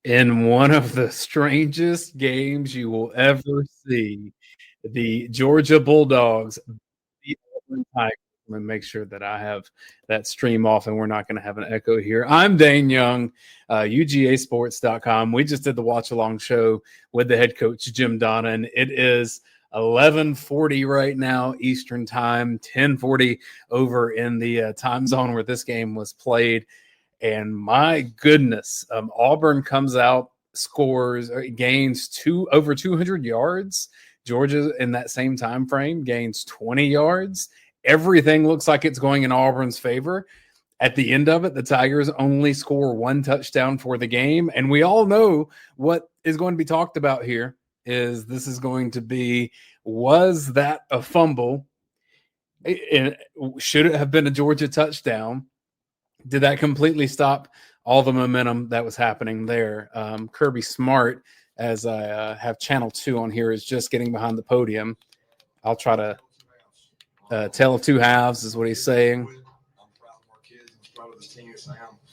In one of the strangest games you will ever see, the Georgia Bulldogs beat Auburn Tigers. I'm going to make sure that I have that stream off and we're not going to have an echo here. I'm Dane Young, UGAsports.com. We just did the watch along show with the head coach, Jim Donnan. It is 11:40 right now Eastern time, 10:40 over in the time zone where this game was played. And my goodness, Auburn comes out, scores, gains over 200 yards. Georgia, in that same time frame, gains 20 yards. Everything looks like it's going in Auburn's favor. At the end of it, the Tigers only score one touchdown for the game. And we all know what is going to be talked about here is this is going to be, was that a fumble? Should it have been a Georgia touchdown? Did that completely stop all the momentum that was happening there? Kirby Smart, as I have Channel 2 on here, is just getting behind the podium. I'll try to tell of two halves is what he's saying.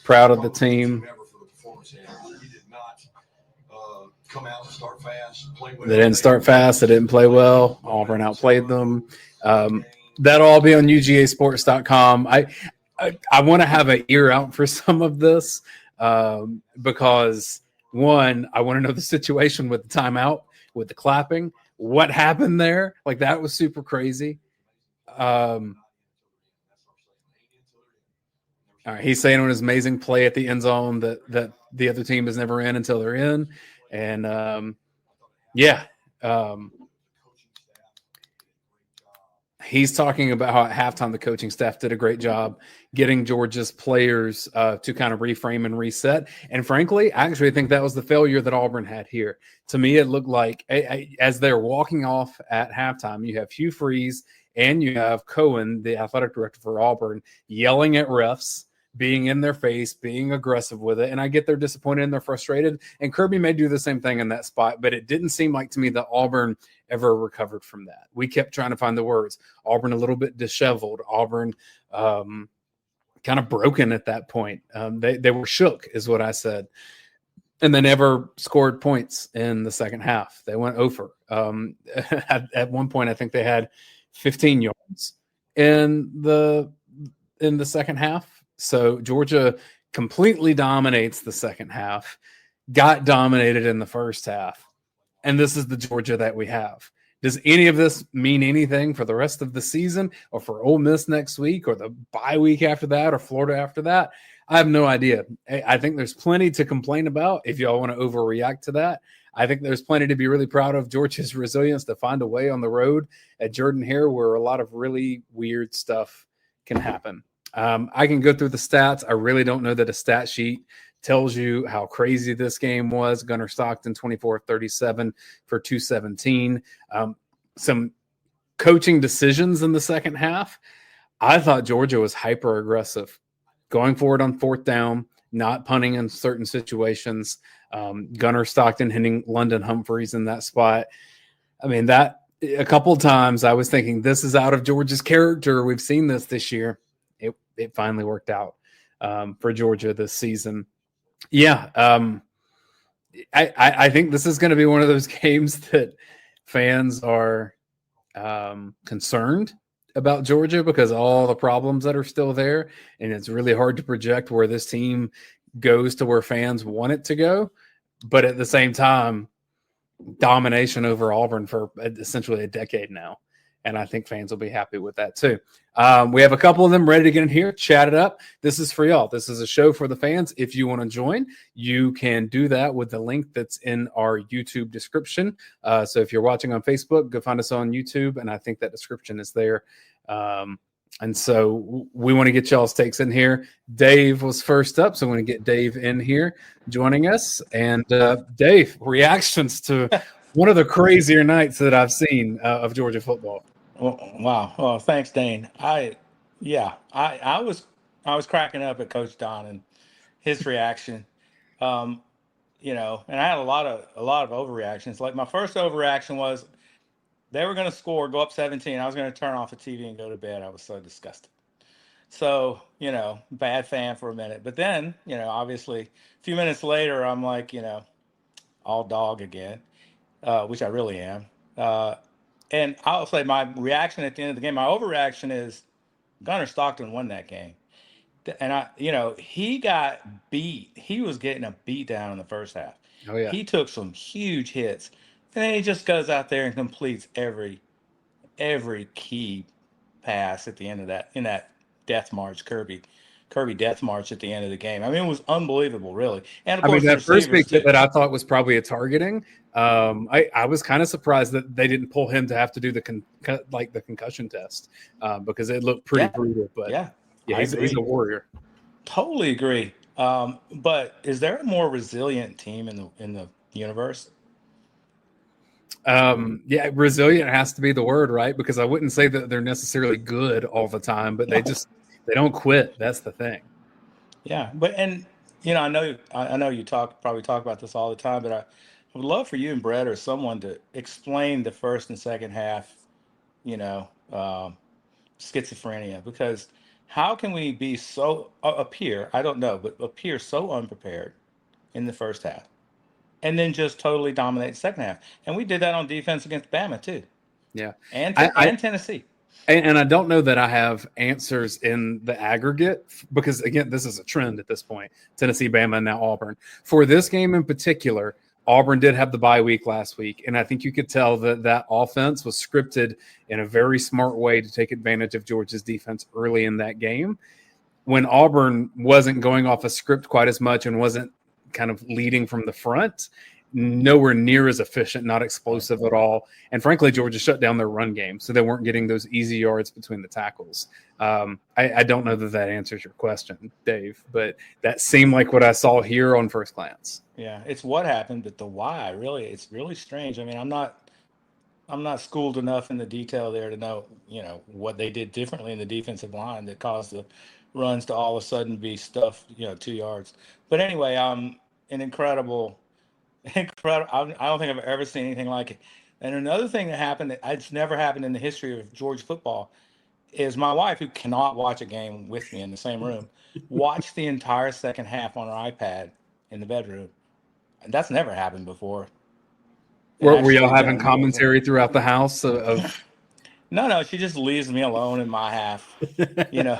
Proud of the team. Come out and start fast. They didn't start fast. They didn't play well. Auburn outplayed them. That'll all be on UGAsports.com. I want to have an ear out for some of this because, one, I want to know the situation with the timeout, with the clapping, what happened there. Like, that was super crazy. All right, he's saying it was an amazing play at the end zone that the other team is never in until they're in. And, he's talking about how at halftime the coaching staff did a great job getting Georgia's players to kind of reframe and reset. And frankly, I actually think that was the failure that Auburn had here. To me, it looked like as they're walking off at halftime, you have Hugh Freeze and you have Cohen, the athletic director for Auburn, yelling at refs, being in their face, being aggressive with it. And I get they're disappointed and they're frustrated. And Kirby may do the same thing in that spot, but it didn't seem like to me that Auburn ever recovered from that. We kept trying to find the words. Auburn a little bit disheveled. Auburn kind of broken at that point. They were shook is what I said. And they never scored points in the second half. They went over. At one point, I think they had 15 yards in the second half. So Georgia completely dominates the second half, got dominated in the first half. And this is the Georgia that we have. Does any of this mean anything for the rest of the season or for Ole Miss next week or the bye week after that or Florida after that? I have no idea. I think there's plenty to complain about if y'all want to overreact to that. I think there's plenty to be really proud of. Georgia's resilience to find a way on the road at Jordan-Hare where a lot of really weird stuff can happen. I can go through the stats. I really don't know that a stat sheet tells you how crazy this game was. Gunnar Stockton, 24-37 for 217. Some coaching decisions in the second half. I thought Georgia was hyper aggressive, going forward on fourth down, not punting in certain situations. Gunnar Stockton hitting London Humphreys in that spot. I mean, that a couple of times I was thinking this is out of Georgia's character. We've seen this year. It finally worked out for Georgia this season. Yeah, I think this is going to be one of those games that fans are concerned about Georgia because of all the problems that are still there, and it's really hard to project where this team goes to where fans want it to go. But at the same time, domination over Auburn for essentially a decade now. And I think fans will be happy with that too. We have a couple of them ready to get in here, chat it up. This is for y'all. This is a show for the fans. If you want to join, you can do that with the link that's in our YouTube description. So if you're watching on Facebook, go find us on YouTube. And I think that description is there. And so we want to get y'all's takes in here. Dave was first up. So I want to get Dave in here joining us. And Dave, reactions to one of the crazier nights that I've seen of Georgia football. Wow. Well, thanks, Dane. I was cracking up at Coach Don and his reaction. And I had a lot of overreactions. Like my first overreaction was they were going to score, go up 17. I was going to turn off the TV and go to bed. I was so disgusted. So, bad fan for a minute. But then, obviously, a few minutes later, I'm like, all dog again, which I really am. Uh, and I'll say my reaction at the end of the game, my overreaction is Gunnar Stockton won that game. And he got beat. He was getting a beat down in the first half. Oh yeah. He took some huge hits. And then he just goes out there and completes every key pass at the end of that in that death march, Kirby death march at the end of the game. I mean, it was unbelievable, really. And of I mean, course the that first receivers big hit too. that I thought was probably a targeting. I was kind of surprised that they didn't pull him to have to do the concussion test because it looked pretty Yeah, brutal. But yeah, yeah, I he's a agree. warrior. Totally agree. But is there a more resilient team in the universe? Yeah, resilient has to be the word, right? Because I wouldn't say that they're necessarily good all the time, but No. they don't quit. That's the thing. Yeah, but I know you probably talk about this all the time, but I would love for you and Brett or someone to explain the first and second half, you know, um, schizophrenia, because how can we be so appear, I don't know, but appear so unprepared in the first half and then just totally dominate the second half? And we did that on defense against Bama too, Yeah, and I and Tennessee. and I don't know that I have answers in the aggregate because again, this is a trend at this point. Tennessee, Bama, and now Auburn. For this game in particular, Auburn did have the bye week last week, and I think you could tell that that offense was scripted in a very smart way to take advantage of Georgia's defense early in that game. When Auburn wasn't going off a script quite as much and wasn't kind of leading from the front, nowhere near as efficient, not Right. explosive at all. And frankly, Georgia shut down their run game, so they weren't getting those easy yards between the tackles. I don't know that that answers your question, Dave, but that seemed like what I saw here on first glance. Yeah, it's what happened, but the why really, it's really strange. I mean, I'm not schooled enough in the detail there to know, what they did differently in the defensive line that caused the runs to all of a sudden be stuffed, 2 yards. But anyway, an incredible. I don't think I've ever seen anything like it. And another thing that happened that it's never happened in the history of Georgia football is my wife, who cannot watch a game with me in the same room, watched the entire second half on her iPad in the bedroom. And that's never happened before. It Were y'all actually having genuinely. commentary throughout the house of No, she just leaves me alone in my half. You know,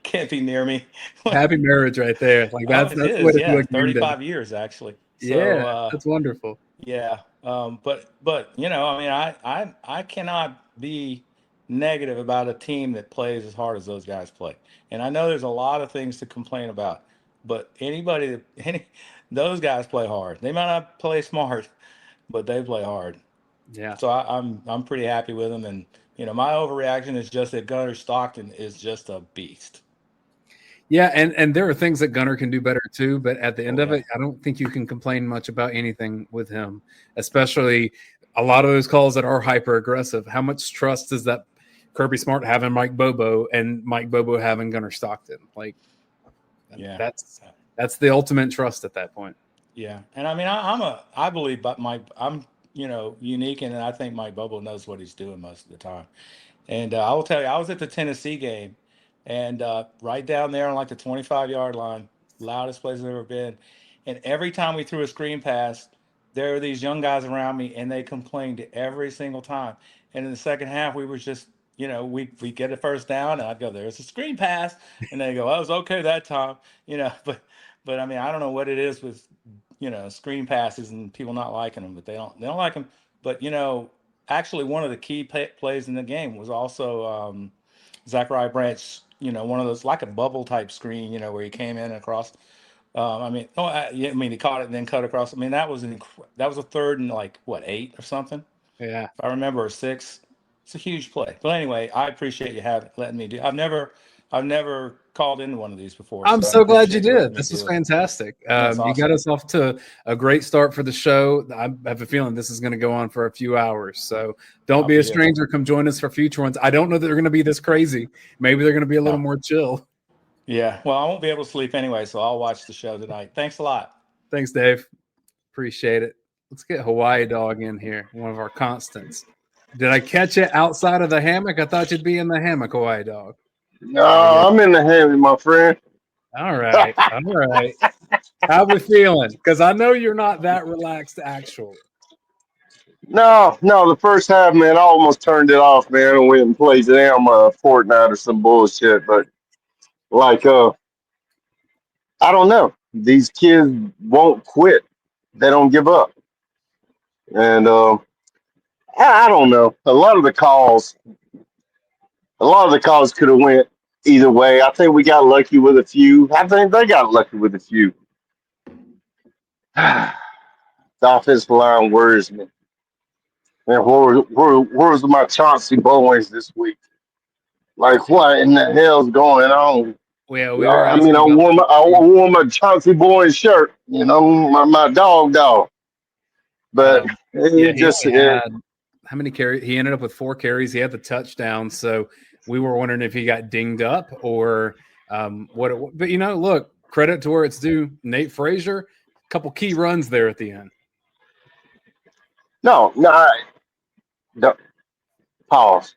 can't be near me. happy marriage right there? Like Oh, that's it the way is. to do Yeah, a game day. 35 years actually. Yeah, So, that's wonderful. yeah. But I mean, I cannot be negative about a team that plays as hard as those guys play. And I know there's a lot of things to complain about, but those guys play hard. They might not play smart, but they play hard. Yeah. So I'm pretty happy with them. And my overreaction is just that Gunnar Stockton is just a beast. Yeah, and there are things that Gunner can do better too, but at the end Oh of yeah. it, I don't think you can complain much about anything with him, especially a lot of those calls that are hyper aggressive. How much trust does that Kirby Smart having Mike Bobo and Mike Bobo having Gunner Stockton? Like Yeah. that's the ultimate trust at that point. Yeah. And I mean, I believe, but I'm unique, and I think Mike Bobo knows what he's doing most of the time. And I will tell you, I was at the Tennessee game, and right down there on like the 25-yard line, loudest place I've ever been. And every time we threw a screen pass, there were these young guys around me, and they complained every single time. And in the second half, we were just, we get a first down, and I'd go, "There's a screen pass," and they go, "I was okay that time," But I mean, I don't know what it is with screen passes and people not liking them, but they don't like them. But actually, one of the key plays in the game was also Zachariah Branch. One of those like a bubble type screen. Where he came in across. I mean, oh, yeah, I mean, he caught it and then cut across. I mean, that was a third and like what, 8 or something, if Yeah. I remember, or 6. It's a huge play. But anyway, I appreciate you letting me do. I've never called into one of these before, I'm so I so glad you appreciate you letting did. me This was do it. fantastic. Yeah, it's You got awesome. us off to a great start for the show. I have a feeling this is going to go on for a few hours. So don't I'll be a be here. stranger. Come join us for future ones. I don't know that they're going to be this crazy. Maybe they're going to be a little No. more chill. Yeah. Well, I won't be able to sleep anyway, so I'll watch the show tonight. Thanks a lot. Thanks, Dave. Appreciate it. Let's get Hawaii Dog in here, one of our constants. Did I catch it outside of the hammock? I thought you'd be in the hammock, Hawaii Dog. No, I'm in the Hemi, my friend. All right. All right. How we feeling? Because I know you're not that relaxed, actually. No, the first half, man, I almost turned it off, man, and went and played damn Fortnite or some bullshit. But like, I don't know. These kids won't quit. They don't give up, and I don't know. A lot of the calls could have went either way. I think we got lucky with a few. I think they got lucky with a few. The offensive line worries me. Man, where was my Chauncey Bowens this week? Like, what in the hell's going on? Well, we were I mean, asking about the I wore my Chauncey Bowens shirt, my dog. But yeah, it he just, only had how many carries? He ended up with 4 carries. He had the touchdown, so we were wondering if he got dinged up or but look, credit to where it's due. Nate Frazier, a couple key runs there at the end. no, don't, pause.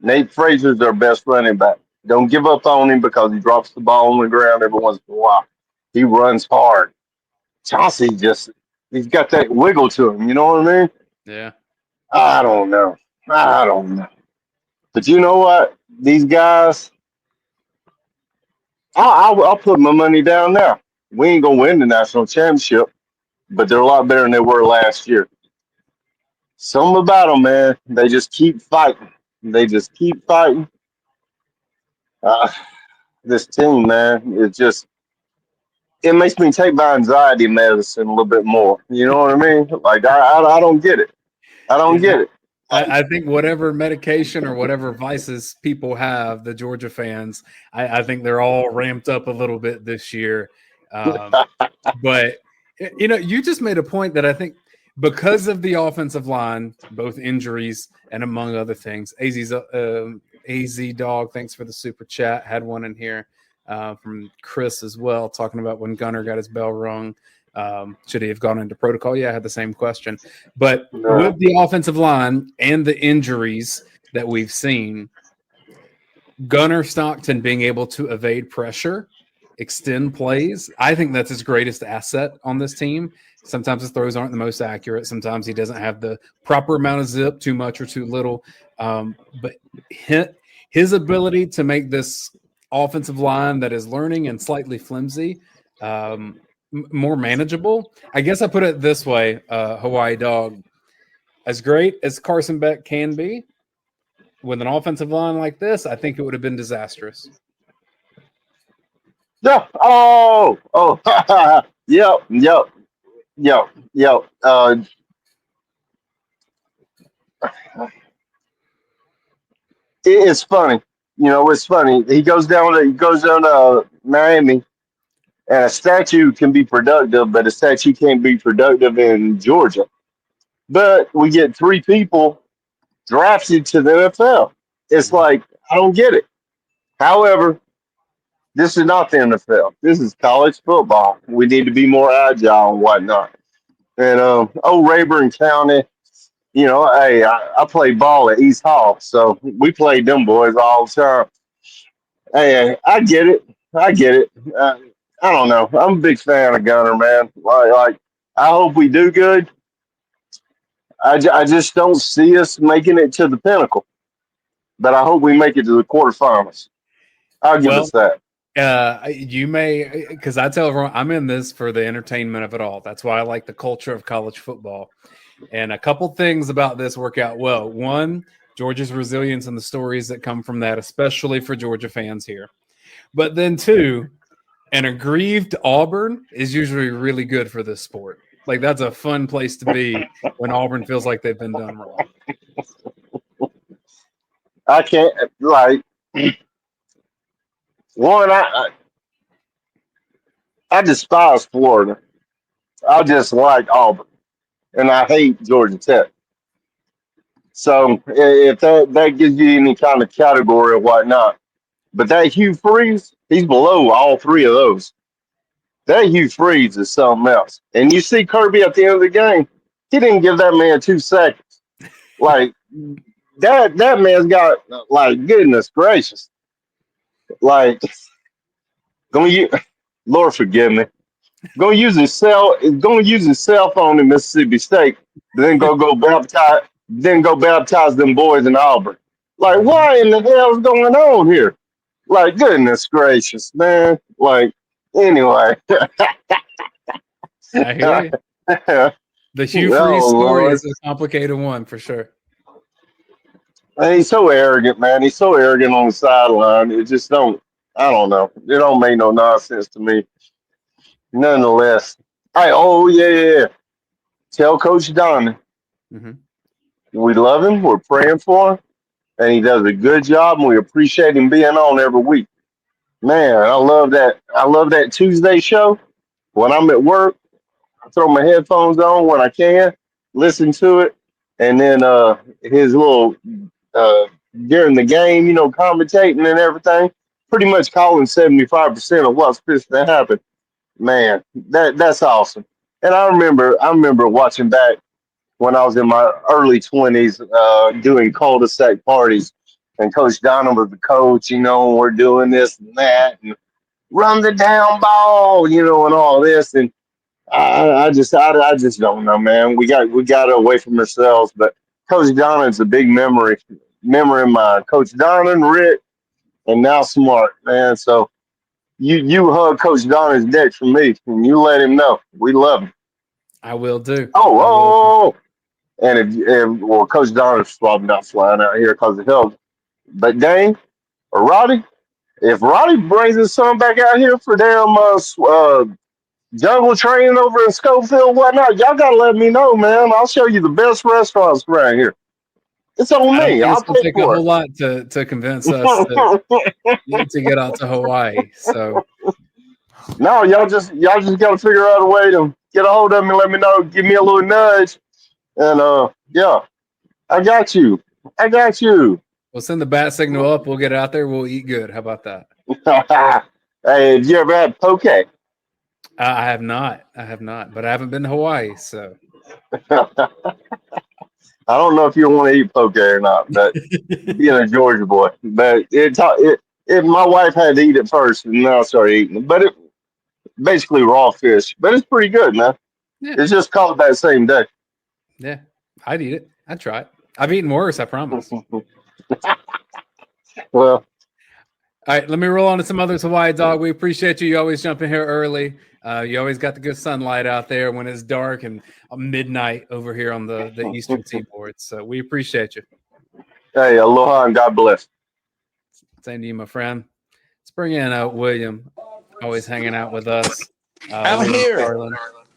Nate Frazier's their best running back. Don't give up on him because he drops the ball on the ground every once in a while. He runs hard. Chauncey he's got that wiggle to him. You know what I mean? Yeah. I don't know. I don't know. But you know what? These guys, I'll put my money down now. We ain't gonna win the national championship, but they're a lot better than they were last year. Something about them, man. They just keep fighting. They just keep fighting. Uh, this team, man, it makes me take my anxiety medicine a little bit more. You know what I mean? Like I don't get it. I don't Yeah. get it. I think whatever medication or whatever vices people have, the Georgia fans, I think they're all ramped up a little bit this year. But you just made a point that I think because of the offensive line, both injuries and among other things, AZ Dog, thanks for the super chat. Had one in here from Chris as well, talking about when Gunner got his bell rung. Should he have gone into protocol? Yeah, I had the same question. But with the offensive line and the injuries that we've seen, Gunner Stockton being able to evade pressure, extend plays, I think that's his greatest asset on this team. Sometimes his throws aren't the most accurate. Sometimes he doesn't have the proper amount of zip, too much or too little. But his ability to make this offensive line that is learning and slightly flimsy more manageable. I guess I put it this way, Hawaii Dog. As great as Carson Beck can be, with an offensive line like this, I think it would have been disastrous. Yeah. Yep. It's funny. It's funny. He goes down to Miami, and a statue can be productive, but a statue can't be productive in Georgia. But we get 3 people drafted to the NFL. It's like I don't get it. However, this is not the NFL. This is college football. We need to be more agile and whatnot. And Rayburn County, hey, I play ball at East Hall, so we played them boys all the time. Hey, I get it. I get it. I don't know. I'm a big fan of Gunner, man. Like I hope we do good. I just don't see us making it to the pinnacle, but I hope we make it to the quarterfinals. I'll give us that. You may, because I tell everyone I'm in this for the entertainment of it all. That's why I like the culture of college football. And a couple things about this work out well. One, Georgia's resilience and the stories that come from that, especially for Georgia fans here. But then two, an aggrieved Auburn is usually really good for this sport. Like that's a fun place to be when Auburn feels like they've been done wrong. I can't one. I despise Florida. I just like Auburn, and I hate Georgia Tech. So if that gives you any kind of category or whatnot, but that Hugh Freeze, he's below all 3 of those. That Hugh Freeze is something else. And you see Kirby at the end of the game, he didn't give that man 2 seconds. Like that man's got like goodness gracious. Like, gonna use, Lord forgive me. Gonna use his cell phone in Mississippi State, then go baptize them boys in Auburn. Like, what in the hell is going on here? Like, goodness gracious, man. Like, anyway. I hear you. The Hugh Freeze Oh story Lord. is a complicated one for sure. And he's so arrogant, man. He's so arrogant on the sideline. It just don't. I don't know. It don't make no nonsense to me. Nonetheless, oh yeah. Tell Coach Don Hmm. we love him. We're praying for him, and he does a good job. And we appreciate him being on every week. Man, I love that. I love that Tuesday show. When I'm at work, I throw my headphones on when I can, listen to it, and then his little uh, during the game, commentating and everything, pretty much calling 75% of what's supposed to happen. Man, that's awesome. And I remember watching back when I was in my early 20s, doing cul-de-sac parties, and Coach Donald was the coach. And we're doing this and that, and run the down ball, and all this. And I just don't know, man. We got away from ourselves, but Coach Donald's a big memory of mine. Coach Donald, Rick, and now Smart, man. So you hug Coach Donald's neck for me, and you let him know we love him. I will do. Oh, I will do. oh, oh. And well, Coach Donald's probably not flying out here because of health. But Dane or Roddy, if Roddy brings his son back out here for damn jungle training over in Schofield, whatnot, y'all gotta let me know, man. I'll show you the best restaurants around here. It's on I don't me. think it's I'll going to pay take a for whole lot to convince us to get out to Hawaii. So No, y'all just gotta figure out a way to get a hold of me. Let me know. Give me a little nudge, and yeah, I got you. I got you. we'll send the bat signal up. We'll get out there. We'll eat good. How about that? Hey, have you ever had poke? I have not. I have not, but I haven't been to Hawaii. So I don't know if you want to eat poke or not, but being a Georgia boy, but my wife had to eat it first, and then I started eating it. But it basically raw fish, but it's pretty good, man. yeah, It's just caught that same day. yeah, I'd eat it. I'd try it. I've eaten worse. I promise. Well, All right, let me roll on to some others. Hawaii dog. We appreciate you. You always jump in here early. You always got the good sunlight out there when it's dark and midnight over here on the eastern seaboard. So we appreciate you. hey, aloha and God bless. Same to you, my friend. Let's bring in William, always hanging out with us. I'm William here.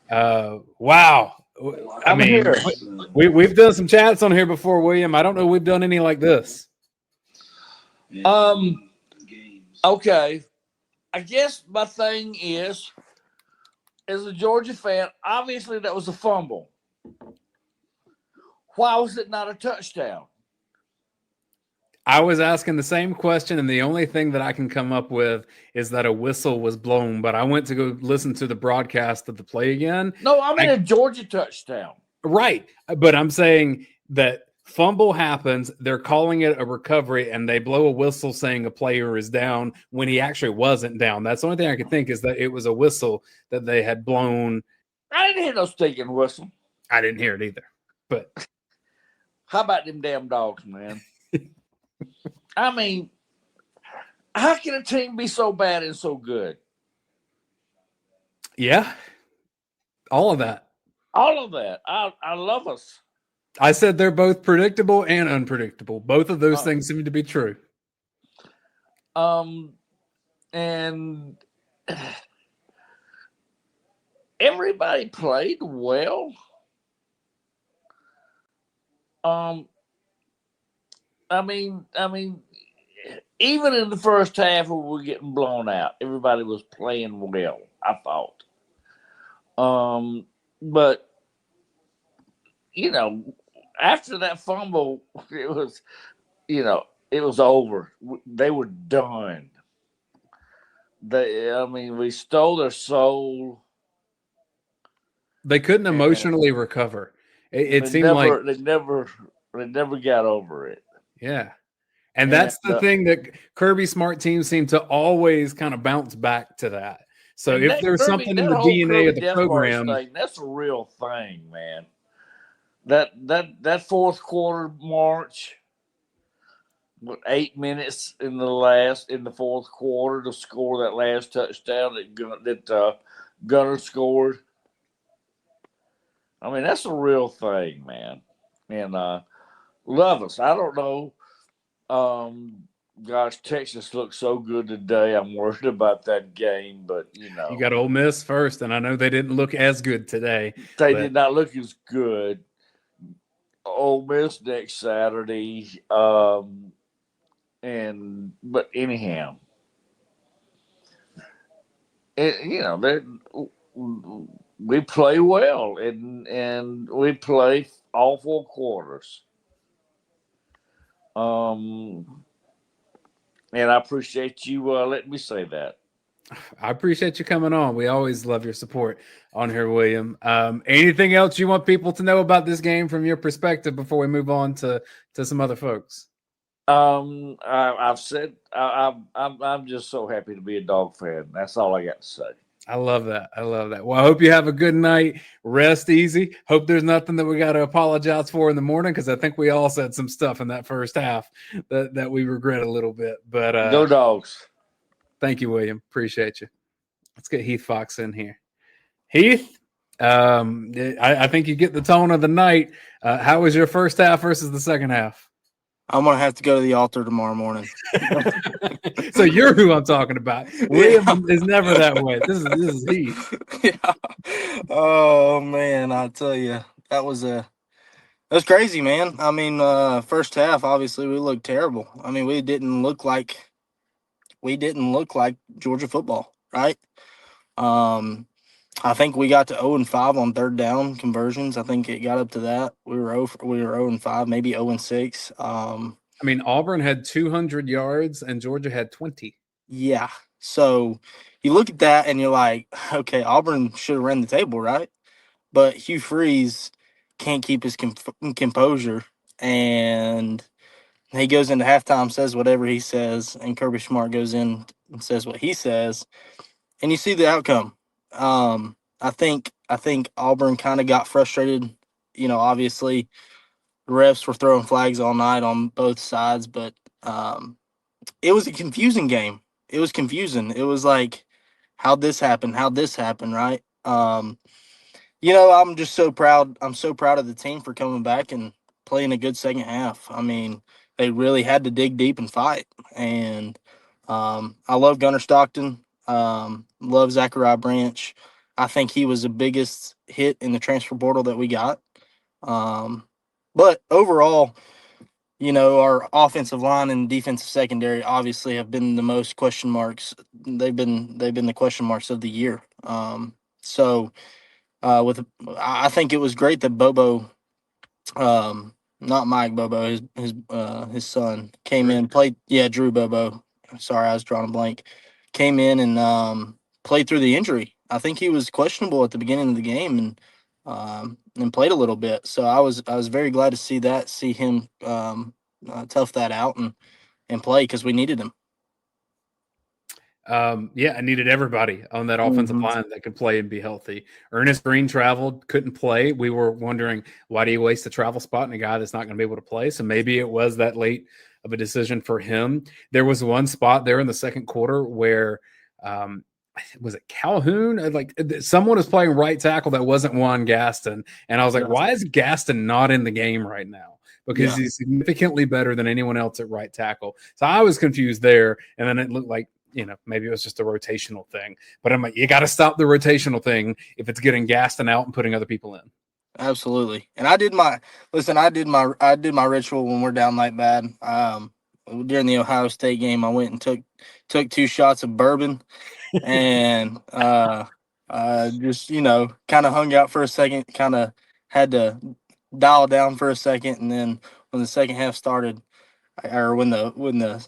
Garland. Wow. I I'm mean, here. we've done some chats on here before, William. I don't know we've done any like this. Okay. I guess my thing is, as a Georgia fan, obviously that was a fumble. Why was it not a touchdown? I was asking the same question, and the only thing that I can come up with is that a whistle was blown. But I went to go listen to the broadcast of the play again. No, I mean a Georgia touchdown. Right. But I'm saying that fumble happens, they're calling it a recovery, and they blow a whistle saying a player is down when he actually wasn't down. That's the only thing I could think is that it was a whistle that they had blown. I didn't hear no stinking whistle. I didn't hear it either. But how about them damn dogs, man? I mean, how can a team be so bad and so good? yeah, all of that. All of that. I love us. I said they're both predictable and unpredictable. Both of those things seem to be true. And everybody played well. I mean, even in the first half when we were getting blown out, everybody was playing well, I thought. But after that fumble, it was over. They were done. We stole their soul. They couldn't emotionally recover. It seemed like they never got over it. Yeah. And that's the thing that Kirby Smart teams seem to always kind of bounce back to that. So if there's something in the DNA of the program, that's a real thing, man. That fourth quarter march, with 8 minutes in the fourth quarter to score that last touchdown that Gunner scored. I mean, that's a real thing, man. And love us. I don't know. Gosh, Texas looks so good today. I'm worried about that game, but you got Ole Miss first, and I know they didn't look as good today. They did not look as good. Ole Miss next Saturday, but anyhow, we play well, and we play all 4 quarters. And I appreciate you letting me say that. I appreciate you coming on. We always love your support on here, William. Anything else you want people to know about this game from your perspective before we move on to some other folks? I've said I'm just so happy to be a Dog fan. That's all I got to say. I love that. Well, I hope you have a good night. Rest easy. Hope there's nothing that we got to apologize for in the morning, because I think we all said some stuff in that first half that we regret a little bit. But go Dogs. Thank you, William. Appreciate you. Let's get Heath Fox in here. Heath, I think you get the tone of the night. How was your first half versus the second half? I'm going to have to go to the altar tomorrow morning. So you're who I'm talking about. William is never that way. This is Heath. Yeah. Oh, man, I tell you, that was crazy, man. I mean, first half, obviously, we looked terrible. I mean, we didn't look like Georgia football, right? I think we got to 0-5 on third down conversions. I think it got up to that. We were 0-5, maybe 0-6. I mean, Auburn had 200 yards and Georgia had 20. Yeah. So you look at that and you're like, okay, Auburn should have ran the table, right? But Hugh Freeze can't keep his composure, and he goes into halftime, says whatever he says, and Kirby Smart goes in and says what he says, and you see the outcome. I think Auburn kind of got frustrated. Obviously, the refs were throwing flags all night on both sides, but it was a confusing game. It was confusing. It was like, how'd this happen, right? I'm just so proud. I'm so proud of the team for coming back and playing a good second half. I mean, they really had to dig deep and fight. And I love Gunner Stockton. Love Zachariah Branch. I think he was the biggest hit in the transfer portal that we got. But overall, our offensive line and defensive secondary obviously have been the most question marks. They've been the question marks of the year. I think it was great that Bobo, not Mike Bobo, his son came in, played. Yeah, Drew Bobo. Sorry, I was drawing a blank. Came in and played through the injury. I think he was questionable at the beginning of the game and played a little bit. So I was very glad to see him tough that out and play, because we needed him. I needed everybody on that offensive line that could play and be healthy. Ernest Green traveled, couldn't play. We were wondering, why do you waste a travel spot in a guy that's not going to be able to play? So maybe it was that late of a decision for him. There was one spot there in the second quarter where was it Calhoun? Like, someone was playing right tackle that wasn't Juan Gaston. And I was like, why is Gaston not in the game right now? Because he's significantly better than anyone else at right tackle. So I was confused there. And then it looked like, maybe it was just a rotational thing. But I'm like, you got to stop the rotational thing if it's getting Gaston out and putting other people in. Absolutely. And I did my ritual when we're down like bad. During the Ohio State game, I went and took 2 shots of bourbon and just kind of hung out for a second, kind of had to dial down for a second, and then when the second half started, or when the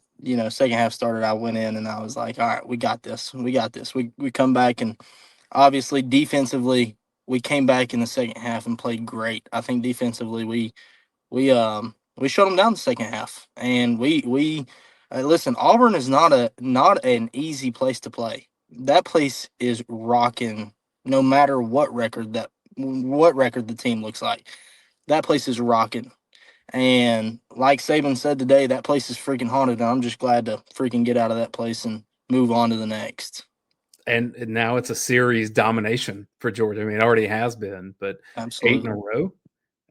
second half started, I went in and I was like, all right, we got this. We come back, and obviously defensively we came back in the second half and played great. I think defensively we We shut them down the second half, and we listen. Auburn is not an easy place to play. That place is rocking. No matter what record the team looks like, that place is rocking. And like Saban said today, that place is freaking haunted. And I'm just glad to freaking get out of that place and move on to the next. And now it's a series domination for Georgia. I mean, it already has been, but Absolutely. 8 in a row.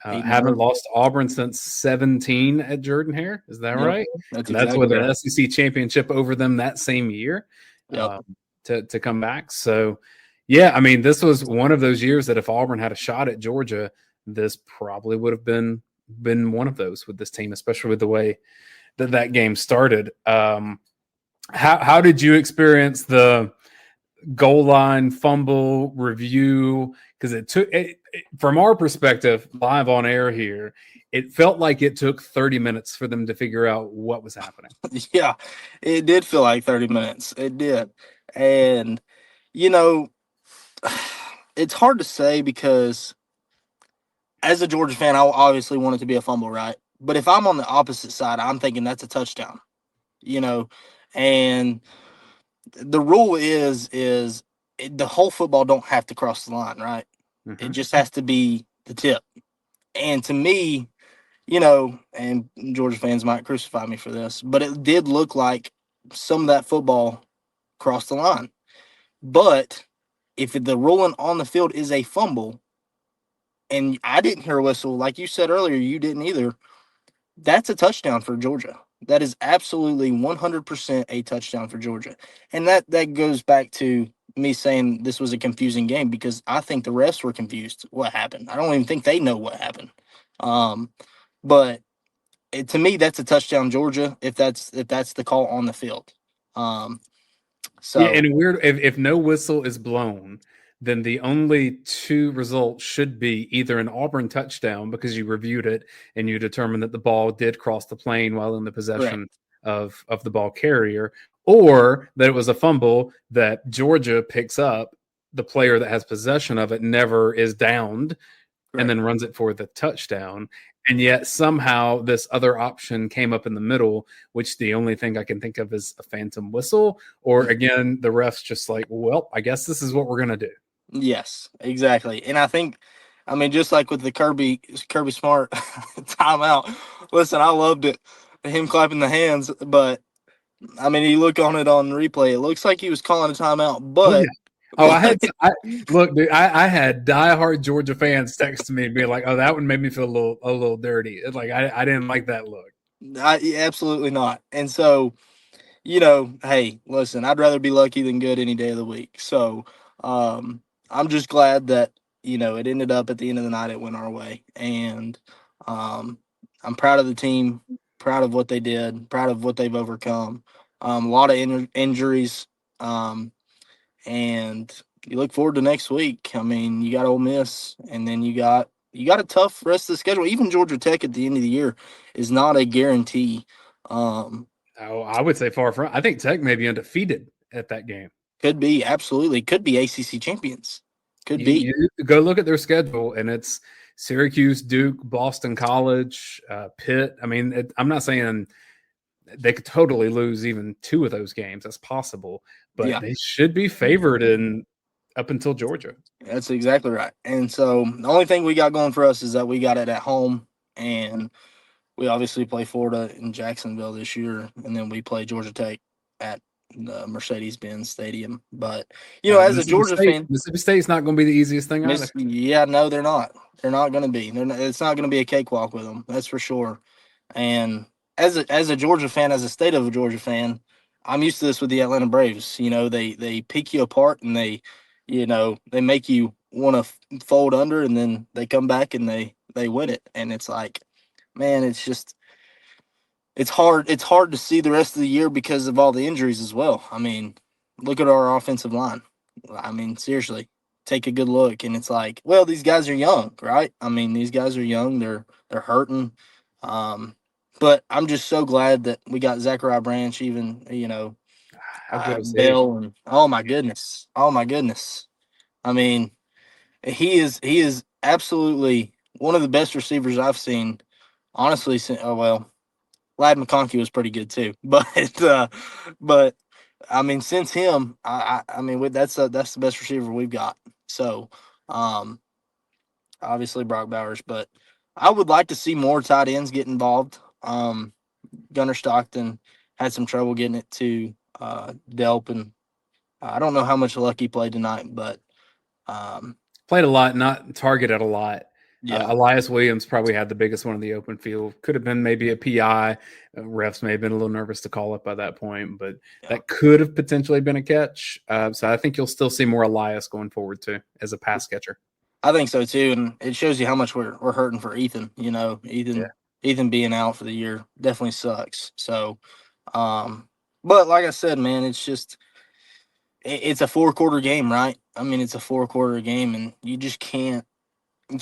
Eight in a Haven't row. lost to Auburn since 17 at Jordan-Hare. Is that Yep, right? that's And that's exactly with right. an SEC championship over them that same year Yep. to come back. So, yeah, I mean, this was one of those years that if Auburn had a shot at Georgia, this probably would have been one of those with this team, especially with the way that game started. How did you experience the goal line fumble review? Because it took from our perspective, live on air here, it felt like it took 30 minutes for them to figure out what was happening. Yeah, it did feel like 30 minutes. It did. And, you know, it's hard to say because as a Georgia fan, I obviously want it to be a fumble, right? But if I'm on the opposite side, I'm thinking that's a touchdown, and the rule is the whole football don't have to cross the line, right? It just has to be the tip. And to me, and Georgia fans might crucify me for this, but it did look like some of that football crossed the line. But if the ruling on the field is a fumble, and I didn't hear a whistle, like you said earlier, you didn't either, that's a touchdown for Georgia. That is absolutely 100% a touchdown for Georgia. And that goes back to me saying this was a confusing game because I think the refs were confused what happened. I don't even think they know what happened. But to me, that's a touchdown, Georgia, if that's the call on the field. Yeah, and weird if no whistle is blown, then the only two results should be either an Auburn touchdown because you reviewed it and you determined that the ball did cross the plane while in the possession of the ball carrier, or that it was a fumble that Georgia picks up, the player that has possession of it never is downed, and then runs it for the touchdown. And yet somehow this other option came up in the middle, which the only thing I can think of is a phantom whistle, or again, the ref's just like, well, I guess this is what we're going to do. Yes, exactly. And I think, just like with the Kirby Smart timeout, listen, I loved it. Him clapping the hands, but you look on it on replay, it looks like he was calling a timeout, but I had diehard Georgia fans text me and be like, "Oh, that one made me feel a little dirty." It's like I didn't like that look. Absolutely not. And so, hey, listen, I'd rather be lucky than good any day of the week. So, I'm just glad that it ended up at the end of the night it went our way, and I'm proud of the team, proud of what they did, proud of what they've overcome. A lot of injuries. And you look forward to next week. You got Ole Miss, and then you got a tough rest of the schedule. Even Georgia Tech at the end of the year is not a guarantee. I would say far from. I think Tech may be undefeated at that game. Could be, absolutely. Could be ACC champions. Could be. You go look at their schedule, and it's Syracuse, Duke, Boston College, Pitt. I'm not saying they could totally lose even two of those games. That's possible, but they should be favored up until Georgia. That's exactly right. And so the only thing we got going for us is that we got it at home, and we obviously play Florida in Jacksonville this year, and then we play Georgia Tech at the Mercedes-Benz Stadium. But as a Georgia fan, Mississippi State's not going to be the easiest thing either. Yeah, no, they're not. They're not going to be. It's not going to be a cakewalk with them. That's for sure. And as a Georgia fan, as a state of a Georgia fan, I'm used to this with the Atlanta Braves. They pick you apart and they make you want to fold under, and then they come back and they win it. And it's like, man, it's hard to see the rest of the year because of all the injuries as well. Look at our offensive line. Seriously, take a good look, and it's like, well, these guys are young, right? These guys are young. They're hurting. But I'm just so glad that we got Zachariah Branch, even Bill, and oh my goodness. He is absolutely one of the best receivers I've seen honestly, Lad McConkey was pretty good too. But I mean, since him, I mean, that's the best receiver we've got. So, obviously Brock Bowers, but I would like to see more tight ends get involved. Gunnar Stockton had some trouble getting it to Delp, and I don't know how much luck he played tonight, but played a lot, not targeted a lot. yeah, Elias Williams probably had the biggest one in the open field. Could have been maybe a PI. Refs may have been a little nervous to call it by that point, but that could have potentially been a catch. So I think you'll still see more Elias going forward too as a pass catcher. I think so too, and it shows you how much we're hurting for Ethan. You know, Ethan being out for the year definitely sucks. So, but like I said, man, it's just it's a 4-quarter game, right? I mean, it's a 4-quarter game, and you just can't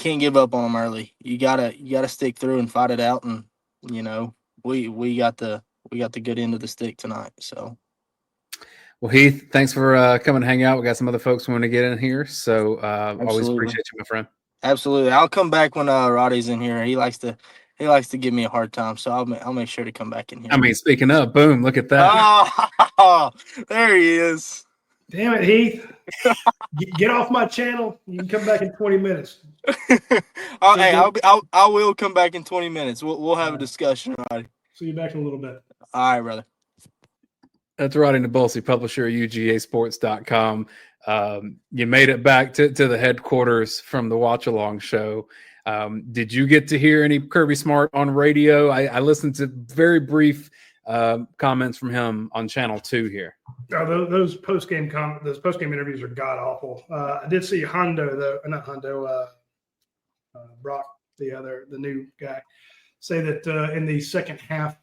give up on them early. You gotta stick through and fight it out, and you know we got the good end of the stick tonight. So, well, Heath, thanks for coming to hang out. We got some other folks who want to get in here, so always appreciate you, my friend. Absolutely, I'll come back when Roddy's in here. He likes to give me a hard time, so I'll make sure to come back in here. I mean, speaking of, boom, look at that. Oh, there he is. Damn it, Heath. Get off my channel. You can come back in 20 minutes. Hey, I will come back in 20 minutes. We'll have a discussion, Roddy. See you back in a little bit. All right, brother. That's Roddy Nabulsi, publisher of UGAsports.com. You made it back to the headquarters from the Watch Along show. Did you get to hear any Kirby Smart on radio? I listened to very brief comments from him on Channel 2 here. Oh, those post-game interviews are god-awful. I did see Brock, the new guy, say that in the second half,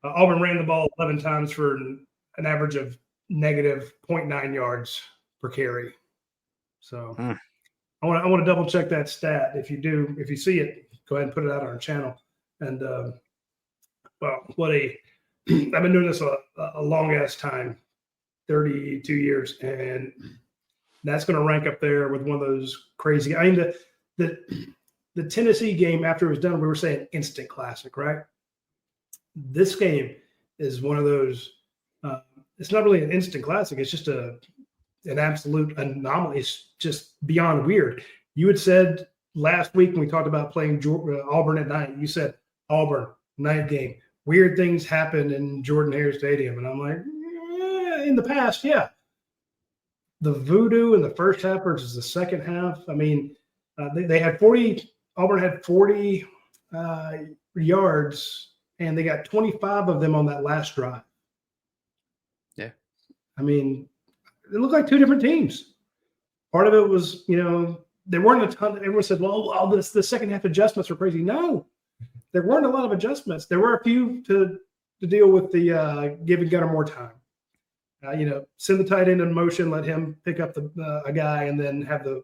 Auburn ran the ball 11 times for an average of negative 0.9 yards per carry. So I want to double check that stat. If you see it, go ahead and put it out on our channel. And I've been doing this a long ass time, 32 years, and that's going to rank up there with one of those crazy. I mean, the Tennessee game after it was done, we were saying instant classic, right? This game is one of those. It's not really an instant classic. It's just an absolute anomaly. It's just beyond weird. You had said last week when we talked about playing Auburn at night, you said Auburn night game. Weird things happen in Jordan-Hare Stadium. And I'm like, in the past, yeah. The voodoo in the first half versus the second half. I mean, they had 40. Auburn had 40 yards, and they got 25 of them on that last drive. Yeah. I mean, it looked like two different teams. Part of it was, there weren't a ton. Everyone said, well, the second half adjustments are crazy. No, there weren't a lot of adjustments. There were a few to deal with the giving Gunnar more time. Send the tight end in motion, let him pick up a guy, and then have the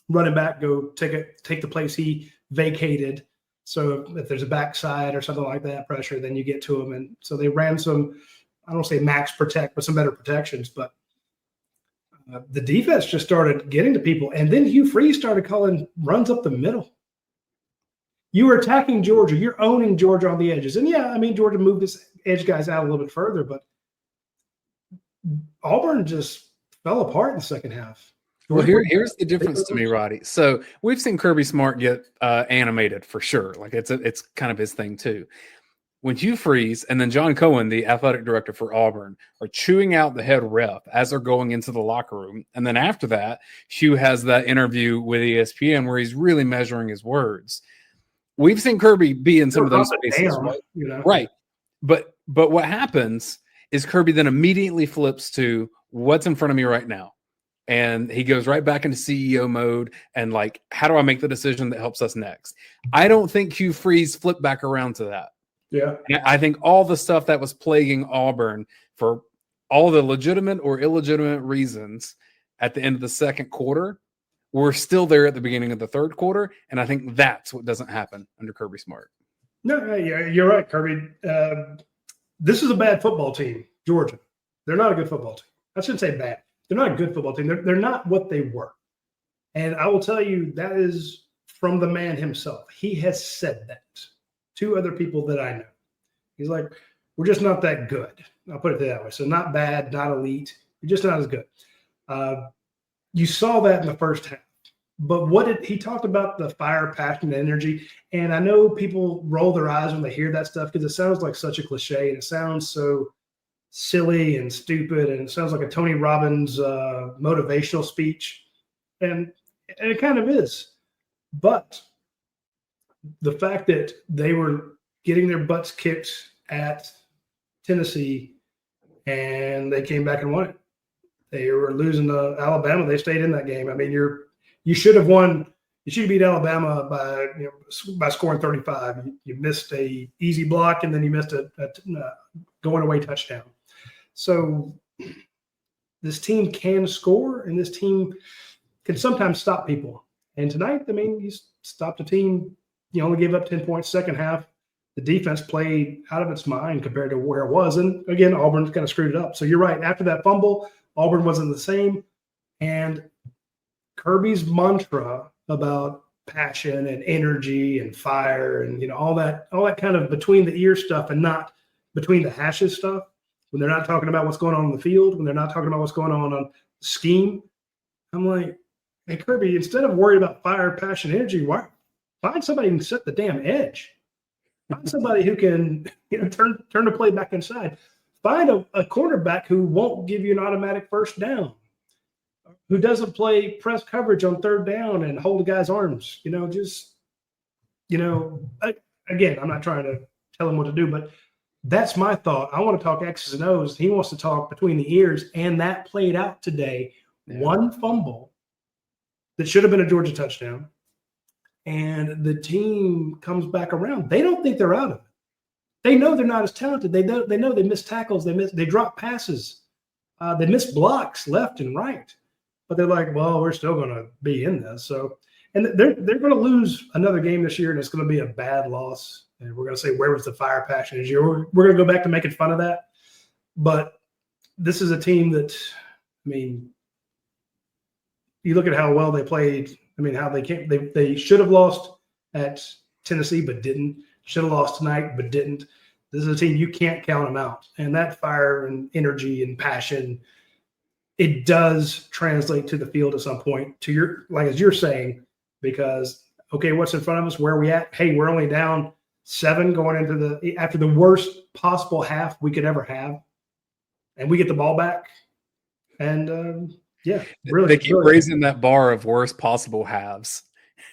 running back go take the place he vacated. So if there's a backside or something like that pressure, then you get to him. And so they ran some, I don't say max protect, but some better protections. But the defense just started getting to people. And then Hugh Freeze started calling runs up the middle. You were attacking Georgia. You're owning Georgia on the edges. And, yeah, I mean, Georgia moved his edge guys out a little bit further. But Auburn just fell apart in the second half. Well, here's the difference to me, Roddy. So we've seen Kirby Smart get animated for sure. Like it's kind of his thing too. When Hugh Freeze and then John Cohen, the athletic director for Auburn, are chewing out the head ref as they're going into the locker room, and then after that, Hugh has that interview with ESPN where he's really measuring his words. We've seen Kirby be in some of those spaces, right? But what happens is Kirby then immediately flips to what's in front of me right now. And he goes right back into CEO mode and like, how do I make the decision that helps us next? I don't think Hugh Freeze flipped back around to that. Yeah. And I think all the stuff that was plaguing Auburn for all the legitimate or illegitimate reasons at the end of the second quarter were still there at the beginning of the third quarter. And I think that's what doesn't happen under Kirby Smart. No, yeah, you're right, Kirby. This is a bad football team, Georgia. They're not a good football team. I shouldn't say bad. They're not a good football team. They're not what they were. And I will tell you, that is from the man himself. He has said that to other people that I know. He's like, we're just not that good. I'll put it that way. So not bad, not elite. We're just not as good. You saw that in the first half. But he talked about the fire, passion, and energy. And I know people roll their eyes when they hear that stuff because it sounds like such a cliche and it sounds so silly and stupid and it sounds like a Tony Robbins motivational speech. And it kind of is. But the fact that they were getting their butts kicked at Tennessee and they came back and won it. They were losing to Alabama. They stayed in that game. I mean, you should have won. You should have beat Alabama by scoring 35. You missed a easy block and then you missed a going away touchdown. So this team can score and this team can sometimes stop people. And tonight, I mean, you stopped a team. You only gave up 10 points second half. The defense played out of its mind compared to where it was. And again, Auburn kind of screwed it up. So you're right. After that fumble, Auburn wasn't the same. And Kirby's mantra about passion and energy and fire and all that kind of between the ear stuff and not between the hashes stuff, when they're not talking about what's going on in the field, when they're not talking about what's going on the scheme, I'm like, hey, Kirby, instead of worried about fire, passion, energy, why find somebody who can set the damn edge. Find somebody who can turn the play back inside. Find a cornerback who won't give you an automatic first down, who doesn't play press coverage on third down and hold a guy's arms. Again, I'm not trying to tell him what to do, but that's my thought. I want to talk X's and O's. He wants to talk between the ears, and that played out today. Yeah. One fumble that should have been a Georgia touchdown, and the team comes back around. They don't think they're out of it. They know they're not as talented. They know they miss tackles. They drop passes. They miss blocks left and right. But they're like, well, we're still going to be in this. So, and they're going to lose another game this year, and it's going to be a bad loss. And we're going to say, where was the fire, passion this year? We're going to go back to making fun of that. But this is a team that, I mean, you look at how well they played. I mean, how they came. They should have lost at Tennessee, but didn't. Should have lost tonight, but didn't. This is a team you can't count them out. And that fire and energy and passion, it does translate to the field at some point. To your, like as you're saying, because okay, what's in front of us? Where are we at? Hey, we're only down 7 going into after the worst possible half we could ever have, and we get the ball back. And yeah, really, they keep raising that bar of worst possible halves.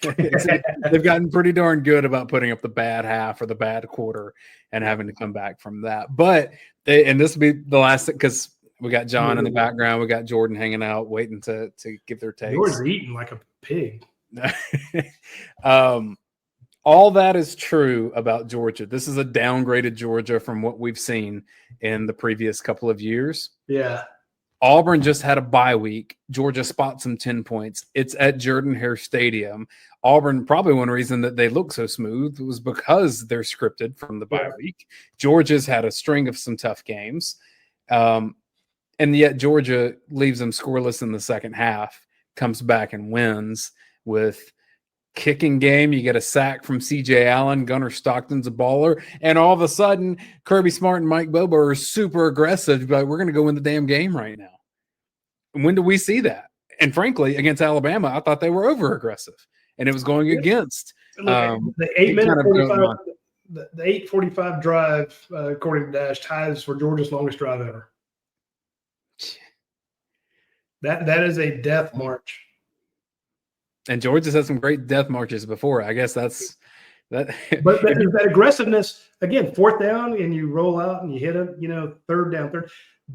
They've gotten pretty darn good about putting up the bad half or the bad quarter and having to come back from that. But and this will be the last, because we got John in the background, we got Jordan hanging out waiting to give their takes. Jordan's eating like a pig. All that is true about Georgia. This is a downgraded Georgia from what we've seen in the previous couple of years. Yeah. Auburn just had a bye week. Georgia spots them 10 points. It's at Jordan-Hare Stadium. Auburn, probably one reason that they look so smooth was because they're scripted from the bye week. Georgia's had a string of some tough games. And yet Georgia leaves them scoreless in the second half, comes back and wins with kicking game. You get a sack from C.J. Allen. Gunnar Stockton's a baller. And all of a sudden, Kirby Smart and Mike Bobo are super aggressive. Like, we're going to go win the damn game right now. And when do we see that? And frankly, against Alabama, I thought they were over aggressive. And it was going against. The 8-minute 45, the 8:45 drive, according to Dash, ties for Georgia's longest drive ever. That is a death march. And Georgia's had some great death marches before. I guess that's that. But that aggressiveness, again, fourth down and you roll out and you hit them, third down.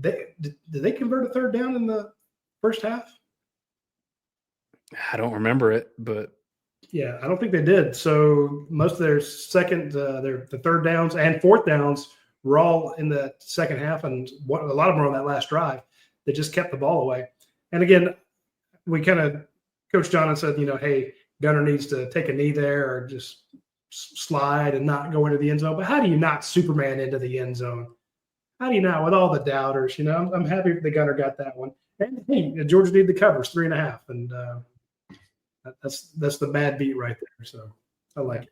Did they convert a third down in the first half? I don't remember it, but. Yeah, I don't think they did. So most of their the third downs and fourth downs were all in the second half. And a lot of them were on that last drive. They just kept the ball away. And again, we kind of, Coach John said, hey, Gunner needs to take a knee there or just slide and not go into the end zone. But how do you not Superman into the end zone? How do you not, with all the doubters? I'm happy the Gunner got that one. And hey, Georgia needed the covers 3.5, and That's the bad beat right there. So I like it.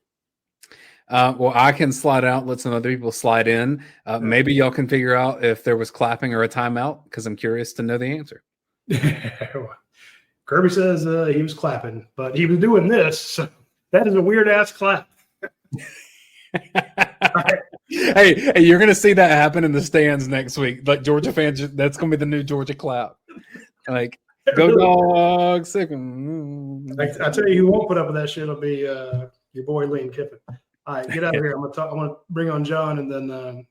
Well, I can slide out, let some other people slide in. Maybe y'all can figure out if there was clapping or a timeout, because I'm curious to know the answer. Kirby says he was clapping, but he was doing this. So that is a weird ass clap. Hey, you're going to see that happen in the stands next week. Like Georgia fans, that's going to be the new Georgia clap. Like, go dogs. Second. I tell you who won't put up with that shit will be your boy Lane Kiffin. All right, get out of here. I want to bring on John, and then I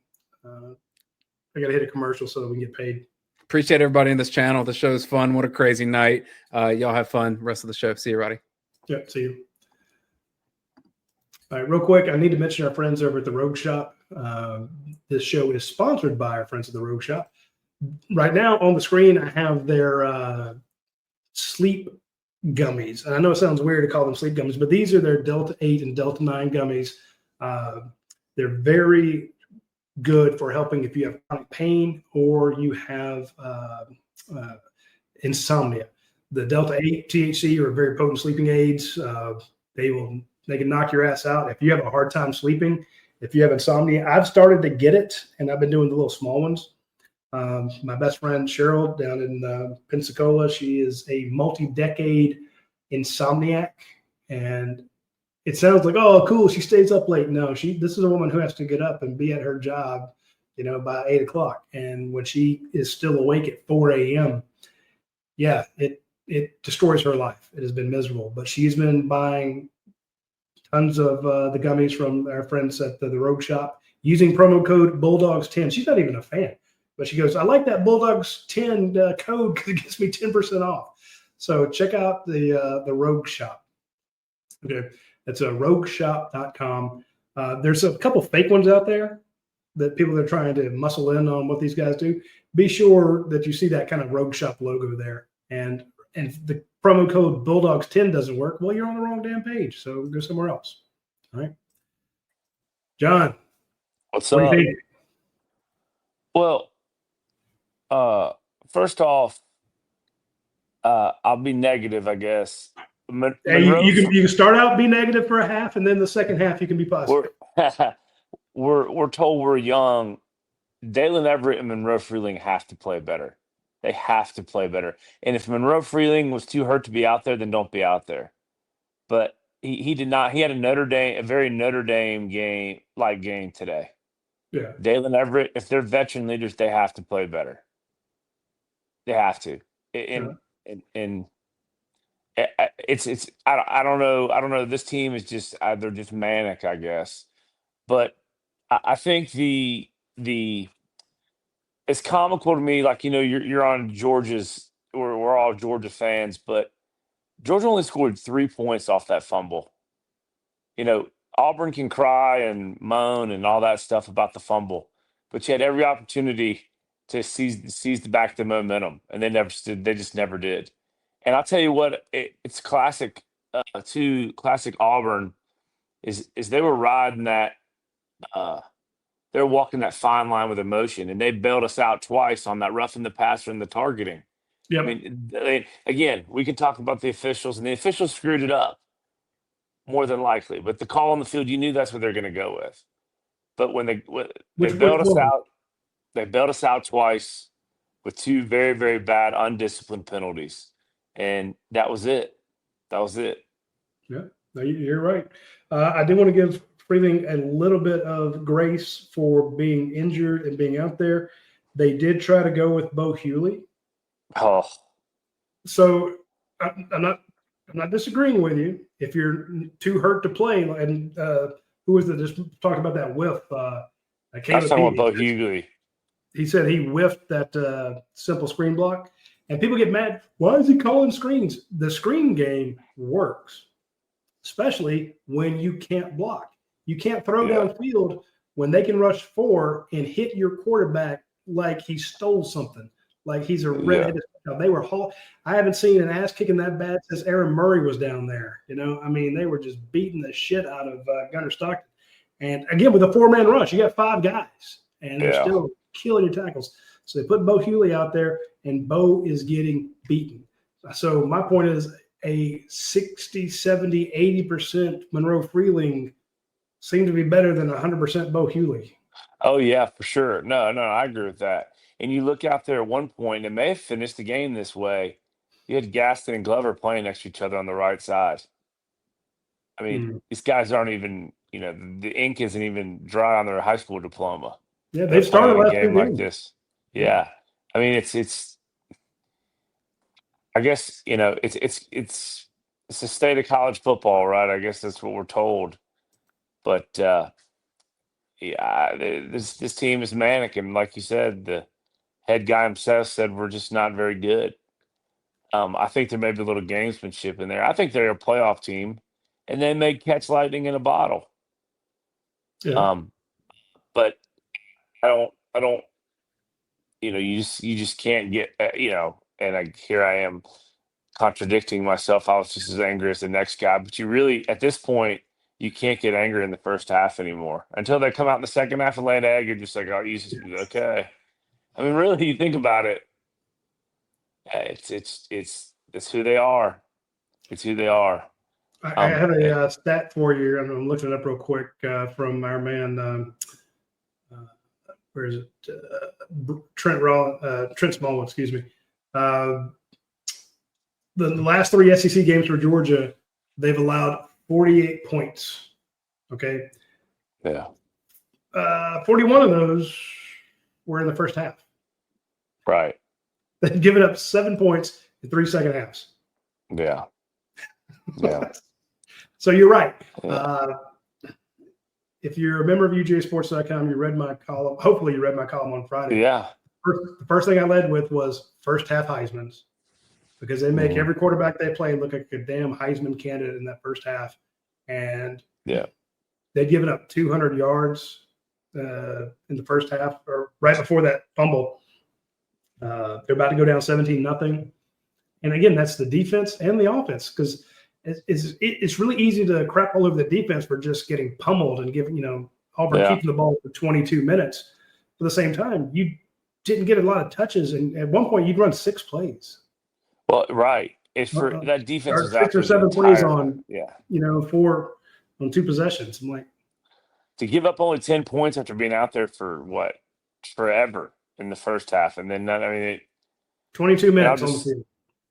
got to hit a commercial so that we can get paid. Appreciate everybody in this channel. The show's fun. What a crazy night. Y'all have fun. Rest of the show. See you, Roddy. Yep, see you. All right, real quick, I need to mention our friends over at the Rogue Shop. This show is sponsored by our friends at the Rogue Shop. Right now on the screen, I have their sleep gummies. And I know it sounds weird to call them sleep gummies, but these are their Delta 8 and Delta 9 gummies. They're very good for helping if you have chronic pain or you have insomnia. The Delta 8 THC are very potent sleeping aids. They can knock your ass out. If you have a hard time sleeping, if you have insomnia, I've started to get it, and I've been doing the little small ones. My best friend Cheryl down in Pensacola, she is a multi-decade insomniac, and it sounds like, oh, cool, she stays up late. No, this is a woman who has to get up and be at her job, by 8 o'clock. And when she is still awake at 4 a.m., yeah, it destroys her life. It has been miserable. But she's been buying tons of the gummies from our friends at the Rogue Shop using promo code Bulldogs10. She's not even a fan, but she goes, I like that Bulldogs10 code because it gets me 10% off. So check out the Rogue Shop. Okay, that's rogueshop.com. There's a couple fake ones out there that people are trying to muscle in on what these guys do. Be sure that you see that kind of Rogue Shop logo there. And if the promo code Bulldogs10 doesn't work, well, you're on the wrong damn page. So go somewhere else. All right. John. What's what up? Do you think? Well, first off, I'll be negative, I guess. You can start out be negative for a half, and then the second half you can be positive. We're told we're young. Dalen Everett and Monroe Freeling have to play better. They have to play better. And if Monroe Freeling was too hurt to be out there, then don't be out there. But he did not. He had a very Notre Dame game today. Yeah. Dalen Everett, if they're veteran leaders, they have to play better. They have to. And it's I don't know. This team is just they're just manic, I guess. But I think the it's comical to me, like, you're on Georgia's, we're all Georgia fans, but Georgia only scored 3 points off that fumble. Auburn can cry and moan and all that stuff about the fumble, but you had every opportunity to seize the back the momentum, and they just never did. And I'll tell you what, it's classic classic Auburn is they were riding that they're walking that fine line with emotion, and they bailed us out twice on that roughing the passer and the targeting. Yep. I mean, again, we can talk about the officials, and the officials screwed it up more than likely. But the call on the field, you knew that's what they're going to go with. But when they bailed us out twice with two very, very bad undisciplined penalties, and that was it. Yeah, no, you're right. I do want to give Freeling a little bit of grace for being injured and being out there. They did try to go with Bo Hewley. Oh, so I'm not disagreeing with you. If you're too hurt to play, and who was it just talking about that whiff? I'm talking about Bo Hughley. He said he whiffed that simple screen block, and people get mad. Why is he calling screens? The screen game works, especially when you can't block. You can't throw downfield when they can rush 4 and hit your quarterback like he stole something, like he's a redheaded. They were. I haven't seen an ass kicking that bad since Aaron Murray was down there. I mean, they were just beating the shit out of Gunnar Stockton. And again, with a 4-man rush, you got 5 guys, and they're still killing your tackles. So they put Bo Hewley out there, and Bo is getting beaten. So my point is, a 60, 70, 80% Monroe Freeling seemed to be better than 100% Bo Hewley. Oh yeah, for sure. No, I agree with that. And you look out there at one point, and it may have finished the game this way. You had Gaston and Glover playing next to each other on the right side. I mean, these guys aren't even, the ink isn't even dry on their high school diploma. Yeah, They're they've started playing a last game two like games. this. Yeah. I mean, it's I guess, it's the state of college football, right? I guess that's what we're told. But yeah, this team is manic, and like you said, the head guy himself said we're just not very good. I think there may be a little gamesmanship in there. I think they're a playoff team, and they may catch lightning in a bottle. Yeah. But I don't. You just can't get. Here I am contradicting myself. I was just as angry as the next guy, but you really, at this point, you can't get angry in the first half anymore until they come out in the second half and lay an egg. You're just like, oh, okay. I mean, really, you think about it. It's who they are. It's who they are. I have a stat for you. I'm looking it up real quick from our man. Where is it? Trent Small, excuse me. The last 3 SEC games for Georgia, they've allowed 48 points. Okay. Yeah. 41 of those were in the first half. Right. They've given up 7 points in 3 second halves. Yeah. Yeah. So you're right. Yeah. If you're a member of UGAsports.com, you read my column. Hopefully you read my column on Friday. Yeah. The first thing I led with was first half Heisman's, because they make every quarterback they play look like a damn Heisman candidate in that first half. And yeah, they'd given up 200 yards in the first half, or right before that fumble. They're about to go down 17-0. And again, that's the defense and the offense, because it's really easy to crap all over the defense for just getting pummeled and giving, Auburn keeping the ball for 22 minutes. At the same time, you didn't get a lot of touches, and at one point you'd run 6 plays. Well, right. It's for that defense is 6 or 7 plays on, 4 on 2 possessions. I'm like, to give up only 10 points after being out there for what, forever in the first half, and then 22 minutes on the field.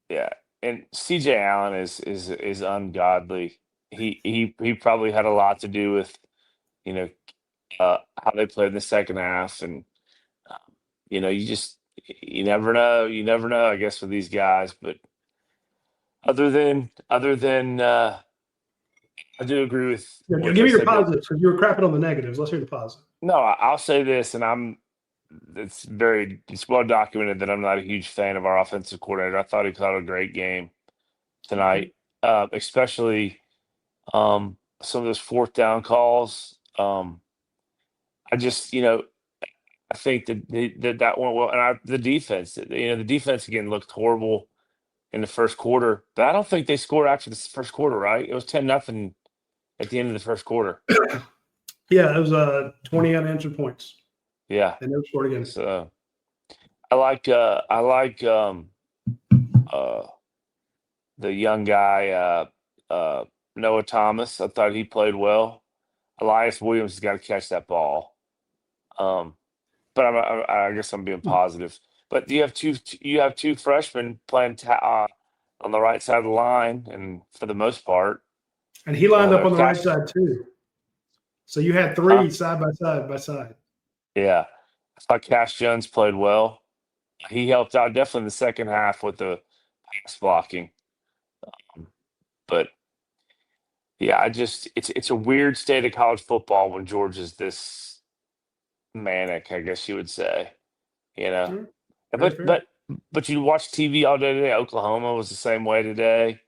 Yeah, and CJ Allen is ungodly. He probably had a lot to do with how they played in the second half, and you never know. You never know, I guess, with these guys. But other than I do agree with. Give me your positives, because you were crapping on the negatives. Let's hear the positive. No, I'll say this, and it's well documented that I'm not a huge fan of our offensive coordinator. I thought he played a great game tonight, especially some of those 4th down calls. I just, I think that went well, and the defense, the defense again looked horrible in the first quarter, but I don't think they scored after the first quarter, right? It was 10-0 at the end of the first quarter. Yeah, it was 20 unanswered points. Yeah, and never scored again. So I like the young guy Noah Thomas. I thought he played well. Elias Williams has got to catch that ball. But I guess I'm being positive. But you have two freshmen playing on the right side of the line, and for the most part, and he lined up on the right side too. So you had 3 side by side. Yeah, I thought Cash Jones played well. He helped out definitely in the second half with the pass blocking. But yeah, it's a weird state of college football when Georgia's this manic, I guess you would say. Sure. But you watch TV all day today. Oklahoma was the same way today.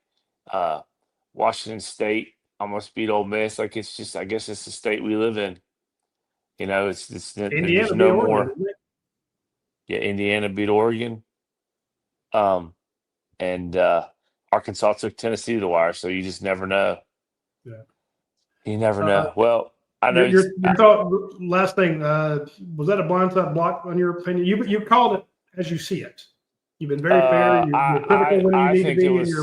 Washington State almost beat Ole Miss. Like, it's just, I guess it's the state we live in. It's Indiana there's beat no Oregon, more. didn't it? Yeah, Indiana beat Oregon. And Arkansas took Tennessee to the wire, so you just never know. Yeah. You never know. Well, I know your thought. Last thing, was that a blindside block on your opinion? You called it as you see it. You've been very fair. You're critical when you need to be.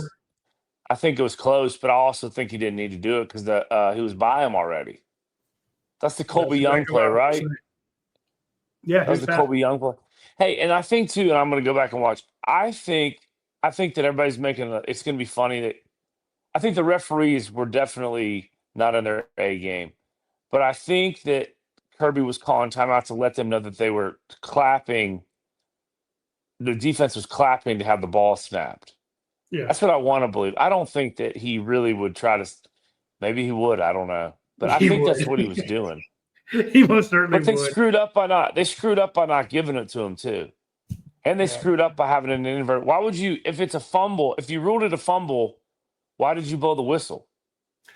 I think it was close, but I also think he didn't need to do it because he was by him already. That's the Colby That's Young exactly play, what I was right? saying. Yeah, That he was was the fast. Colby Young play. Hey, and I think too, and I'm going to go back and watch. I think that everybody's making it's going to be funny that I think the referees were definitely not in their A game, but I think that Kirby was calling timeout to let them know that they were clapping. The defense was clapping to have the ball snapped. Yeah, That's what I want to believe. I don't think that he really would try to. Maybe he would. I don't know, but I he think would. that's what he was doing. He most certainly But they would. screwed up by not. They screwed up by not giving it to him too, and they Yeah. screwed up by having an invert. Why would you? If it's a fumble, if you ruled it a fumble, why did you blow the whistle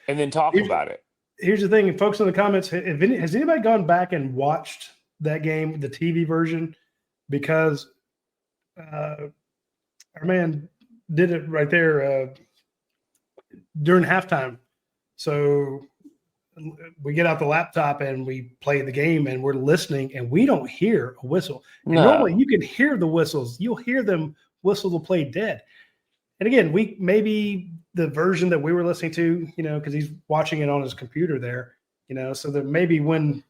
and then talk Here's- about it? Here's the thing, folks in the comments, has anybody gone back and watched that game, the TV version? Because our man did it right there during halftime. So we get out the laptop and we play the game and we're listening and we don't hear a whistle. And No. normally you can hear the whistles. You'll hear them whistle the play dead. And again, maybe the version that we were listening to, because he's watching it on his computer there, so that maybe when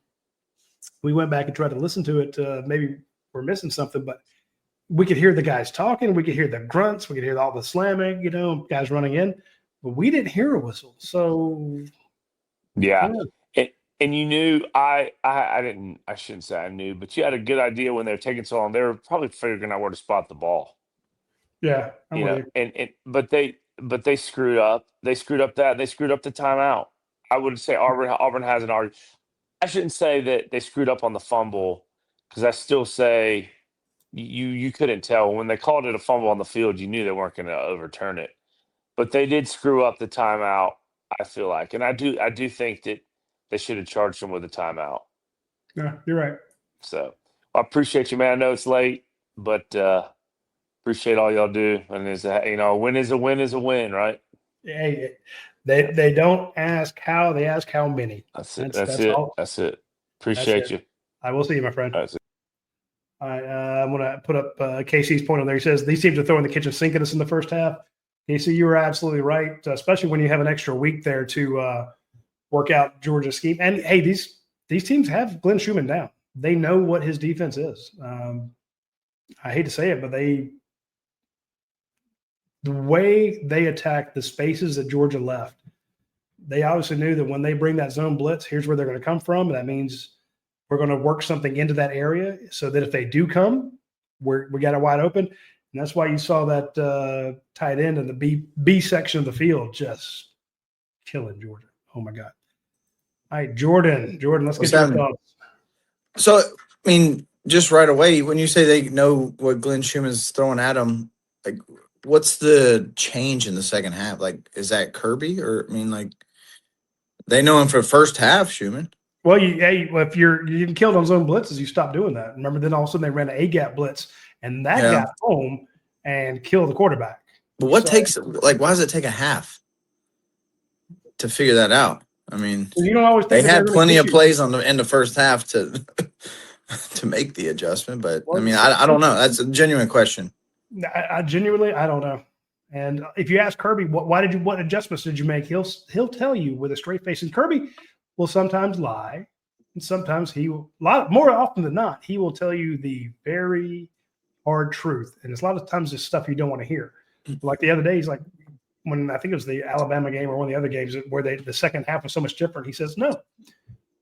we went back and tried to listen to it, maybe we're missing something, but we could hear the guys talking. We could hear the grunts. We could hear all the slamming, guys running in, but we didn't hear a whistle. So Yeah. And you knew I shouldn't say I knew, but you had a good idea when they were taking so long. They were probably figuring out where to spot the ball. yeah, I'm with you. But they screwed up. They screwed up the timeout. I would say Auburn has an argument. I shouldn't say that they screwed up on the fumble because I still say you couldn't tell when they called it a fumble on the field. You knew they weren't going to overturn it, but they did screw up the timeout. I feel like, and I do think that they should have charged him with a timeout. Yeah, you're right. So I appreciate you, man. I know it's late, but appreciate all y'all do. And a win is a win is a win, right? Hey, they don't ask how, they ask how many. That's it. That's it. All. That's it. Appreciate you. I will see you, my friend. That's it. I'm going to put up Casey's point on there. He says these teams are throwing the kitchen sink at us in the first half. Casey, you were absolutely right, especially when you have an extra week there to work out Georgia's scheme. And hey, these teams have Glenn Schumann down. They know what his defense is. I hate to say it, but the way they attacked the spaces that Georgia left, they obviously knew that when they bring that zone blitz, here's where they're going to come from. That means we're going to work something into that area so that if they do come, we got it wide open. And that's why you saw that tight end in the B section of the field just killing Georgia. Oh, my God. All right, Jordan, let's get your thoughts. So, I mean, just right away, when you say they know what Glenn Schumann's throwing at them, like, what's the change in the second half? Like, is that Kirby? Or, I mean, like, they know him for the first half, Schumann. Well, if you're getting killed on zone blitzes, you stop doing that. Remember, then all of a sudden they ran an A-gap blitz, and that got home and killed the quarterback. But why does it take a half to figure that out? I mean, you don't always they had plenty of plays in the first half to make the adjustment, but I mean, I don't know. That's a genuine question. I genuinely, I don't know. And if you ask Kirby, what adjustments did you make? He'll tell you with a straight face. And Kirby will sometimes lie, and sometimes more often than not, he will tell you the very hard truth. And it's a lot of times it's stuff you don't want to hear. Like the other day, he's like, when I think it was the Alabama game or one of the other games where the second half was so much different, he says, no,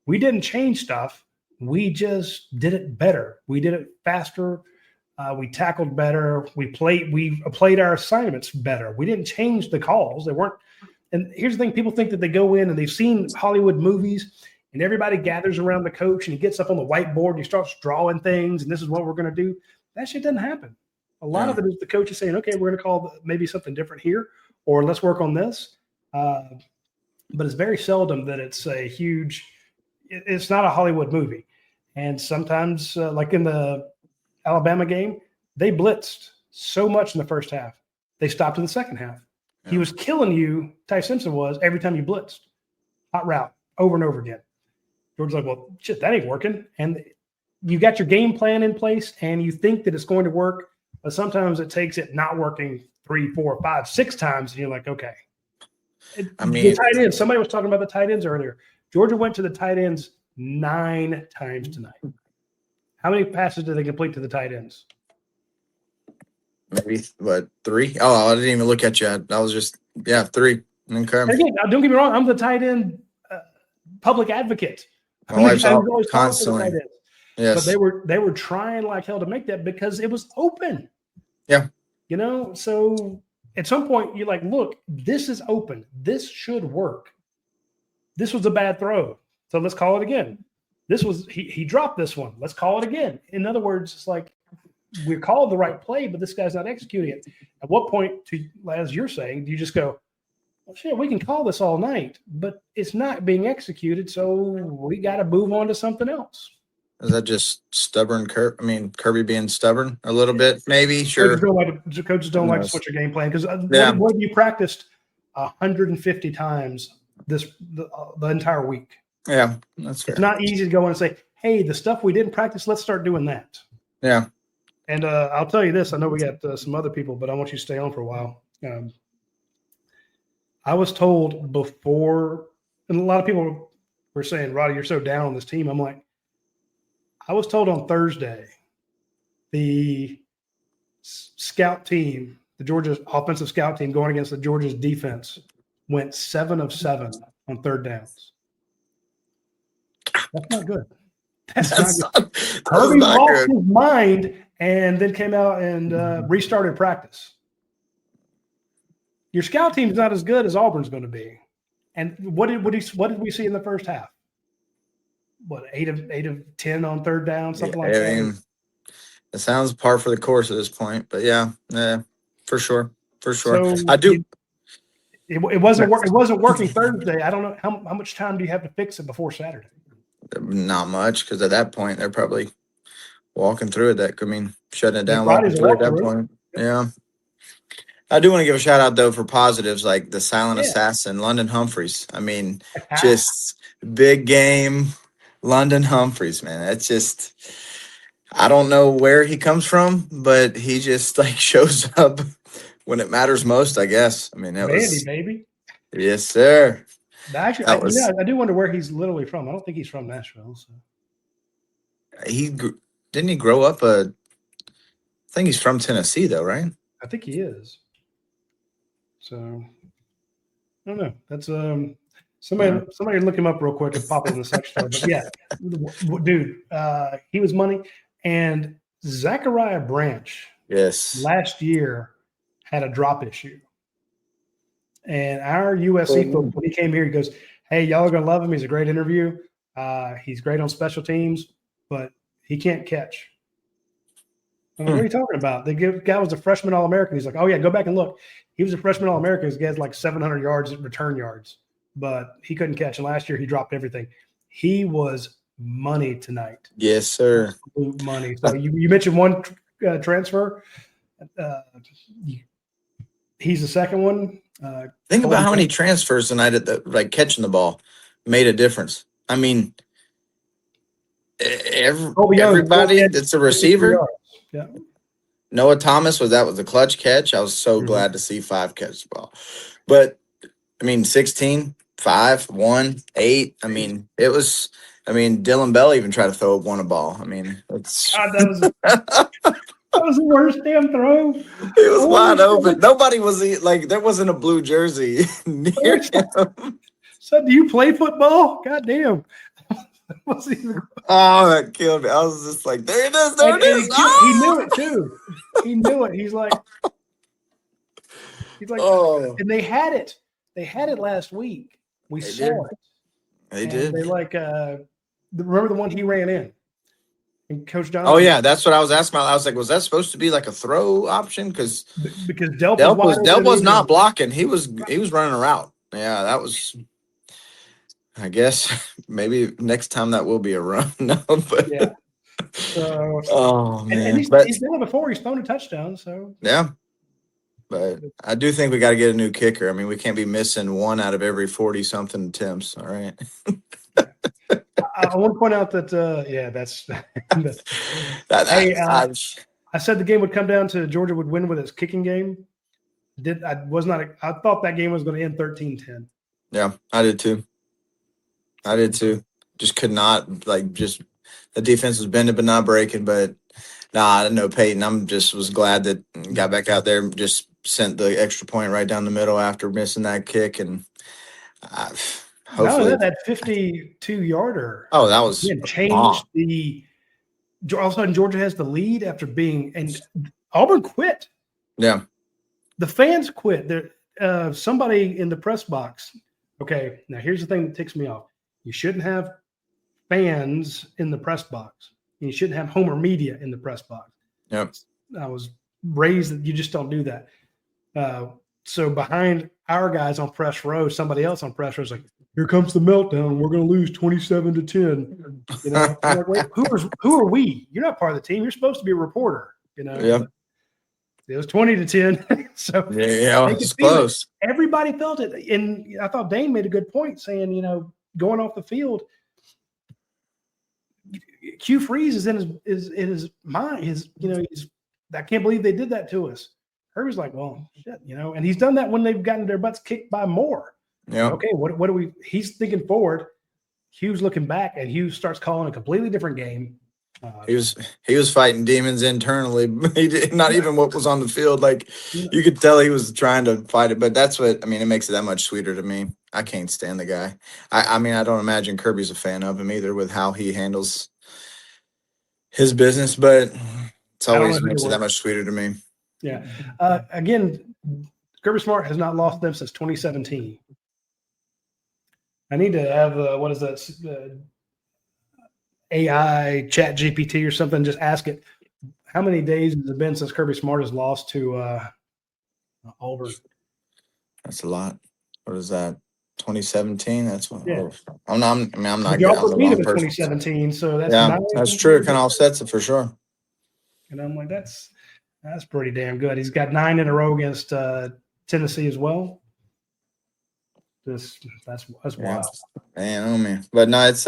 we didn't change stuff. We just did it better. We did it faster. We tackled better. We played our assignments better. We didn't change the calls. They weren't. And here's the thing: people think that they go in and they've seen Hollywood movies, and everybody gathers around the coach and he gets up on the whiteboard and he starts drawing things, and this is what we're going to do. That shit doesn't happen. A lot of it is the coach is saying, okay, we're going to call maybe something different here, or let's work on this. But it's very seldom that it's a huge. It's not a Hollywood movie, and sometimes, like in the Alabama game, they blitzed so much in the first half. They stopped in the second half. Yeah. He was killing you, Ty Simpson was, every time you blitzed. Hot route, over and over again. George's like, well, shit, that ain't working. And you got your game plan in place, and you think that it's going to work, but sometimes it takes it not working 3, 4, 5, 6 times, and you're like, okay, I mean, the tight ends. Somebody was talking about the tight ends earlier. Georgia went to the tight ends 9 times tonight. How many passes did they complete to the tight ends? maybe, 3? Oh, I didn't even look at you. I was just, 3. Okay. And again, don't get me wrong. I'm the tight end public advocate. My wife's I all was always calling for the constantly. tight ends. Yes. But they were trying like hell to make that because it was open. Yeah. You know, so at some point you're like, look, this is open. This should work. This was a bad throw. So let's call it again. This was he dropped this one. Let's call it again. In other words, it's like we called the right play, but this guy's not executing it. At what point, as you're saying, do you just go, well, shit, we can call this all night, but it's not being executed, so we got to move on to something else. Is that just stubborn? Kirby being stubborn a little bit, maybe. Sure. Coaches don't like to switch your game plan because Yeah. what have you practiced 150 times the entire week? Yeah, that's fair. It's not easy to go in and say, hey, the stuff we didn't practice, let's start doing that. Yeah. And I'll tell you this. I know we got some other people, but I want you to stay on for a while. I was told before, and a lot of people were saying, Roddy, you're so down on this team. I'm like, I was told on Thursday, the scout team, the Georgia offensive scout team going against the Georgia's defense went 7 of 7 on third downs. That's not good. That's not good. Kirby lost his mind and then came out and restarted practice. Your scout team's not as good as Auburn's going to be. And what did we see in the first half? What, 8 of 10 on third down, something like that? I mean, it sounds par for the course at this point, but yeah, for sure. So I do. It wasn't working Thursday. I don't know how much time do you have to fix it before Saturday? Not much, because at that point they're probably walking through it. Shutting it down, Friday's walking through at that walkthrough. point. Yeah. I do want to give a shout out though for positives like the silent assassin, London Humphreys. Just big game, London Humphreys, man. That's just, I don't know where he comes from, but he just shows up when it matters most, I guess. Vandy, baby. Yes, sir. Actually, I do wonder where he's literally from. I don't think he's from Nashville. So. Didn't he grow up I think he's from Tennessee though, right? I think he is. So I don't know. That's somebody look him up real quick and pop it in the search bar. But yeah, dude, he was money. And Zachariah Branch, last year had a drop issue. And our USC folks, when he came here, he goes, hey, y'all are going to love him. He's a great interview. He's great on special teams, but he can't catch. I'm like, what are you talking about? The guy was a freshman All-American. He's like, oh, yeah, go back and look. He was a freshman All-American. He has 700 yards return yards, but he couldn't catch. And last year he dropped everything. He was money tonight. Yes, sir. Absolute money. So you mentioned one transfer. He's the second one. Think about how many transfers tonight at catching the ball made a difference. Everybody that's a receiver. Yeah. Noah Thomas was a clutch catch. I was so glad to see 5 catch the ball. But 16, 5, 1, 8. It was. Dylan Bell even tried to throw a ball. It's that was the worst damn throw. It was wide open. Nobody was there wasn't a blue jersey near him. So, do you play football? God damn. Oh, that killed me. I was just like, there it is. There it is. He knew it too. He knew it. He's like, oh. And they had it. They had it last week. We saw it. They did. They remember the one he ran in? And Coach Johnson. Oh yeah, that's what I was asking about. I was like, was that supposed to be a throw option? Because Delp was not blocking. He was running a route. Yeah, that was. I guess maybe next time that will be a run. No, but yeah. So, oh man, and he's done it before. He's thrown a touchdown. So yeah. But I do think we got to get a new kicker. We can't be missing 1 out of every 40-something attempts. All right. I want to point out that, I said the game would come down to Georgia would win with its kicking game. I thought that game was going to end 13-10. Yeah, I did too. Just could not just the defense was bending but not breaking. But I didn't know Peyton. Was glad that got back out there and just sent the extra point right down the middle after missing that kick. And hopefully that 52-yarder. Oh, that was changed the. All of a sudden, Georgia has the lead after and Auburn quit. Yeah, the fans quit. There, somebody in the press box. Okay, now here's the thing that ticks me off. You shouldn't have fans in the press box. And you shouldn't have Homer media in the press box. Yep. I was raised that you just don't do that. So behind our guys on press row, somebody else on press row is like, "Here comes the meltdown. We're going to lose 27-10." You know, I'm like, wait, who are we? You're not part of the team. You're supposed to be a reporter. You know. Yep. It was 20-10. So yeah, it's close. Everybody felt it, and I thought Dane made a good point, saying, going off the field, Hugh Freeze is in his mind. I can't believe they did that to us. Herbie's like, well, shit, and he's done that when they've gotten their butts kicked by more. Yeah. Okay, what do we? He's thinking forward. Hugh's looking back, and Hugh starts calling a completely different game. He was fighting demons internally. He did not even what was on the field. You could tell he was trying to fight it. But that's what it makes it that much sweeter to me. I can't stand the guy. I don't imagine Kirby's a fan of him either with how he handles his business. But it's always makes it that much sweeter to me. Yeah. Again, Kirby Smart has not lost them since 2017. I need to have what is that? AI chat GPT or something, just ask it how many days has it been since Kirby Smart has lost to Auburn. That's a lot. What is that? 2017. That's what. Yeah. I'm not. Y'all beat him in 2017, so that's that's true. It kind of offsets it for sure. And I'm like, that's pretty damn good. He's got 9 in a row against Tennessee as well. That's wild. Man, oh man. But no, it's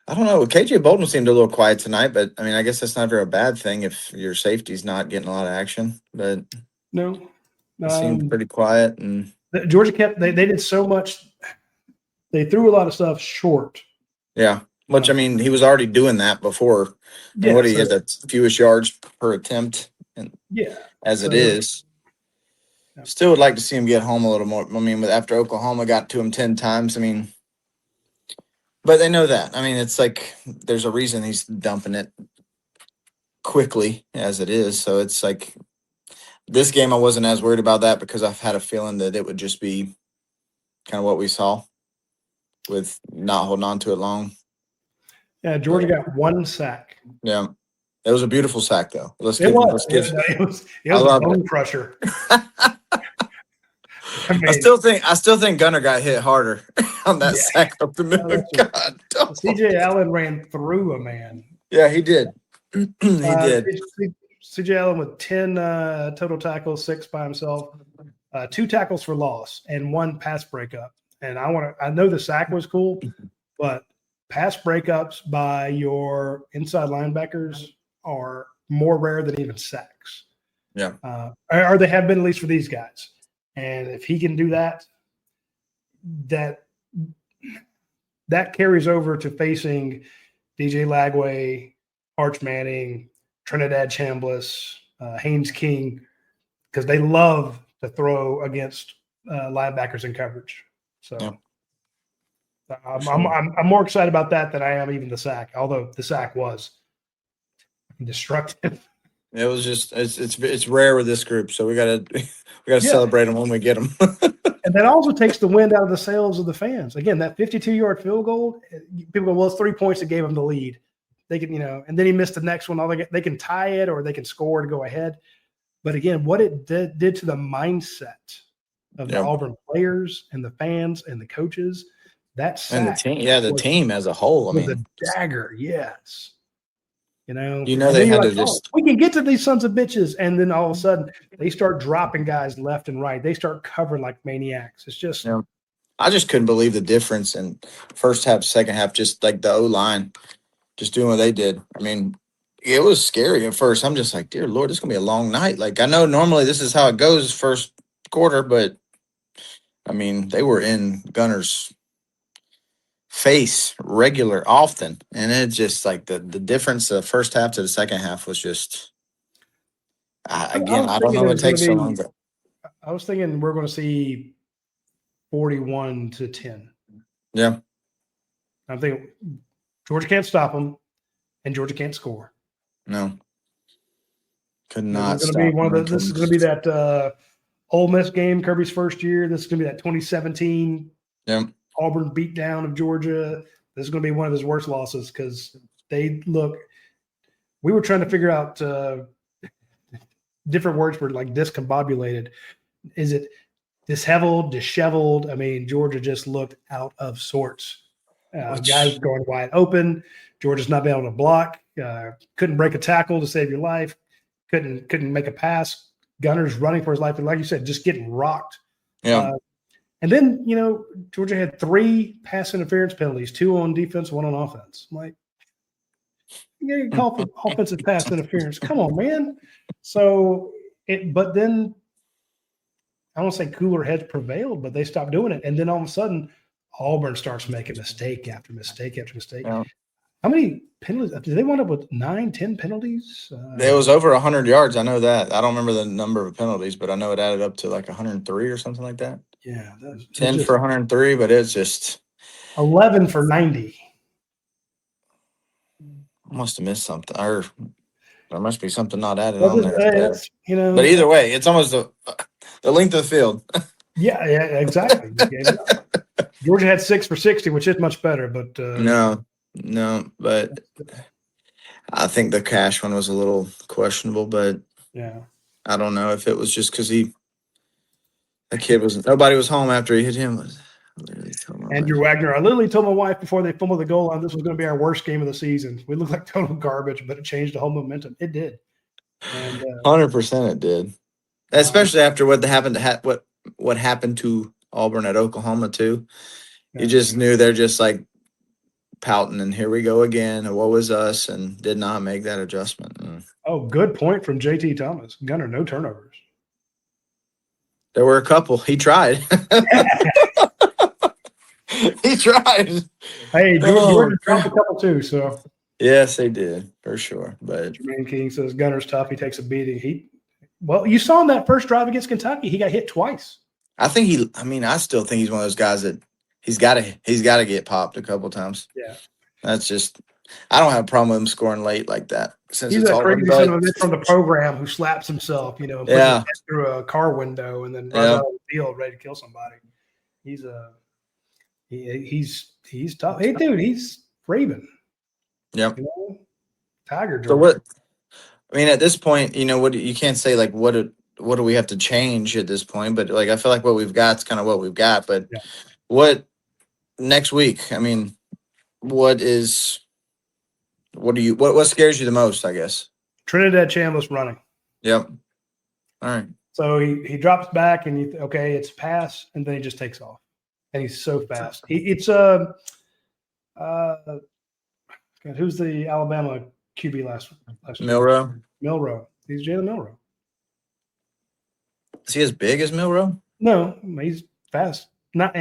I don't know. KJ Bolden seemed a little quiet tonight, but I guess that's not a bad thing if your safety's not getting a lot of action. But no, it seemed pretty quiet. And Georgia they did so much. They threw a lot of stuff short. Yeah, which he was already doing that before. Yeah, what he had the fewest yards per attempt, and it is. Yeah. Still would like to see him get home a little more. After Oklahoma got to him 10 times, but they know that. It's like there's a reason he's dumping it quickly as it is. So it's like this game I wasn't as worried about that because I've had a feeling that it would just be kind of what we saw with not holding on to it long. Yeah, Georgia got 1 sack. Yeah. It was a beautiful sack though. It was a bone crusher. I still think Gunner got hit harder on that sack up the middle. God, CJ Allen ran through a man. Yeah, he did. He did. CJ Allen with 10 total tackles, 6 by himself, 2 tackles for loss, and 1 pass breakup. And I know the sack was cool, but pass breakups by your inside linebackers are more rare than even sacks. Yeah. Or they have been, at least for these guys. And if he can do that, that carries over to facing DJ Lagway, Arch Manning, Trinidad Chambliss, Haynes King, because they love to throw against linebackers in coverage. So I'm more excited about that than I am even the sack, although the sack was destructive. It was just it's rare with this group, so we gotta celebrate them when we get them. And that also takes the wind out of the sails of the fans. Again, that 52-yard field goal, people go, well, it's 3 points that gave them the lead. They can, and then he missed the next one. They can tie it or they can score to go ahead. But again, what it did to the mindset of the Auburn players and the fans and the coaches, that sack and the team as a whole. Was a dagger, yes. They had to just. We can get to these sons of bitches, and then all of a sudden they start dropping guys left and right. They start covering like maniacs. It's just. Yeah. I just couldn't believe the difference in first half, second half. Just like the O-line, just doing what they did. it was scary at first. I'm just like, dear Lord, this is gonna be a long night. Like I know normally this is how it goes first quarter, but I mean they were in Gunner's face regular often, and it just like the difference the first half to the second half was just again was I don't thinking know it what was going takes to so be. long. But I was thinking we're going to see 41-10. yeah, I'm thinking Georgia can't stop them, and Georgia can't score. no, could This is not going to be stop. one of them. the. This is going to be that Ole Miss game, Kirby's first year. This is going to be that 2017 Yeah, Auburn beatdown of Georgia. This is going to be one of his worst losses because they look. We were trying to figure out different words for like discombobulated. Is it disheveled? I mean, Georgia just looked out of sorts. Guys going wide open. Georgia's not being able to block. Couldn't break a tackle to save your life. Couldn't make a pass. Gunner's running for his life, and like you said, just getting rocked. yeah. And then Georgia had 3 pass interference penalties, 2 on defense, 1 on offense. I'm like, you gotta call for offensive pass interference. Come on, man. So but then I don't say cooler heads prevailed, but they stopped doing it. And then all of a sudden, Auburn starts making mistake after mistake after mistake. Yeah. How many penalties? Did they wind up with 9, 10 penalties? It was over 100 yards. I know that. I don't remember the number of penalties, but I know it added up to like 103 or something like that. Yeah. 10 for 103, but it's just 11 for 90. I must have missed something, or there must be something not added Well, on there. But either way, it's almost the length of the field. Yeah, exactly. Georgia had 6 for 60, which is much better, but No, but I think the Cash one was a little questionable, but yeah. I don't know if it was just because nobody was home after he hit him. Andrew Wagner, I literally told my wife before they fumbled the goal line, this was going to be our worst game of the season. We looked like total garbage, but it changed the whole momentum. It did. And 100% it did. Especially after what happened what happened to Auburn at Oklahoma too. You just knew they're just like pouting and here we go again. And what was us and did not make that adjustment. Oh, good point from JT Thomas. Gunner, no turnovers. There were a couple. He tried. He tried. Hey, Georgia dropped a couple too. So yes, they did for sure. But Jermaine King says Gunner's tough. He takes a beating. Well, you saw him that first drive against Kentucky. He got hit twice. I still think he's one of those guys that he's got to get popped a couple times. Yeah, that's just. I don't have a problem with him scoring late like that. Since he's it's a all crazy son of a bitch from the program who slaps himself, and puts his head through a car window and then runs out of the field ready to kill somebody. He's tough. Hey, dude, he's Raven. Yep. Tiger. So what? I mean, at this point, what you can't say like what do we have to change at this point? But like I feel like what we've got is kind of what we've got. But what next week? I mean, what scares you the most? I guess Trinidad Chambliss running. Yep. All right. So he drops back and it's pass, and then he just takes off, and he's so fast. Who's the Alabama QB last Milroe. Milroe. He's Jalen Milroe. Is he as big as Milroe? No, he's fast. But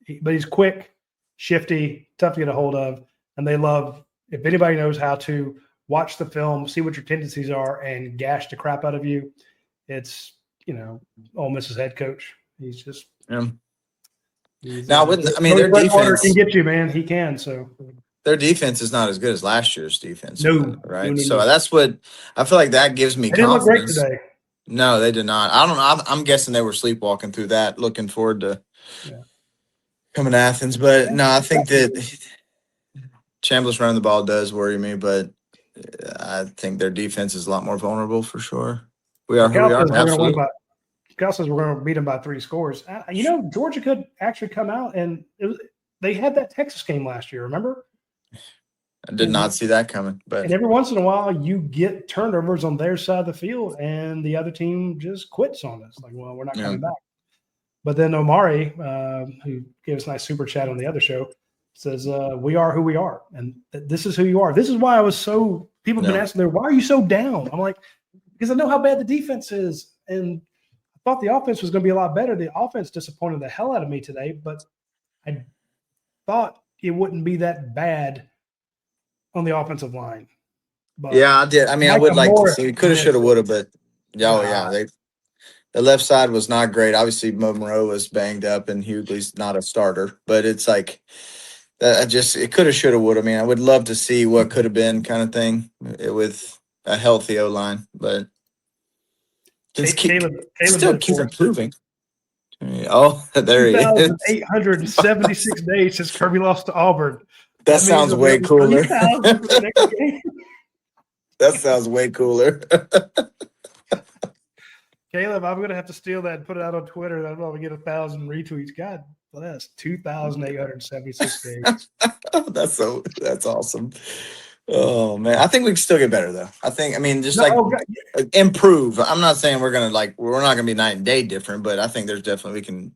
he's quick, shifty, tough to get a hold of, and they love. If anybody knows how to watch the film, see what your tendencies are, and gash the crap out of you, it's Ole Miss's head coach. He's just now their defense can get you, man. He can. So their defense is not as good as last year's defense. No, right? No. So that's what I feel like that gives me confidence. They didn't look great today. No, they did not. I don't know. I'm guessing they were sleepwalking through that, looking forward to coming to Athens. But no, I think that Chambliss running the ball does worry me, but I think their defense is a lot more vulnerable for sure. We are. Cal says we're going to beat them by 3 scores. Georgia could actually come out, and they had that Texas game last year. Remember? I did not see that coming. And every once in a while, you get turnovers on their side of the field, and the other team just quits on us. Like, well, we're not coming back. But then Omari, who gave us a nice super chat on the other show, says, we are who we are. And this is who you are. This is why I was so people have been asking there, why are you so down? I'm like, because I know how bad the defense is. And I thought the offense was going to be a lot better. The offense disappointed the hell out of me today, but I thought it wouldn't be that bad on the offensive line. But yeah, I did. I mean, I would like to see. Could have, should have, would have, but the left side was not great. Obviously, Monroe was banged up, and Hughley's not a starter. But it's like it could have, should have, would have. I mean, I would love to see what could have been, kind of thing, with a healthy O line. But Caleb still keep improving. Oh, there he is. 2,876 days since Kirby lost to Auburn. That sounds way cooler. That sounds way cooler. Caleb, I'm going to have to steal that and put it out on Twitter. I'm going to get 1,000 retweets. God bless. 2,876 days. That's awesome. Oh man, I think we can still get better though. Improve. I'm not saying we're not gonna be night and day different, but I think we can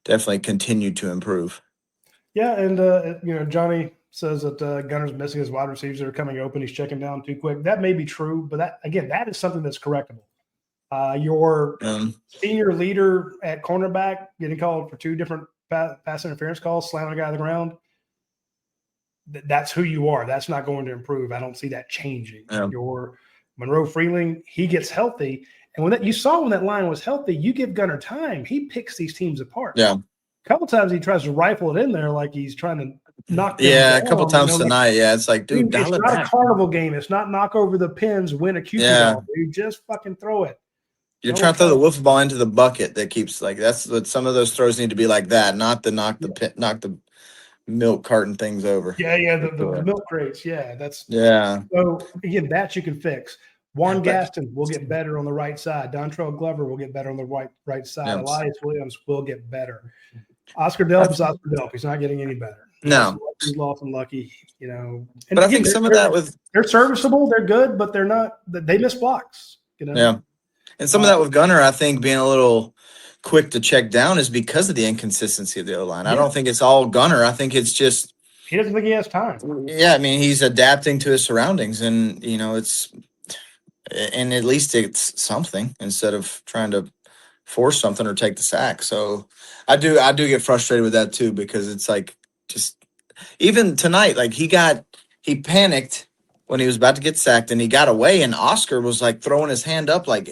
definitely continue to improve. Yeah, and Johnny says that Gunner's missing his wide receivers that are coming open. He's checking down too quick. That may be true, but that is something that's correctable. Your senior leader at cornerback getting called for 2 different pass interference calls, slamming a guy to the ground. That's who you are. That's not going to improve. I don't see that changing. Yeah. Your Monroe Freeling, he gets healthy. And when that line was healthy, you give Gunner time. He picks these teams apart. Yeah. A couple times he tries to rifle it in there like he's trying to knock them down. A couple times tonight. Yeah, it's like, dude, it's not a carnival game. It's not knock over the pins, win a QB ball. Dude, just fucking throw it. You're trying to throw the wiffle ball into the bucket that keeps that's what some of those throws need to be like that, not the knock the milk carton things over. The milk crates. So again, that you can fix. Juan Gaston will get better on the right side. Dontrell Glover will get better on the right side. Yep. Elias Williams will get better. Oscar Delp is Oscar Delp. He's not getting any better. No, he's lost and lucky, And but I think some of that they're serviceable, they're good, but they're not. They miss blocks. Yeah, and some of that with Gunner, I think, being a little quick to check down is because of the inconsistency of the O-line. Yeah. I don't think it's all Gunner. I think it's just he doesn't think he has time. Yeah, I mean, he's adapting to his surroundings, and at least it's something instead of trying to force something or take the sack. So I do get frustrated with that too, because it's like just even tonight, like he panicked when he was about to get sacked and he got away, and Oscar was like throwing his hand up like,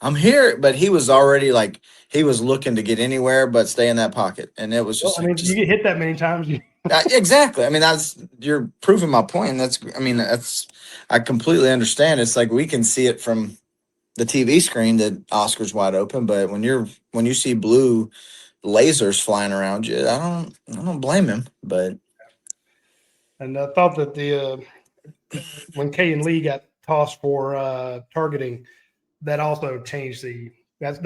I'm here, but he was already like he was looking to get anywhere but stay in that pocket, and it was just. You get hit that many times. Exactly. I mean, you're proving my point. I completely understand. It's like we can see it from the TV screen that Oscar's wide open, but when you see blue lasers flying around you, I don't blame him. But and I thought that when Kay and Lee got tossed for targeting. That also changed that's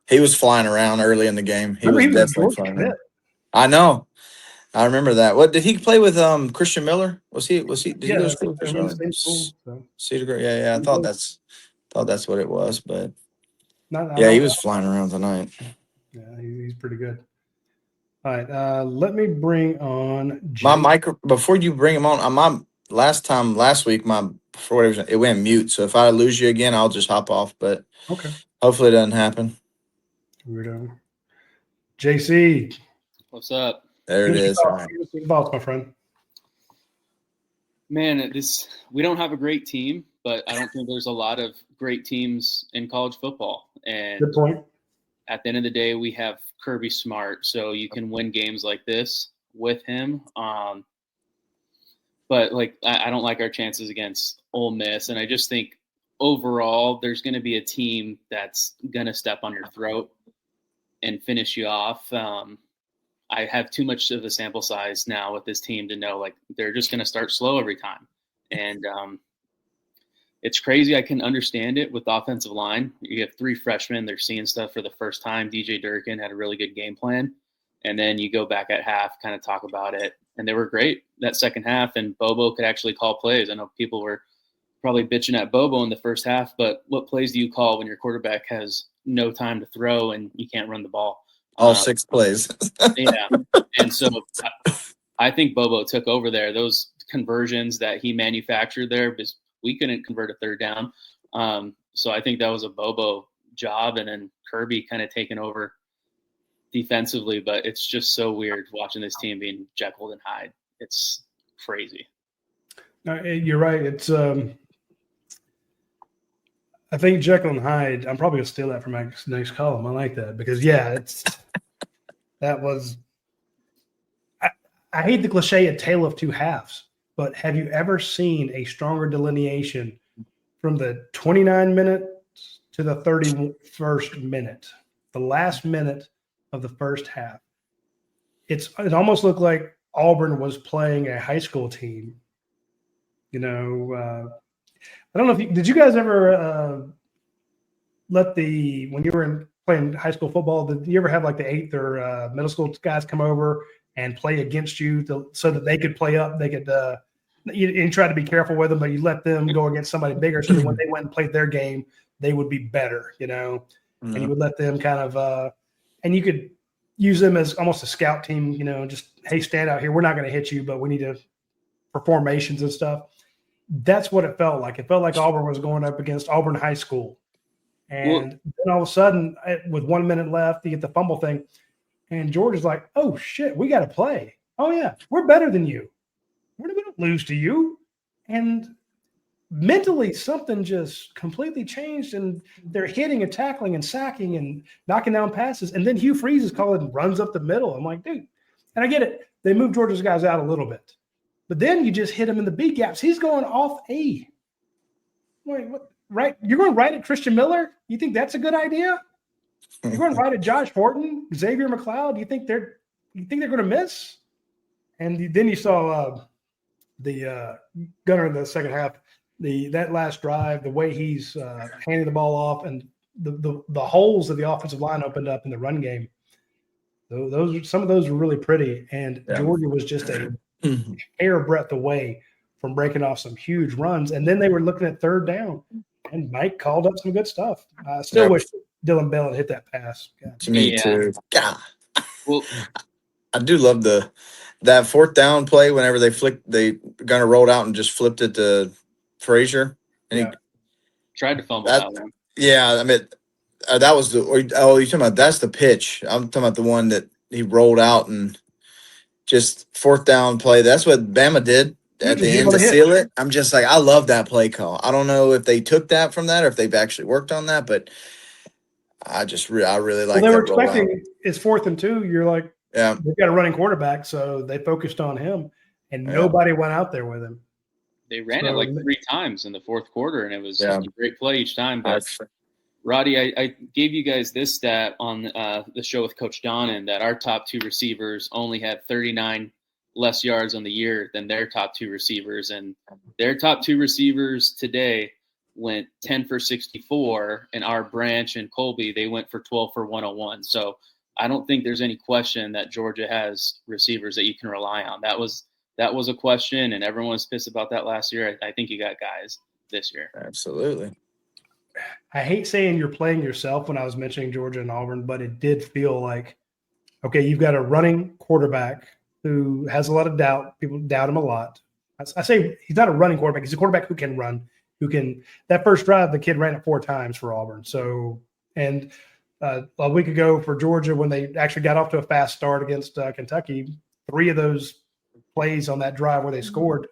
he was flying around early in the game. He was definitely flying around. I know. I remember that. What did he play with? Christian Miller? Did he go to school with Christian Miller? Cedar. Yeah. I thought that's what it was, but he was flying around tonight. Yeah, he's pretty good. All right, let me bring on my micro before you bring him on. Last week, it went mute. So if I lose you again, I'll just hop off. But okay, hopefully it doesn't happen. Weirdo. JC, what's up? There it is. All right. Thoughts, my friend. Man, we don't have a great team, but I don't think there's a lot of great teams in college football. And good point. At the end of the day, we have Kirby Smart, so you can win games like this with him. But I don't like our chances against Ole Miss, and I just think overall there's going to be a team that's going to step on your throat and finish you off. I have too much of a sample size now with this team to know they're just going to start slow every time, and it's crazy. I can understand it with the offensive line. You have 3 freshmen; they're seeing stuff for the first time. DJ Durkin had a really good game plan, and then you go back at half, kind of talk about it. And they were great that second half, and Bobo could actually call plays. I know people were probably bitching at Bobo in the first half, but what plays do you call when your quarterback has no time to throw and you can't run the ball? All 6 plays. Yeah. And so I think Bobo took over there. Those conversions that he manufactured there, we couldn't convert a third down. So I think that was a Bobo job, and then Kirby kind of taking over defensively. But it's just so weird watching this team being Jekyll and Hyde. It's crazy. You're right. It's I think Jekyll and Hyde. I'm probably gonna steal that from my next column. I like that because that was. I hate the cliche "a tale of two halves," but have you ever seen a stronger delineation from the 29 minutes to the 31st minute, the last minute of the first half? It almost looked like Auburn was playing a high school team. I don't know if did you guys ever when you were playing high school football, did you ever have like the 8th or middle school guys come over and play against you so that they could play up? They could you try to be careful with them, but you let them go against somebody bigger so that when they went and played their game, they would be better, and you would let them kind of and you could use them as almost a scout team, just, hey, stand out here. We're not going to hit you, but we need to for formations and stuff. That's what it felt like. It felt like Auburn was going up against Auburn High School. And then all of a sudden, with 1 minute left, you get the fumble thing. And Georgia's like, oh, shit, we got to play. Oh, yeah, we're better than you. We're not going to lose to you. And mentally, something just completely changed. And they're hitting and tackling and sacking and knocking down passes. And then Hugh Freeze is calling runs up the middle. I'm like, dude. And I get it. They moved Georgia's guys out a little bit. But then you just hit him in the B gaps. He's going off A. Wait, what? Right? You're going right at Christian Miller? You think that's a good idea? You're going right at Josh Horton, Xavier McLeod. You think they're going to miss? And then you saw the Gunner in the second half. That last drive, the way he's handing the ball off, and the holes that the offensive line opened up in the run game. Some of those were really pretty, and Georgia was just a hair breadth away from breaking off some huge runs. And then they were looking at third down, and Mike called up some good stuff. I still wish Dylan Bell had hit that pass. Me too. God. Well, I do love that fourth down play whenever they Gunner rolled out and just flipped it to Frazier. And he tried to fumble that one. Yeah, I mean, that was you're talking about that's the pitch. I'm talking about the one that he rolled out and just fourth down play. That's what Bama did at the end to seal it. I'm just like, I love that play call. I don't know if they took that from that or if they've actually worked on that, but I really like that. They were expecting it's 4th and 2. You're like, yeah, they've got a running quarterback, so they focused on him, and nobody went out there with him. They ran it like 3 times in the fourth quarter, and it was a great play each time. But Roddy, I gave you guys this stat on the show with Coach Donnan that our top 2 receivers only had 39 less yards on the year than their top 2 receivers. And their top 2 receivers today went 10 for 64, and our Branch and Colby, they went for 12 for 101. So I don't think there's any question that Georgia has receivers that you can rely on. That was a question, and everyone was pissed about that last year. I think you got guys this year. Absolutely. I hate saying you're playing yourself when I was mentioning Georgia and Auburn, but it did feel like, okay, you've got a running quarterback who has a lot of doubt. People doubt him a lot. I say he's not a running quarterback. He's a quarterback who can run, that first drive, the kid ran it 4 times for Auburn. So, and a week ago for Georgia, when they actually got off to a fast start against Kentucky, 3 of those plays on that drive where they scored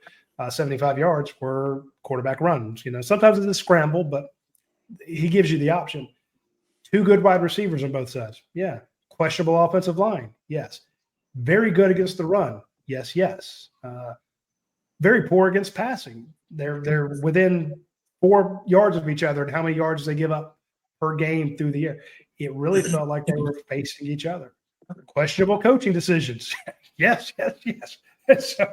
75 yards were quarterback runs. Sometimes it's a scramble, but he gives you the option. 2 good wide receivers on both sides. Yeah. Questionable offensive line. Yes. Very good against the run. Yes. Very poor against passing. They're within 4 yards of each other, and how many yards they give up per game through the air. It really felt like they were facing each other. Questionable coaching decisions. Yes. So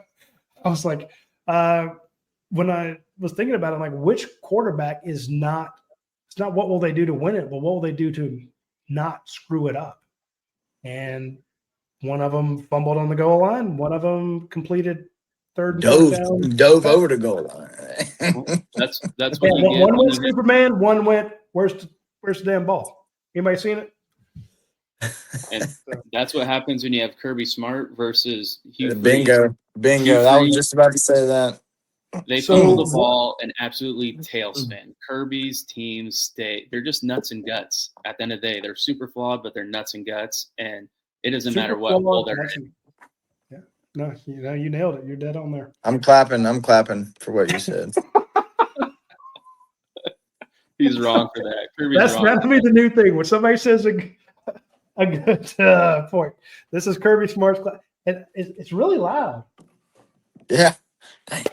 I was like, when I was thinking about it, I'm like, which quarterback is not – it's not what will they do to win it, but what will they do to not screw it up? And one of them fumbled on the goal line. One of them completed third and dove over the goal line. That's what you get. One went Superman. One went where's the damn ball? Anybody seen it? And that's what happens when you have Kirby Smart versus Hugh Bingo. I was just about to say that. They So- fumble the ball and absolutely tailspin. Kirby's teams they're just nuts and guts. At the end of the day, they're super flawed, but they're nuts and guts, and it doesn't matter Super what flawed, role they're nuts in. and- Yeah. No, you nailed it. You're dead on there. I'm clapping for what you said. He's wrong for that. Kirby's That's wrong. that'll be the new thing. When somebody says a good point, this is Kirby Smart's class, and it's really loud. Yeah. I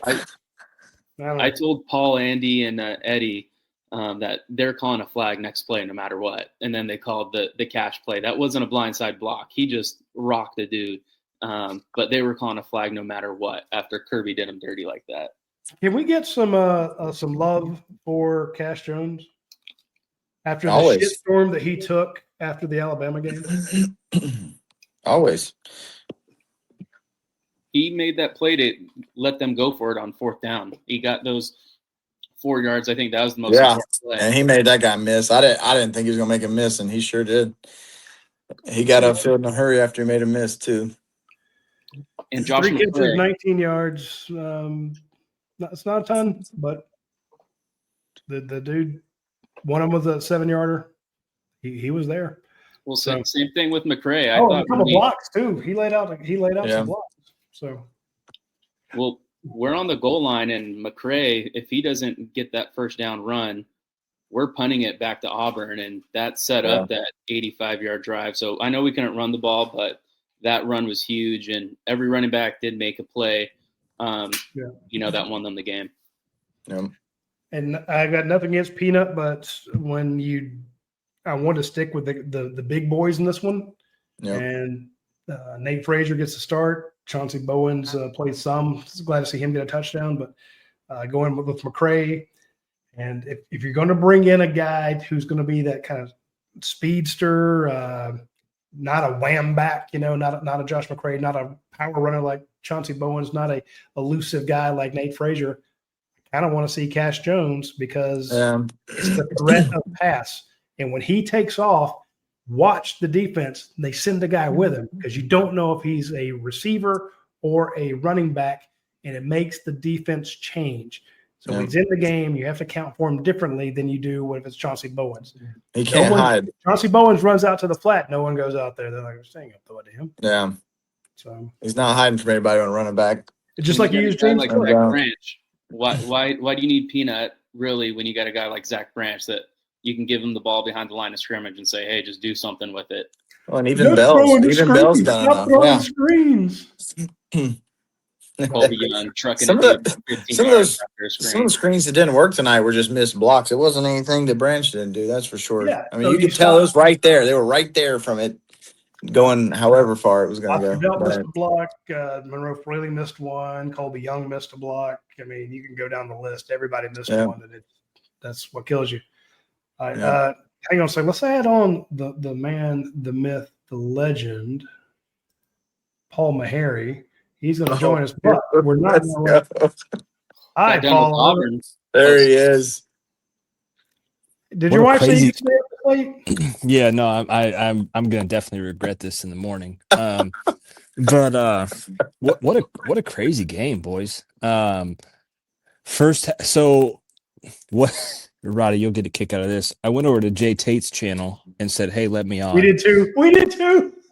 don't know. I told Paul, Andy, and Eddie that they're calling a flag next play no matter what, and then they called the cash play. That wasn't a blindside block. He just rocked the dude. But they were calling a flag no matter what after Kirby did him dirty like that. Can we get some love for Cash Jones after the Always. shitstorm that he took after the Alabama game? Always. He made that play to let them go for it on 4th down. He got those 4 yards. I think that was the most important play. And he made that guy miss. I didn't think he was gonna make a miss, and he sure did. He got upfield in a hurry after he made a miss too. And Josh 3 catches, McCray, 19 yards. It's not a ton, but the dude, one of them was a 7-yarder. He was there. well, same thing with McCray. I Oh, thought a couple we- blocks too. He laid out Yeah. some blocks. So Well, we're on the goal line, and McCray, if he doesn't get that first down run, we're punting it back to Auburn, and that set up that 85-yard drive. So I know we couldn't run the ball, but that run was huge, and every running back did make a play, that won them the game. Yeah. and I got nothing against Peanut, but I want to stick with the big boys in this one. Yep. And Nate Frazier gets the start. Chauncey Bowens played some. Glad to see him get a touchdown, but going with McCray. And if you're going to bring in a guy who's going to be that kind of speedster, not a wham back, not a Josh McCray, not a power runner like Chauncey Bowens, not a elusive guy like Nate Frazier, I kind of want to see Cash Jones because it's the threat of pass. And when he takes off, watch the defense. They send the guy with him because you don't know if he's a receiver or a running back, and it makes the defense change. So when he's in the game, you have to count for him differently than you do if it's Chauncey Bowens. He can't hide. Chauncey Bowens runs out to the flat. No one goes out there. They're like, staying up to him. Yeah. So he's not hiding from anybody on running back. It's just like you use James like Cook. Zach Branch. Why do you need Peanut really when you got a guy like Zach Branch that you can give him the ball behind the line of scrimmage and say, hey, just do something with it. Well, and even Bell's done Stop enough. throwing screens. Colby Young trucking some of the the screens that didn't work tonight were just missed blocks. It wasn't anything that Branch didn't do. That's for sure. Yeah, I mean, you could tell it was right there. They were right there from it going however far it was going to go. Missed a block. Monroe Fraley missed one. Colby Young missed a block. I mean, you can go down the list. Everybody missed one. And that's what kills you. All right, hang on a second. Let's add on the man, the myth, the legend, Paul Meharry. He's going to join us, but we're not going to let. Hi, Paul. There he is. Did your wife say you stay up late? Yeah, no, I'm gonna definitely regret this in the morning. But what a crazy game, boys. So what, Roddy, you'll get a kick out of this. I went over to Jay Tate's channel and said, "Hey, let me on." We did too.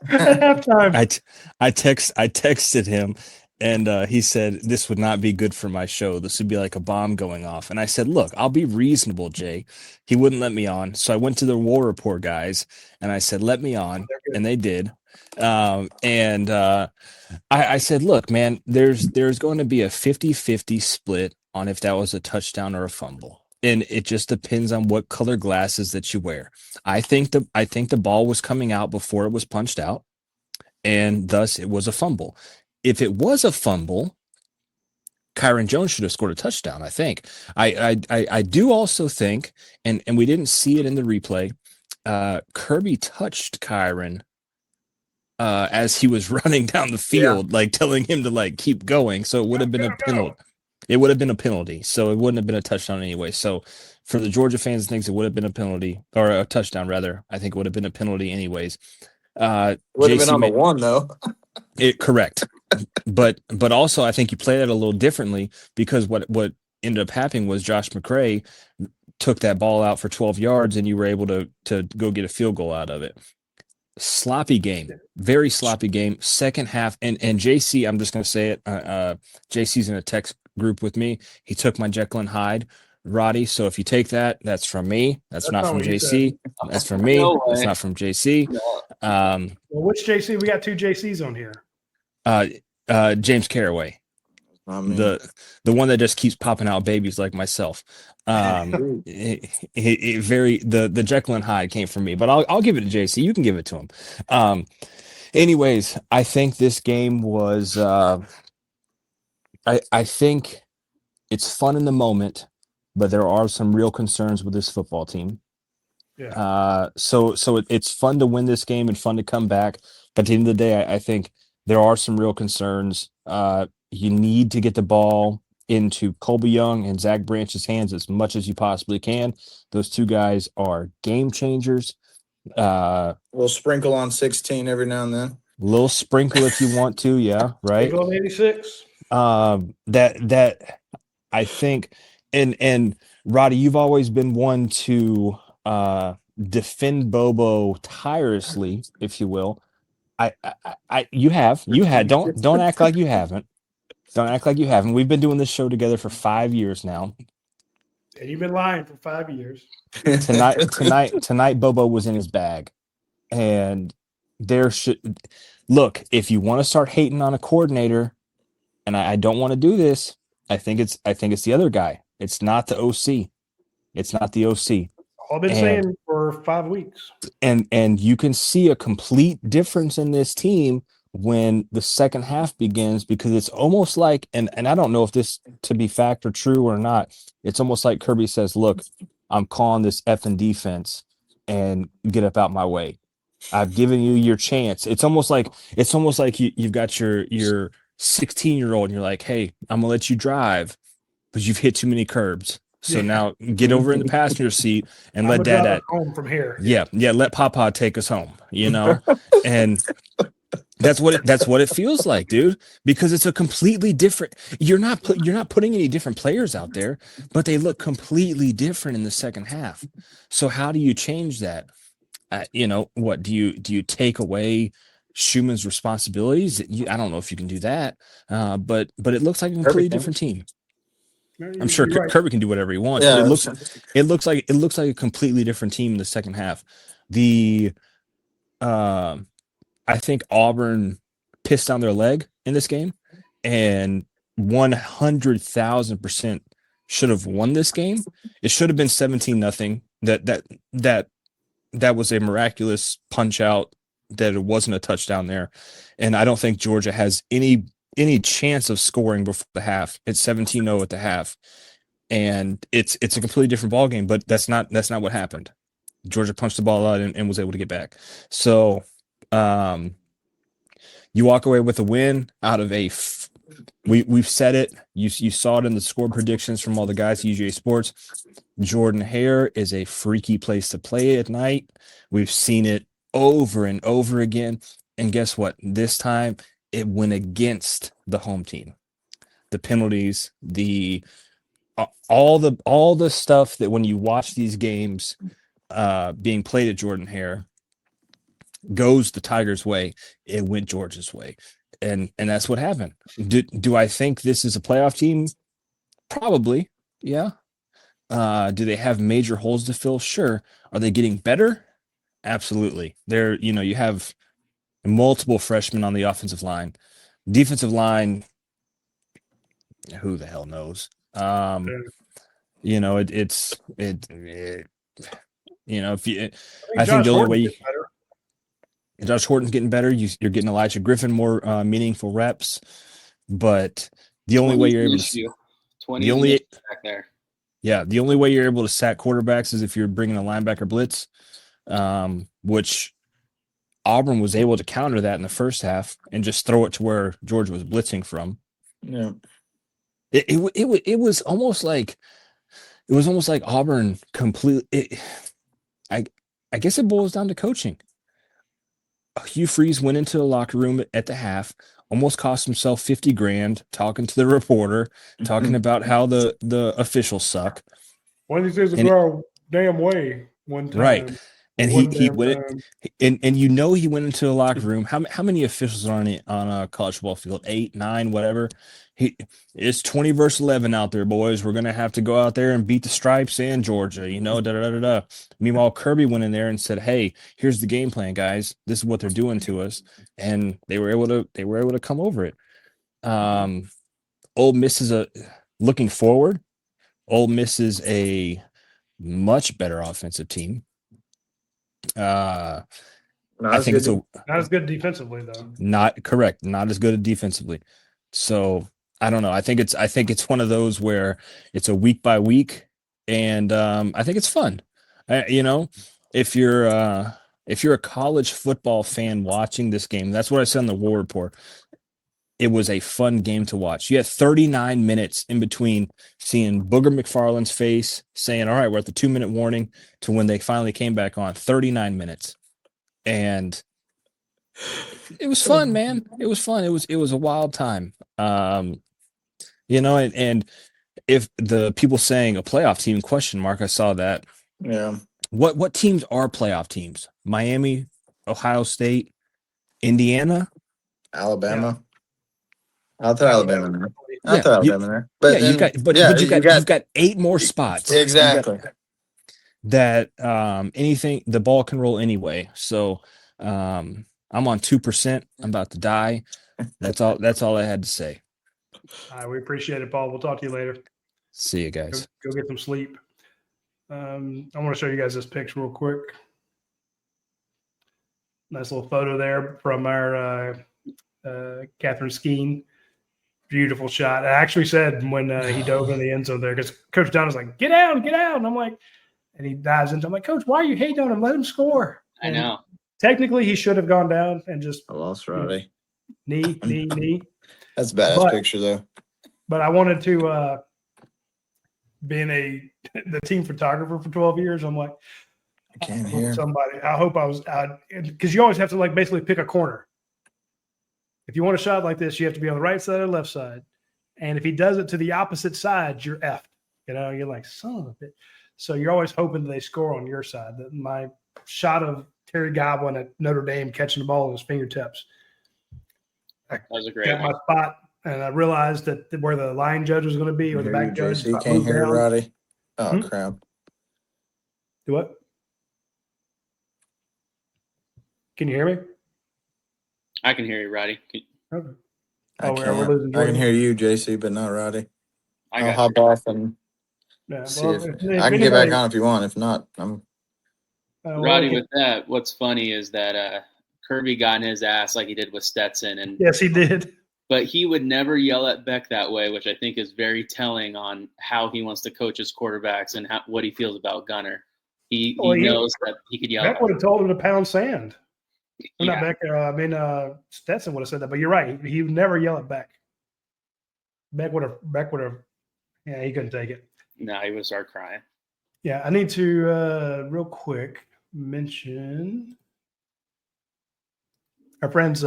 At halftime. I texted him, and he said this would not be good for my show. This would be like a bomb going off. And I said, "Look, I'll be reasonable, Jay." He wouldn't let me on, so I went to the War Report guys, and I said, "Let me on," and they did. I said, "Look, man, there's going to be a 50-50 split on if that was a touchdown or a fumble." And it just depends on what color glasses that you wear. I think the ball was coming out before it was punched out, and thus it was a fumble. If it was a fumble, Kyron Jones should have scored a touchdown. I think. I do also think, and we didn't see it in the replay. Kirby touched Kyron as he was running down the field, like telling him to like keep going. So it would have been a penalty. It would have been a penalty, so it wouldn't have been a touchdown anyway. So for the Georgia fans, thinks it would have been a penalty or a touchdown rather. I think it would have been a penalty anyways. Would have been on the one though. Correct. but also I think you play that a little differently because what ended up happening was Josh McCray took that ball out for 12 yards and you were able to go get a field goal out of it. Sloppy game, very sloppy game. Second half, and JC, I'm just going to say it. JC's in a text group with me. He took my Jekyll and Hyde, Roddy. So if you take that, that's from me. That's not from what he JC. That's from me. No That's way. not from JC. Well, which JC? We got two JCs on here. James Caraway, I mean, the one that just keeps popping out babies like myself. The Jekyll and Hyde came from me, but I'll give it to JC. You can give it to him. Anyways, I think this game was. I think it's fun in the moment, but there are some real concerns with this football team. Yeah. So it's fun to win this game and fun to come back. But at the end of the day, I think there are some real concerns. You need to get the ball into Colby Young and Zach Branch's hands as much as you possibly can. Those two guys are game changers. we'll sprinkle on 16 every now and then. Little sprinkle if you want to, yeah, right. Big 86. That I think, and Roddy, you've always been one to defend Bobo tirelessly, if you will. You had. Don't act like you haven't. Don't act like you haven't. We've been doing this show together for 5 years now. And you've been lying for 5 years. Tonight, Bobo was in his bag, and there should look. If you want to start hating on a coordinator, and I don't want to do this, I think it's the other guy. It's not the OC. It's not the OC. All I've been saying for 5 weeks. And you can see a complete difference in this team when the second half begins, because it's almost like, and I don't know if this to be fact or true or not, it's almost like Kirby says, look, I'm calling this effing defense and get up out my way. I've given you your chance. It's almost like you've got your 16-year-old and you're like, hey, I'm gonna let you drive, but you've hit too many curbs. So now get over in the passenger seat and let dad home from here. Yeah, let Papa take us home, and that's what it feels like, dude, because it's a completely different. You're not putting any different players out there, but they look completely different in the second half. So how do you change that? What do you take away Schumann's responsibilities? I don't know if you can do that, but it looks like a completely different team. I'm sure Kirby can do whatever he wants. Yeah, it looks like a completely different team in the second half. I think Auburn pissed down their leg in this game, and 100,000% should have won this game. It should have been 17-0. That was a miraculous punch out. That it wasn't a touchdown there, and I don't think Georgia has any chance of scoring before the half. It's 17-0 at the half, and it's a completely different ball game. But that's not what happened. Georgia punched the ball out and was able to get back. So you walk away with a win out of we've said it. You saw it in the score predictions from all the guys at UGA Sports. Jordan Hare is a freaky place to play at night. We've seen it over and over again. And guess what? This time it went against the home team. The penalties, all the stuff that when you watch these games being played at Jordan Hare goes the Tigers' way, it went Georgia's way. And that's what happened. Do I think this is a playoff team? Probably, yeah. Do they have major holes to fill? Sure. Are they getting better? Absolutely. You have multiple freshmen on the offensive line. Defensive line, who the hell knows? If I think the only way Josh Horton's getting better. You're getting Elijah Griffin more meaningful reps, but the only way you're able to back there. Yeah, the only way you're able to sack quarterbacks is if you're bringing a linebacker blitz, which Auburn was able to counter that in the first half and just throw it to where Georgia was blitzing from. Yeah, it was almost like Auburn completely. I guess it boils down to coaching. Hugh Freeze went into the locker room at the half almost cost himself 50 grand talking to the reporter, talking about how the officials suck. One of these days will And go our damn way one time. right. And One he damn went time. and you know he went into the locker room. How many officials are on a college football field? 8, 9, whatever. It's 20 versus 11 out there, boys. We're gonna have to go out there and beat the Stripes and Georgia. Da da da da da. Meanwhile, Kirby went in there and said, "Hey, here's the game plan, guys. This is what they're doing to us," and they were able to come over it. Ole Miss is looking forward. Ole Miss is a much better offensive team. Not I as think it's good. Not as good defensively though. not correct, not as good defensively. So I don't know. I think it's one of those where it's a week by week, and I think it's fun. If you're a college football fan watching this game, that's what I said on the War Report. It was a fun game to watch. You had 39 minutes in between seeing Booger McFarland's face saying, "All right, we're at the 2-minute warning," to when they finally came back on. 39 minutes. And it was fun, man. It was fun. It was a wild time. And if the people saying a playoff team question mark, I saw that. Yeah. What teams are playoff teams? Miami, Ohio State, Indiana, Alabama. I'll throw Alabama in there. I'll Yeah, throw you- Alabama in there. But then, you've got 8 more spots. exactly. That anything, the ball can roll anyway. So I'm on 2%. I'm about to die. That's all I had to say. All right, we appreciate it, Paul. We'll talk to you later. See you guys. Go get some sleep. I want to show you guys this picture real quick. Nice little photo there from our Catherine Skeen. Beautiful shot. I actually said when he dove in the end zone there, because Coach Don was like, get out. And I'm like, and he dives into, I'm like, Coach, why are you hating on him? Let him score. I know. Technically, he should have gone down and just I lost Roddy. knee. That's a badass picture, though. But I wanted to, being the team photographer for 12 years, I'm like, I can't hear. Somebody. I hope I was out, because you always have to like basically pick a corner. If you want a shot like this, you have to be on the right side or left side. And if he does it to the opposite side, you're effed. You're like, son of a bitch. So you're always hoping that they score on your side. That my shot of Terry Godwin at Notre Dame catching the ball in his fingertips. That was a great Got one. my spot, and I realized that where the line judge was going to be, or the back judge. He can't hear Roddy. Oh, crap. Do what? Can you hear me? I can hear you, Roddy. Okay. I can hear you, JC, but not Roddy. I'll hop off and see if I can get back on if you want. If not, I'm. Roddy, with that, what's funny is that Kirby got in his ass like he did with Stetson, and yes, he did. But he would never yell at Beck that way, which I think is very telling on how he wants to coach his quarterbacks and what he feels about Gunner. He knows that he could yell. Beck would have told him to pound sand. Yeah. Not Beck. Stetson would have said that, but you're right. He would never yell at Beck. Beck would have. Yeah, he couldn't take it. No, he would start crying. Yeah, I need to real quick mention our friends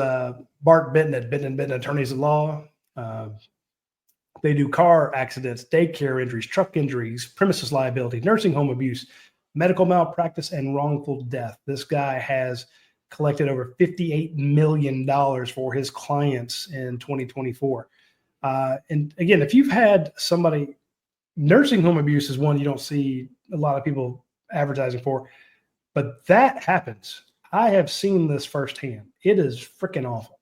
Bart Benton at Benton & Benton Attorneys at Law. They do car accidents, daycare injuries, truck injuries, premises liability, nursing home abuse, medical malpractice, and wrongful death. This guy has collected over $58 million for his clients in 2024. And again, if you've had somebody, nursing home abuse is one you don't see a lot of people advertising for, but that happens. I have seen this firsthand. It is freaking awful.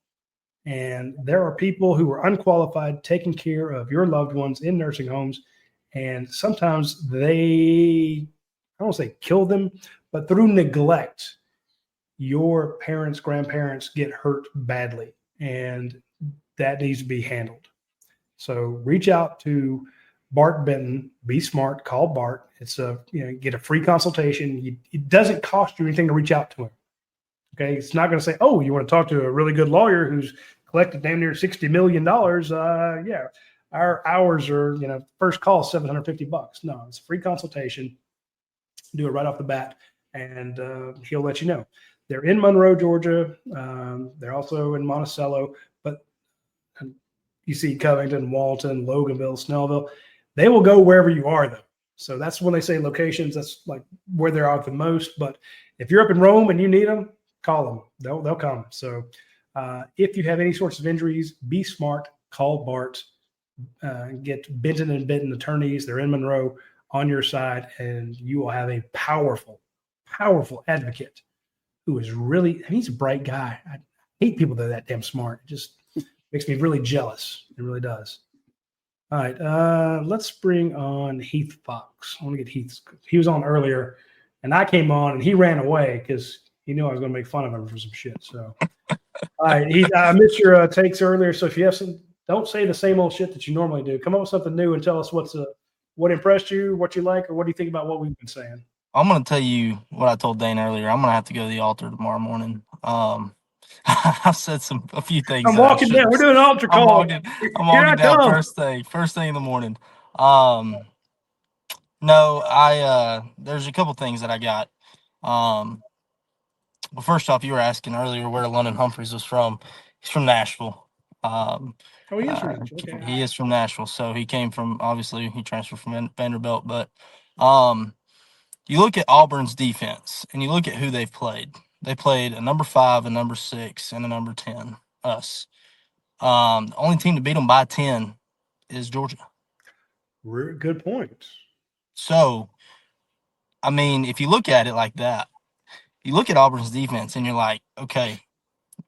And there are people who are unqualified taking care of your loved ones in nursing homes. And sometimes they, I don't say kill them, but through neglect, your parents, grandparents get hurt badly. And that needs to be handled. So reach out to Bart Benton. Be smart. Call Bart. It's get a free consultation. It doesn't cost you anything to reach out to him. Okay, it's not going to say, "Oh, you want to talk to a really good lawyer who's collected damn near $60 million?" Yeah, our hours are first call $750. No, it's a free consultation. Do it right off the bat, and he'll let you know. They're in Monroe, Georgia. They're also in Monticello, but you see Covington, Walton, Loganville, Snellville. They will go wherever you are, though. So that's when they say locations. That's like where they're out the most. But if you're up in Rome and you need them, call them. They'll come. So if you have any sorts of injuries, be smart. Call Bart. Get Benton and Benton attorneys. They're in Monroe on your side, and you will have a powerful, powerful advocate who is really, he's a bright guy. I hate people that are that damn smart. It just makes me really jealous. It really does. All right, let's bring on Heath Fox. I want to get Heath. He was on earlier, and I came on, and he ran away because he knew I was going to make fun of him for some shit. So, all right, Heath, I missed your takes earlier. So if you have some, don't say the same old shit that you normally do. Come up with something new and tell us what impressed you, what you like, or what do you think about what we've been saying. I'm going to tell you what I told Dane earlier. I'm going to have to go to the altar tomorrow morning. I've said a few things. I'm walking down. We're doing an altar call. I'm walking down first thing in the morning. No, there's a couple things that I got. Well, first off, you were asking earlier where London Humphreys was from. He's from Nashville. He is from Nashville. Okay. He is from Nashville, so he came from, obviously he transferred from Vanderbilt, but you look at Auburn's defense and you look at who they've played. They played a number 5, a number 6, and a number 10, us. The only team to beat them by 10 is Georgia. Good point. So, I mean, if you look at it like that, you look at Auburn's defense and you're like, okay,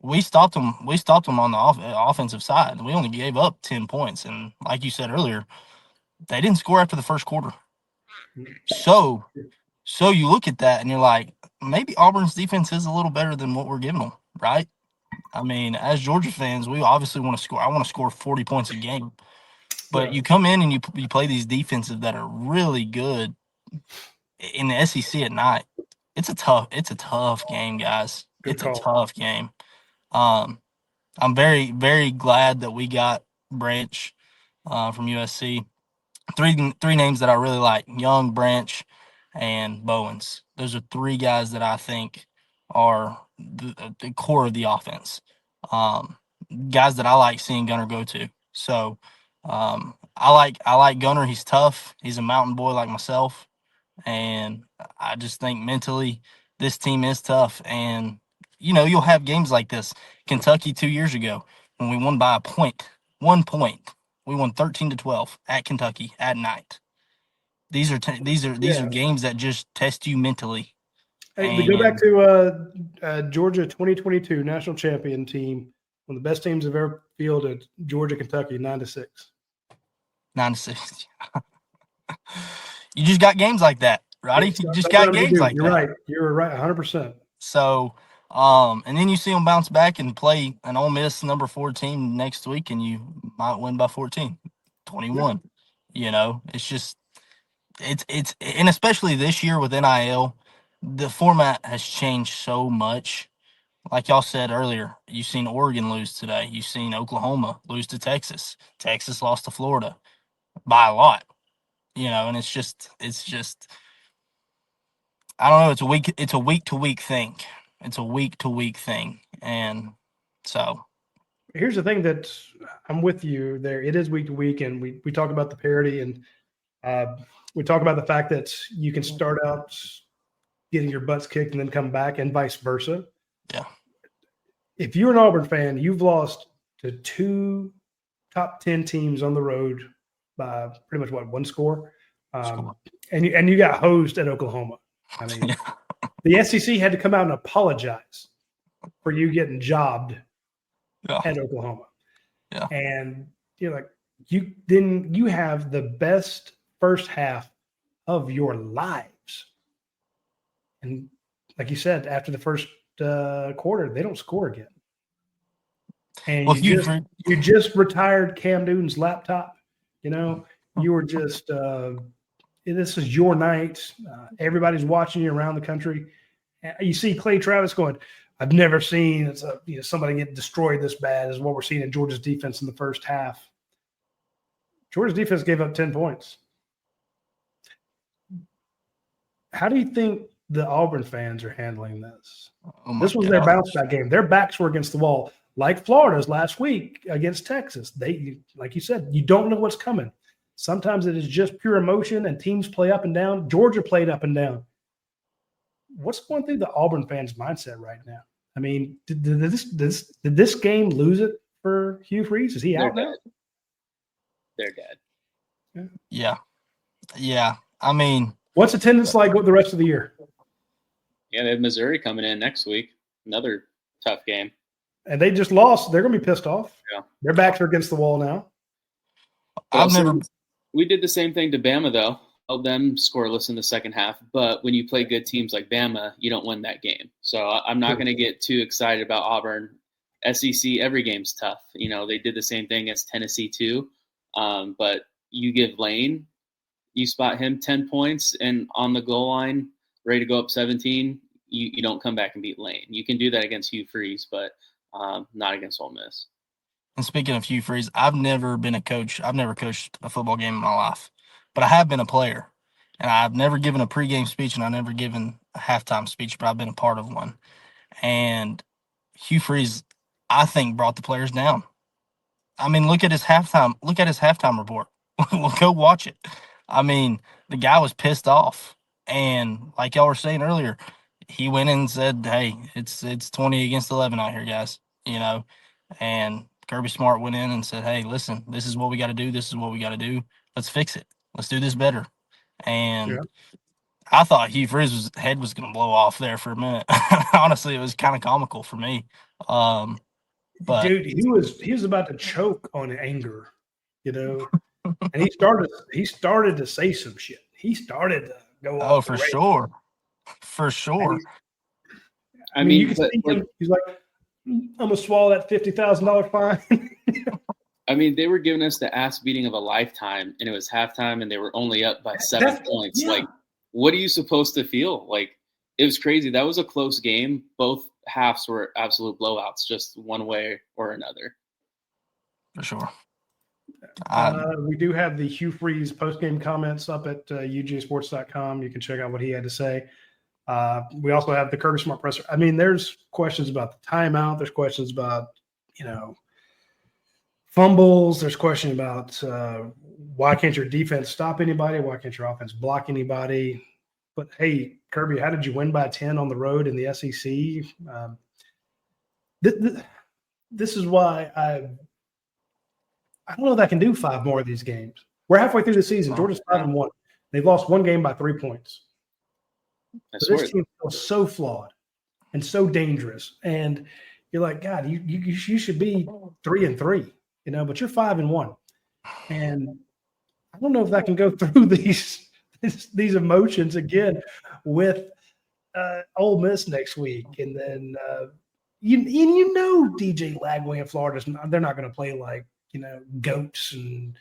we stopped them on the offensive side. We only gave up 10 points. And like you said earlier, they didn't score after the first quarter. So you look at that and you're like, maybe Auburn's defense is a little better than what we're giving them, right? I mean, as Georgia fans, we obviously want to score. I want to score 40 points a game. But you come in and you play these defenses that are really good in the SEC at night. It's a tough game, guys. It's a tough game. I'm very, very glad that we got Branch from USC. Three names that I really like: Young, Branch, and Bowens. Those are 3 guys that I think are the core of the offense. Guys that I like seeing Gunner go to. So I like Gunner. He's tough. He's a mountain boy like myself. And I just think mentally this team is tough. And, you'll have games like this. Kentucky 2 years ago when we won by 1 point. We won 13-12 at Kentucky at night. These are games that just test you mentally. Hey, to go back to Georgia 2022 national champion team, one of the best teams have ever fielded, Georgia, Kentucky, 9-6. 9-6. You just got games like that, Roddy. You just got games like that. You're right. You're right, 100%. So, and then you see them bounce back and play an Ole Miss number 4 team next week, and you might win by 14, 21. Yeah. It's just it's and especially this year with NIL, the format has changed so much. Like y'all said earlier, you've seen Oregon lose today. You've seen Oklahoma lose to Texas. Texas lost to Florida by a lot. And it's just I don't know. It's a week to week thing. It's a week to week thing. And so here's the thing that I'm with you there. It is week to week, and we talk about the parity, and we talk about the fact that you can start out getting your butts kicked and then come back, and vice versa. Yeah. If you're an Auburn fan, you've lost to 2 top 10 teams on the road by pretty much 1 score. And you got hosed at Oklahoma. I mean, the SEC had to come out and apologize for you getting jobbed at Oklahoma. Yeah. And you're like, you have the best first half of your lives. And like you said, after the first quarter, they don't score again. And you just retired Cam Newton's laptop. You were just this is your night. Everybody's watching you around the country. You see Clay Travis going, I've never seen somebody get destroyed this bad as what we're seeing in Georgia's defense in the first half. Georgia's defense gave up 10 points. How do you think the Auburn fans are handling this? This was their bounce back game. Their backs were against the wall. like Florida's last week against Texas. They, like you said, you don't know what's coming. Sometimes it is just pure emotion, and teams play up and down. Georgia played up and down. What's going through the Auburn fans' mindset right now? I mean, did this game lose it for Hugh Freeze? Is he out now? They're dead. Yeah. I mean, what's attendance like with the rest of the year? Yeah, they have Missouri coming in next week. Another tough game. And they just lost. They're going to be pissed off. Yeah. Their backs are against the wall now. We did the same thing to Bama, though. Held them scoreless in the second half. But when you play good teams like Bama, you don't win that game. So I'm not going to get too excited about Auburn. SEC, every game's tough. You know, they did the same thing as Tennessee, too. But you give Lane, you spot him 10 points and on the goal line, ready to go up 17, you don't come back and beat Lane. You can do that against Hugh Freeze, but not against Ole Miss. And speaking of Hugh Freeze, I've never been a coach. I've never coached a football game in my life, but I have been a player. And I've never given a pregame speech, and I've never given a halftime speech, but I've been a part of one. And Hugh Freeze, I think, brought the players down. I mean, look at his halftime report. Go watch it. I mean, the guy was pissed off. And like y'all were saying earlier, he went in and said, hey, it's 20 against 11 out here, guys. You know, and Kirby Smart went in and said, hey, listen, this is what we got to do. This is what we got to do. Let's fix it. Let's do this better. And I thought Hugh Freeze's head was going to blow off there for a minute. Honestly, it was kind of comical for me. But dude, he was about to choke on anger, you know, and he started to say some shit. He started to go off. Oh, for sure. For sure. I mean, you can see him. He's like, I'm gonna swallow that $50,000 fine. I mean, they were giving us the ass beating of a lifetime, and it was halftime, and they were only up by 7 points. Yeah. Like, what are you supposed to feel? Like, it was crazy. That was a close game. Both halves were absolute blowouts, just one way or another. For sure. We do have the Hugh Freeze postgame comments up at ugsports.com. You can check out what he had to say. We also have the Kirby Smart presser. I mean, there's questions about the timeout. There's questions about, you know, fumbles. There's question about why can't your defense stop anybody? Why can't your offense block anybody? But, hey, Kirby, how did you win by 10 on the road in the SEC? This is why I don't know that I can do 5 more of these games. We're halfway through the season. Georgia's 5-1. They've lost 1 game by 3 points. So this team feels so flawed and so dangerous. And you're like, God, you should be 3-3, you know, but you're 5-1. And I don't know if I can go through these emotions again with Ole Miss next week. And then you know DJ Lagway in Florida, they're not going to play like, you know, goats and,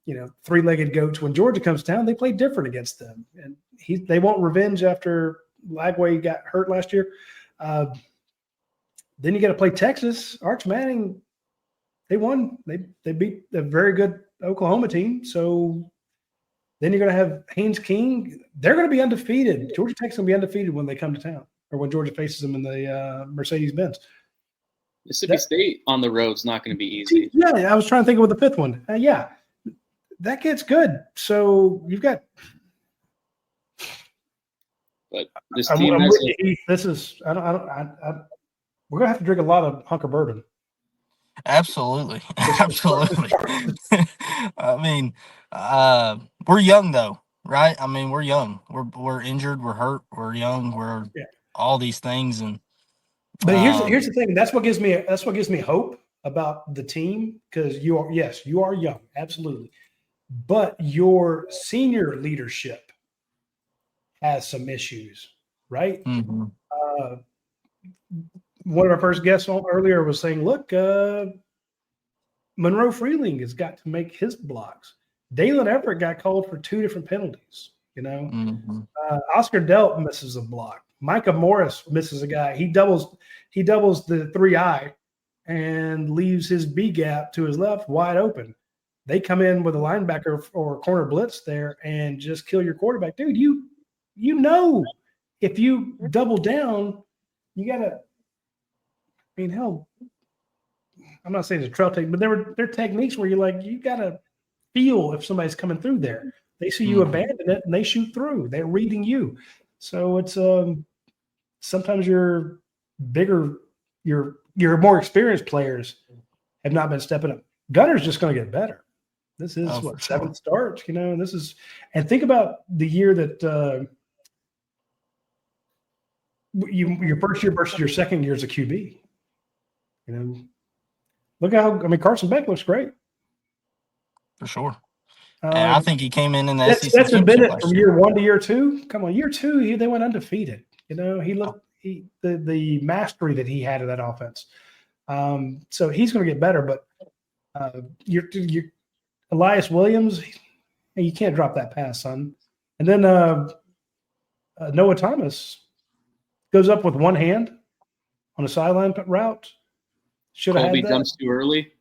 you know, 3-legged goats. When Georgia comes to town, they play different against them. And they want revenge after Lagway got hurt last year. Then you got to play Texas. Arch Manning, they won. They beat a very good Oklahoma team. So then you're going to have Haynes King. They're going to be undefeated. Georgia Tech's going to be undefeated when they come to town, or when Georgia faces them in the Mercedes-Benz. Mississippi State on the road is not going to be easy. Yeah, I was trying to think of the 5th one. Yeah, that gets good. So you've got. But this team this is. I don't. We're gonna have to drink a lot of Hunker bourbon. Absolutely. Absolutely. I mean, we're young though, right? I mean, we're young. We're injured. We're hurt. We're young. We're all these things. And but here's the thing. That's what gives me hope about the team, because you are young, absolutely, but your senior leadership has some issues, right? Mm-hmm. One of our first guests on earlier was saying, look, Monroe Freeling has got to make his blocks. Dalen Everett got called for 2 different penalties, you know. Mm-hmm. Oscar Delp misses a block. Micah Morris misses a guy. He doubles the 3-eye and leaves his B gap to his left wide open. They come in with a linebacker or a corner blitz there and just kill your quarterback. Dude, you know, if you double down, you got to – I mean, hell, I'm not saying it's a trail technique, but there are techniques where you gotta feel if somebody's coming through there. They see you abandon it and they shoot through. They're reading you. So it's sometimes your more experienced players have not been stepping up. Gunner's just going to get better. This is seventh start, and and think about the year that your first year versus your second year as a QB. Look Carson Beck looks great. For sure. And I think he came in the SEC Stetson championship Bennett last from year 1 to year 2. Come on, year 2, they went undefeated. He looked the mastery that he had of that offense. So he's going to get better. But you're Elias Williams, you can't drop that pass, son. And then Noah Thomas goes up with one hand on a sideline route. Should have had that. Colby jumps too early.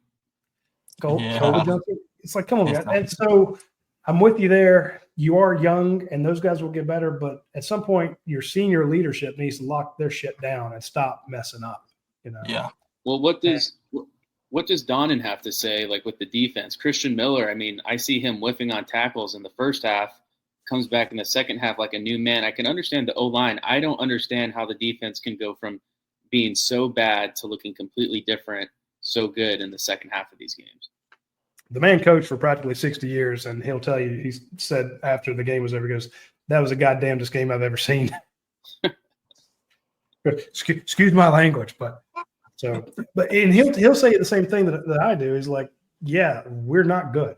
Colby jumps. It's like, come on, guys. And so I'm with you there. You are young, and those guys will get better. But at some point, your senior leadership needs to lock their shit down and stop messing up. Yeah. Well, what does Donnan have to say, like with the defense? Christian Miller, I see him whiffing on tackles in the first half, comes back in the second half like a new man. I can understand the O-line. I don't understand how the defense can go from being so bad to looking completely different, so good in the second half of these games. The man coached for practically 60 years, and he'll tell you, he said after the game was over, he goes, that was the goddamnest game I've ever seen. Excuse my language, but he'll say the same thing that I do. He's like, yeah, we're not good.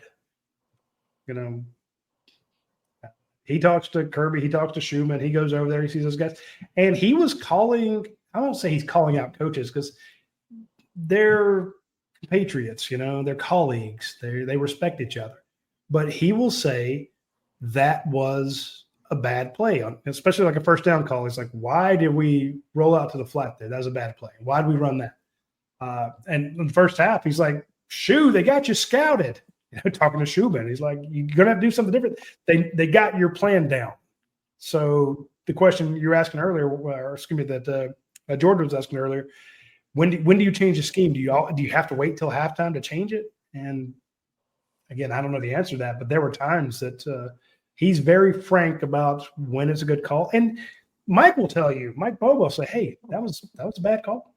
He talks to Kirby, he talks to Schumann, he goes over there, he sees those guys. And he was calling, I won't say he's calling out coaches because they're compatriots, they're colleagues, they respect each other. But he will say that was a bad play, especially like a first down call. He's like, why did we roll out to the flat there? That was a bad play. Why did we run that? And in the first half, he's like, shoo, they got you scouted. Talking to Schumann, he's like, you're going to have to do something different. They got your plan down. So the question you're asking earlier, or excuse me, that Jordan was asking earlier, when do you change the scheme? Do you have to wait till halftime to change it? And again, I don't know the answer to that, but there were times that he's very frank about when it's a good call. And Mike will tell you, Mike Bobo will say, hey, that was a bad call.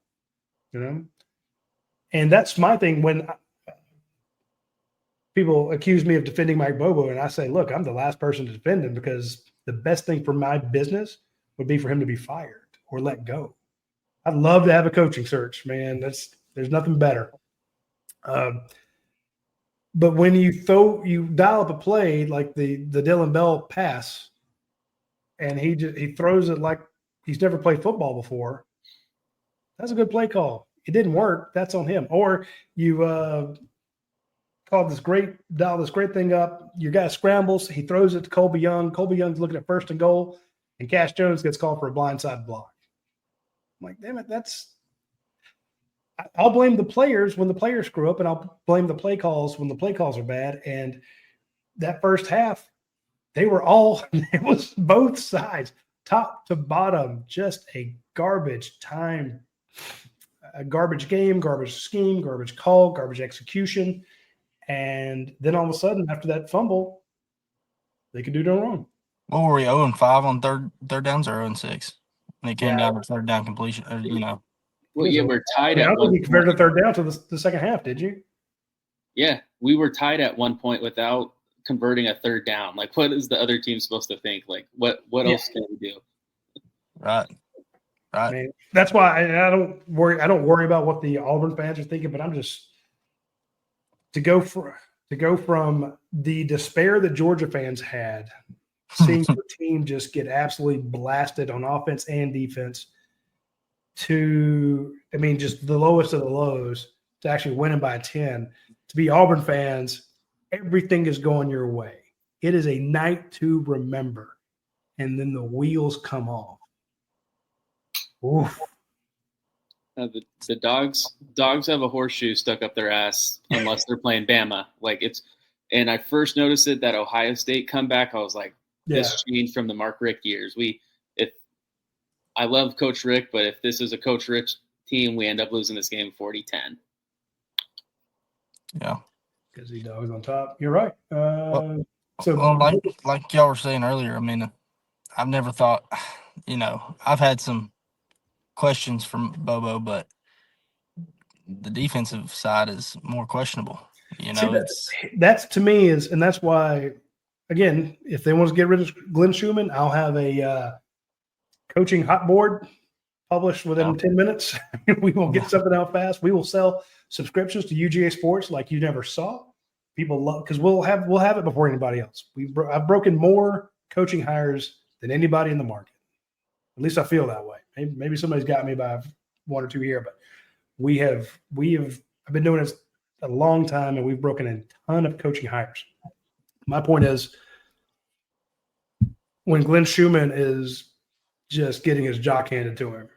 And that's my thing when people accuse me of defending Mike Bobo, and I say, look, I'm the last person to defend him because the best thing for my business would be for him to be fired or let go. I'd love to have a coaching search, man. There's nothing better. But when you dial up a play like the Dylan Bell pass, and he throws it like he's never played football before, that's a good play call. It didn't work. That's on him. Or you dial this great thing up. Your guy scrambles. He throws it to Colby Young. Colby Young's looking at first and goal, and Cash Jones gets called for a blindside block. I'm like, damn it, I'll blame the players when the players screw up, and I'll blame the play calls when the play calls are bad. And that first half, it was both sides, top to bottom, just a garbage time, a garbage game, garbage scheme, garbage call, garbage execution. And then all of a sudden, after that fumble, they could do no wrong. What were we, 0-5 on third downs or 0-6? And they came down to third down completion, Well, yeah, we're tied I at don't one think you compared point. the third down to the second half, did you? Yeah, we were tied at one point without converting a third down. Like, what is the other team supposed to think? Like, what else can we do? Right. I mean, that's why I don't worry about what the Auburn fans are thinking, but I'm just to go from the despair that Georgia fans had, seeing the team just get absolutely blasted on offense and defense, to, just the lowest of the lows, to actually winning by 10. To be Auburn fans, everything is going your way. It is a night to remember. And then the wheels come off. Oof. The dogs have a horseshoe stuck up their ass unless they're playing Bama. And I first noticed it, that Ohio State comeback. I was like, this changed from the Mark Richt years. I love Coach Rick, but if this is a Coach Rich team, we end up losing this game 40-10. Yeah. Because he dogs on top. You're right. Well, So like y'all were saying earlier, I mean, I've never thought, I've had some questions from Bobo, but the defensive side is more questionable. that's to me is, and that's why, again, if they want to get rid of Glenn Schumann, I'll have a coaching hot board published within 10 minutes. We will get something out fast. We will sell subscriptions to UGA Sports like you never saw. People love, because we'll have it before anybody else. I've broken more coaching hires than anybody in the market. At least I feel that way. Maybe somebody's got me by one or two here, but I've been doing this a long time, and we've broken a ton of coaching hires. My point is, when Glenn Schumann is just getting his jock handed to him,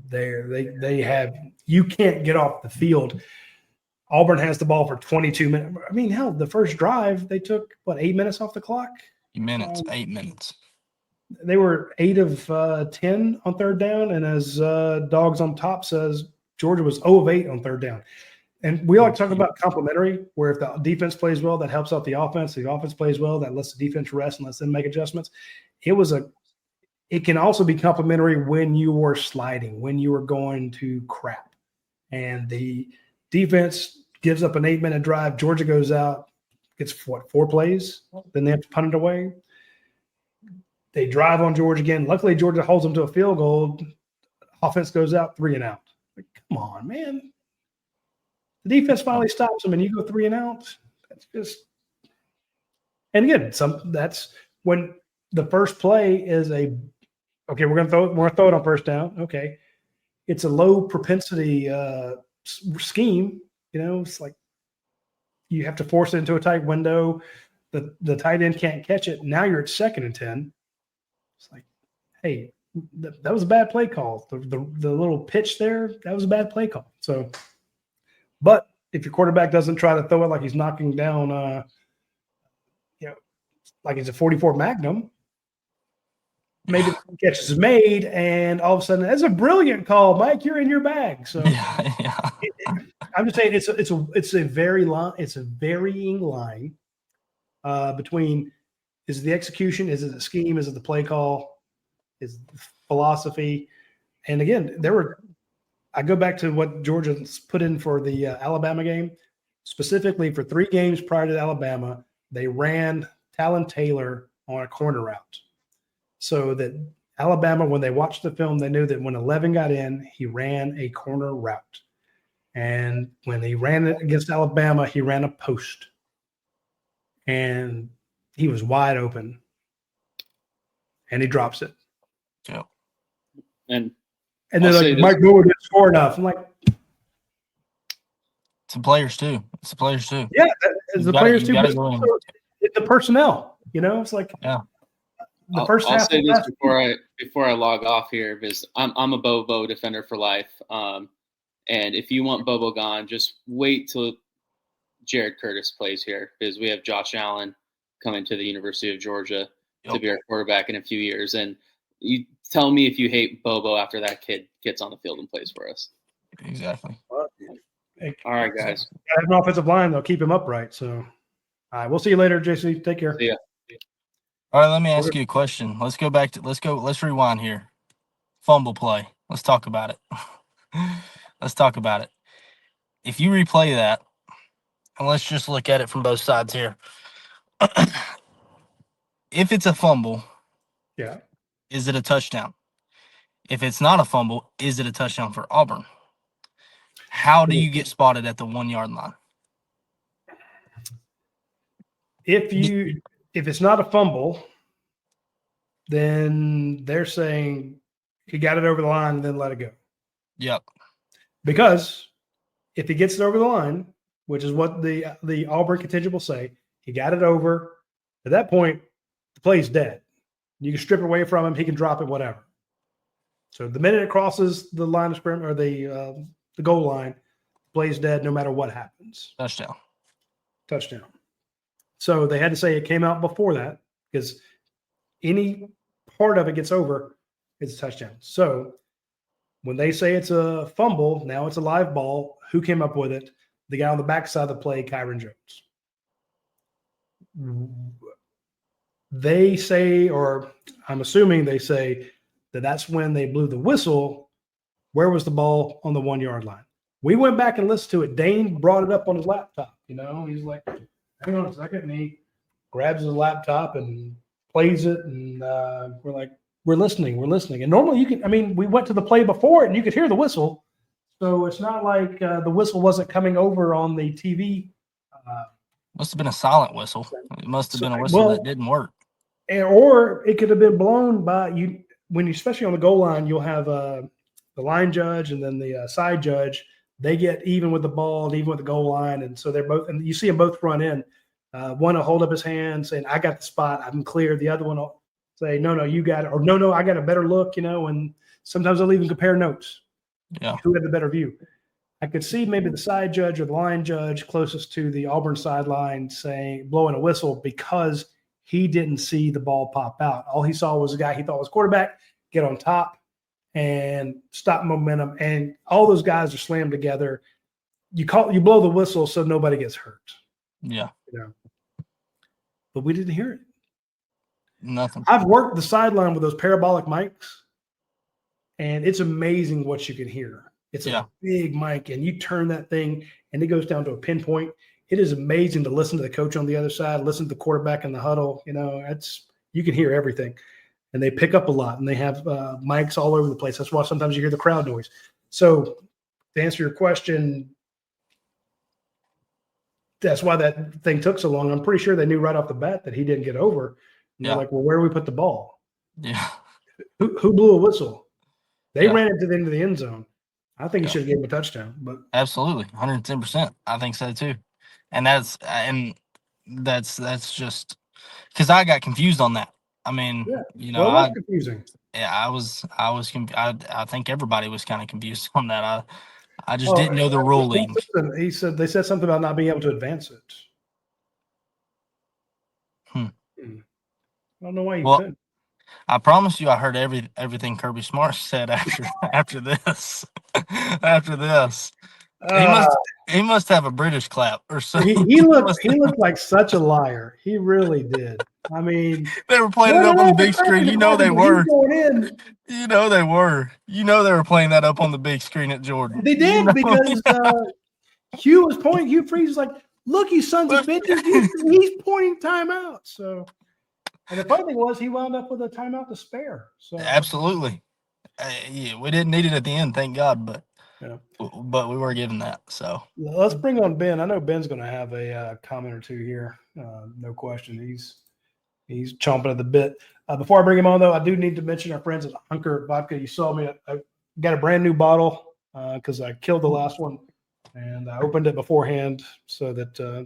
they have, you can't get off the field. Auburn has the ball for 22 minutes. I mean, hell, the first drive, they took, 8 minutes off the clock? 8 minutes. 8 minutes. They were 8 of 10 on third down. And as Dogs on Top says, Georgia was 0 of 8 on third down. And we like to talk about complementary, where if the defense plays well, that helps out the offense. The offense plays well, that lets the defense rest and lets them make adjustments. It can also be complementary when you were sliding, when you were going to crap. And the defense gives up an 8-minute drive. Georgia goes out, gets 4 plays. Then they have to punt it away. They drive on Georgia again. Luckily, Georgia holds them to a field goal. Offense goes out 3 and out. Come on, man. The defense finally stops them, and you go 3 and out. That's just – and again, that's when the first play is okay, we're going to throw it on first down. Okay. It's a low propensity scheme. It's like you have to force it into a tight window. The tight end can't catch it. Now you're at 2nd and 10. It's like, hey, that was a bad play call. The little pitch there, that was a bad play call. So, but if your quarterback doesn't try to throw it like he's knocking down, like it's a 44 Magnum, maybe the catch is made, and all of a sudden, that's a brilliant call, Mike. You're in your bag. So, I'm just saying it's a varying line between, is it the execution, is it the scheme, is it the play call, is it the philosophy, and again, I go back to what Georgia put in for the Alabama game, specifically for 3 games prior to Alabama, they ran Talon Taylor on a corner route. So that Alabama, when they watched the film, they knew that when 11 got in, he ran a corner route. And when he ran it against Alabama, he ran a post. And he was wide open. And he drops it. Yeah. And they're like, Mike Brewer didn't score enough. I'm like, it's the players too. Yeah, it's the players too. But it's the personnel. It's like, the first half. I'll say this before I log off here, because I'm a Bobo defender for life. And if you want Bobo gone, just wait till Jared Curtis plays here, because we have Josh Allen coming to the University of Georgia to be our quarterback in a few years. And you tell me if you hate Bobo after that kid gets on the field and plays for us. Exactly. All right, guys. I have an offensive line. They'll keep him upright. So, all right, we'll see you later, JC. Take care. See ya. All right, let me ask you a question. Let's rewind here. Fumble play. Let's talk about it. If you replay that, and let's just look at it from both sides here. If it's a fumble, is it a touchdown? If it's not a fumble, is it a touchdown for Auburn? How do you get spotted at the 1-yard line? If it's not a fumble, then they're saying he got it over the line and then let it go. Yep. Because if he gets it over the line, which is what the Auburn contingent will say, he got it over. At that point, the play's dead. You can strip it away from him. He can drop it, whatever. So the minute it crosses the line of scrimmage or the goal line, the play's dead no matter what happens. Touchdown. So they had to say it came out before that, because any part of it gets over, it's a touchdown. So when they say it's a fumble, now it's a live ball. Who came up with it? the guy on the backside of the play, Kyron Jones. They say, or I'm assuming they say, that that's when they blew the whistle. Where was the ball on the 1 yard line? We went back and listened to it. Dane brought it up on his laptop. He's like, hang on a second. And he grabs his laptop and plays it. And we're like, we're listening. And normally we went to the play before it and you could hear the whistle. So it's not like the whistle wasn't coming over on the TV. Must have been a silent whistle. It must have been a whistle that didn't work. Or it could have been blown by you. When you, especially on the goal line, you'll have the line judge and then the side judge. They get even with the ball and even with the goal line, and so they're both. And you see them both run in. One will hold up his hand, saying, "I got the spot. I'm clear." The other one will say, "No, you got it," or "No, I got a better look." And sometimes they'll even compare notes. Yeah, who had the better view? I could see maybe the side judge or the line judge closest to the Auburn sideline blowing a whistle because he didn't see the ball pop out. All he saw was a guy he thought was quarterback get on top and stop momentum. And all those guys are slammed together. You blow the whistle so nobody gets hurt. Yeah. But we didn't hear it. Nothing. I've worked the sideline with those parabolic mics, and it's amazing what you can hear. It's a big mic, and you turn that thing, and it goes down to a pinpoint. It is amazing to listen to the coach on the other side, listen to the quarterback in the huddle. You can hear everything, and they pick up a lot, and they have mics all over the place. That's why sometimes you hear the crowd noise. So to answer your question, that's why that thing took so long. I'm pretty sure they knew right off the bat that he didn't get over. And they're like, well, where do we put the ball? Yeah. Who blew a whistle? They ran it to the end of the end zone. I think he should have gave him a touchdown. But absolutely, 110%. I think so too. And that's just because I got confused on that. I mean, it was confusing. Yeah, I was I think everybody was kind of confused on that. I just didn't know the ruling. He said they said something about not being able to advance it. I don't know why you couldn't. I promise you, I heard everything Kirby Smart said after this. After this, he must have a British clap or something. He looked like such a liar. He really did. I mean, they were playing it up on the big screen. You know they were. You know they were. You know they were playing that up on the big screen at Jordan. They did because Hugh was pointing. Hugh Freeze was like, "Look, you sons of bitches!" He's pointing timeout. So. And the funny thing was, he wound up with a timeout to spare. So absolutely, we didn't need it at the end, thank God, but we were given that. So let's bring on Ben. I know Ben's going to have a comment or two here, no question. He's chomping at the bit. Before I bring him on, though, I do need to mention our friends at Hunker Vodka. You saw me; I got a brand new bottle because I killed the last one, and I opened it beforehand so that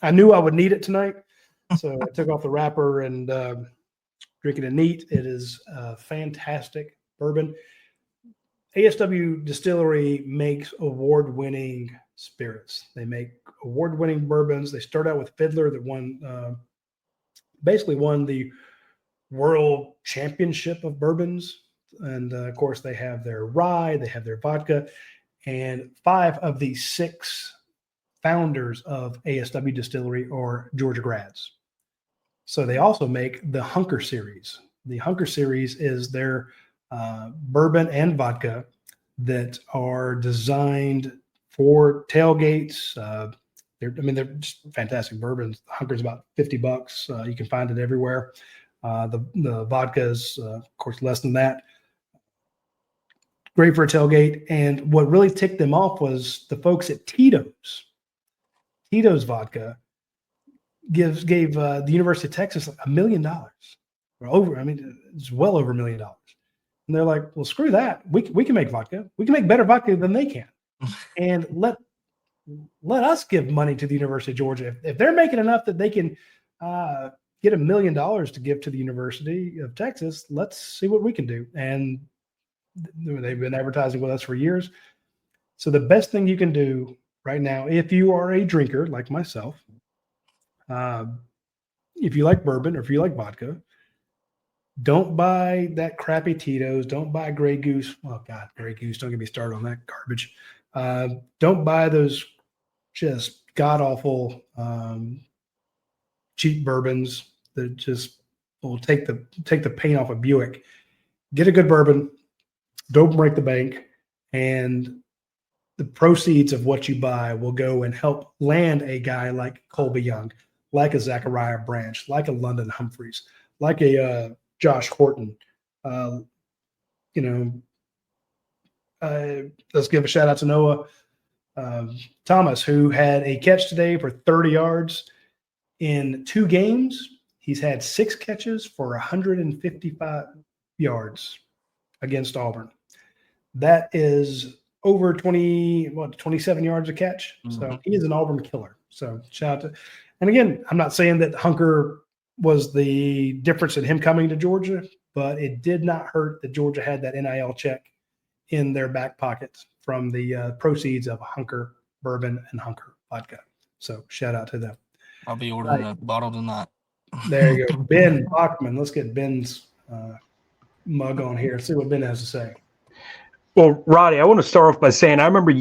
I knew I would need it tonight. So I took off the wrapper and drinking it neat. It is fantastic bourbon. ASW Distillery makes award-winning spirits. They make award-winning bourbons. They start out with Fiddler that basically won the World Championship of bourbons. And, of course, they have their rye, they have their vodka, and 5 of the 6 founders of ASW Distillery are Georgia grads. So they also make the Hunker series. The Hunker series is their bourbon and vodka that are designed for tailgates. They're just fantastic bourbons. Hunker is about $50. You can find it everywhere. The vodka is, of course, less than that. Great for a tailgate. And what really ticked them off was the folks at Tito's. Tito's vodka gave the University of Texas $1 million or over. I mean, it's well over $1 million. And they're like, well, screw that. We can make vodka. We can make better vodka than they can. And let us give money to the University of Georgia. If they're making enough that they can get $1 million to give to the University of Texas, let's see what we can do. And they've been advertising with us for years. So the best thing you can do right now, if you are a drinker like myself, if you like bourbon or if you like vodka, don't buy that crappy Tito's. Don't buy Grey Goose. Oh, God, Grey Goose. Don't get me started on that garbage. Don't buy those just god awful cheap bourbons that just will take the paint off a Buick. Get a good bourbon, don't break the bank, and the proceeds of what you buy will go and help land a guy like Colby Young, like a Zachariah Branch, like a London Humphreys, like a Josh Horton. Let's give a shout out to Noah Thomas, who had a catch today for 30 yards in 2 games. He's had 6 catches for 155 yards against Auburn. That is over 27 yards a catch. So he is an Auburn killer. So shout out to, and again, I'm not saying that Hunker was the difference in him coming to Georgia, but it did not hurt that Georgia had that NIL check in their back pockets from the proceeds of Hunker bourbon and Hunker vodka. So shout out to them. I'll be ordering a bottle tonight. There you go. Ben Bachman. Let's get Ben's mug on here. See what Ben has to say. Well, Roddy, I want to start off by saying I remember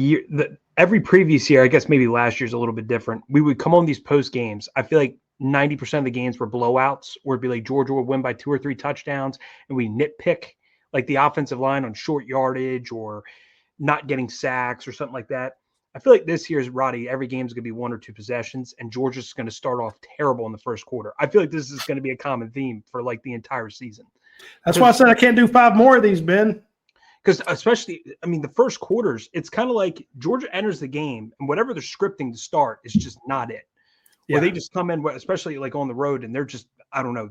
every previous year, I guess maybe last year's a little bit different. We would come on these post games. I feel like 90% of the games were blowouts, where it'd be like Georgia would win by 2 or 3 touchdowns, and we nitpick like the offensive line on short yardage or not getting sacks or something like that. I feel like this year's Roddy, every game is going to be 1 or 2 possessions, and Georgia's going to start off terrible in the first quarter. I feel like this is going to be a common theme for like the entire season. That's why I said I can't do 5 more of these, Ben. Because especially, I mean, the first quarters, it's kind of like Georgia enters the game, and whatever they're scripting to start is just not it. Yeah. Or they just come in, especially like on the road, and they're just, I don't know,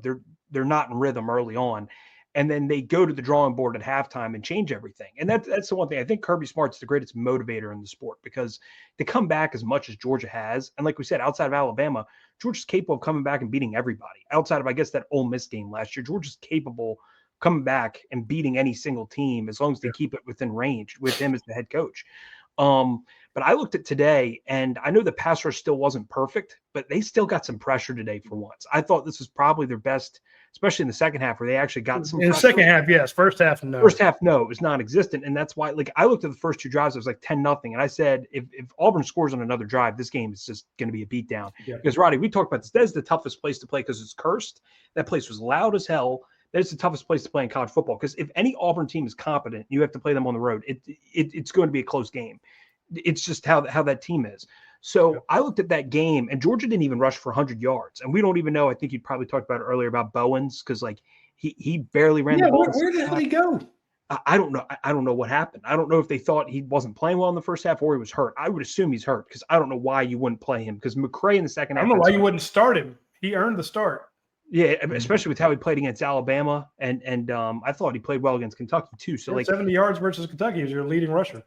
they're not in rhythm early on. And then they go to the drawing board at halftime and change everything. And that's the one thing. I think Kirby Smart's the greatest motivator in the sport, because to come back as much as Georgia has, and like we said, outside of Alabama, Georgia's capable of coming back and beating everybody. Outside of, I guess, that Ole Miss game last year, Georgia's capable of coming back and beating any single team as long as they keep it within range with him as the head coach. But I looked at today, and I know the pass rush still wasn't perfect, but they still got some pressure today for once. I thought this was probably their best, especially in the second half, where they actually got some in pressure. The second half, yes. First half, no. First half, no. It was non-existent, and that's why, like, I looked at the first 2 drives, it was like 10-0, and I said, if Auburn scores on another drive, this game is just going to be a beatdown. Yeah. Because, Roddy, we talked about this. That is the toughest place to play because it's cursed. That place was loud as hell. That is the toughest place to play in college football, because if any Auburn team is competent, you have to play them on the road. It's going to be a close game. It's just how that team is. So I looked at that game, and Georgia didn't even rush for 100 yards. And we don't even know. I think you probably talked about it earlier about Bowens, because like he barely ran the ball. Where the hell did he go? I don't know. I don't know what happened. I don't know if they thought he wasn't playing well in the first half or he was hurt. I would assume he's hurt, because I don't know why you wouldn't play him, because McCray in the second half. I don't know why you wouldn't start him. He earned the start. Yeah, especially with how he played against Alabama, and I thought he played well against Kentucky too. So like 70 yards versus Kentucky is your leading rusher.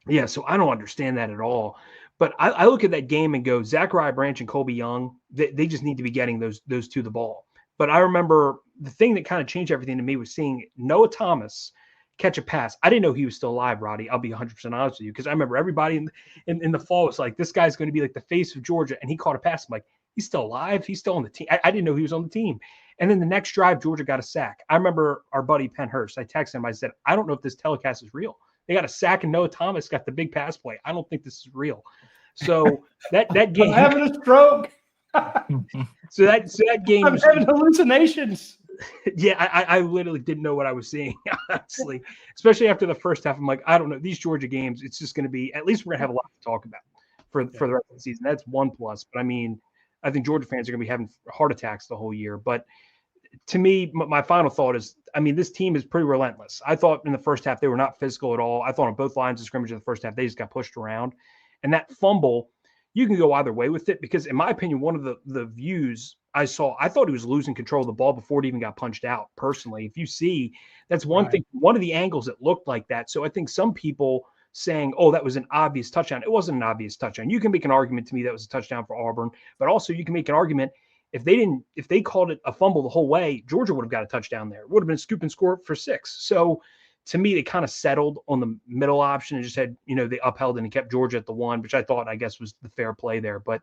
Yeah, so I don't understand that at all. But I look at that game and go, Zachariah Branch and Colby Young, they just need to be getting those 2 the ball. But I remember the thing that kind of changed everything to me was seeing Noah Thomas catch a pass. I didn't know he was still alive, Roddy. I'll be 100% honest with you, because I remember everybody in the fall was like, this guy's going to be like the face of Georgia, and he caught a pass. I'm like, he's still alive. He's still on the team. I didn't know he was on the team. And then the next drive, Georgia got a sack. I remember our buddy Penn Hurst. I texted him. I said, I don't know if this telecast is real. They got a sack, and Noah Thomas got the big pass play. I don't think this is real. So that game, I'm having a stroke. so that game, I'm having hallucinations. Yeah, I literally didn't know what I was seeing, honestly. Especially after the first half, I'm like, I don't know. These Georgia games, it's just going to be, at least we're going to have a lot to talk about for the rest of the season. That's one plus. But I mean, I think Georgia fans are going to be having heart attacks the whole year. But to me, my final thought is, I mean, this team is pretty relentless. I thought in the first half they were not physical at all. I thought on both lines of scrimmage in the first half, they just got pushed around. And that fumble, you can go either way with it, because in my opinion, one of the views I saw, I thought he was losing control of the ball before it even got punched out, personally. If you see, that's one thing, one of the angles it looked like that. So I think some people saying, oh, that was an obvious touchdown. It wasn't an obvious touchdown. You can make an argument to me that was a touchdown for Auburn, but also you can make an argument if they called it a fumble the whole way, Georgia would have got a touchdown there. It would have been a scoop and score for 6. So to me, they kind of settled on the middle option and just had, they upheld and kept Georgia at the 1, which I thought, I guess, was the fair play there. But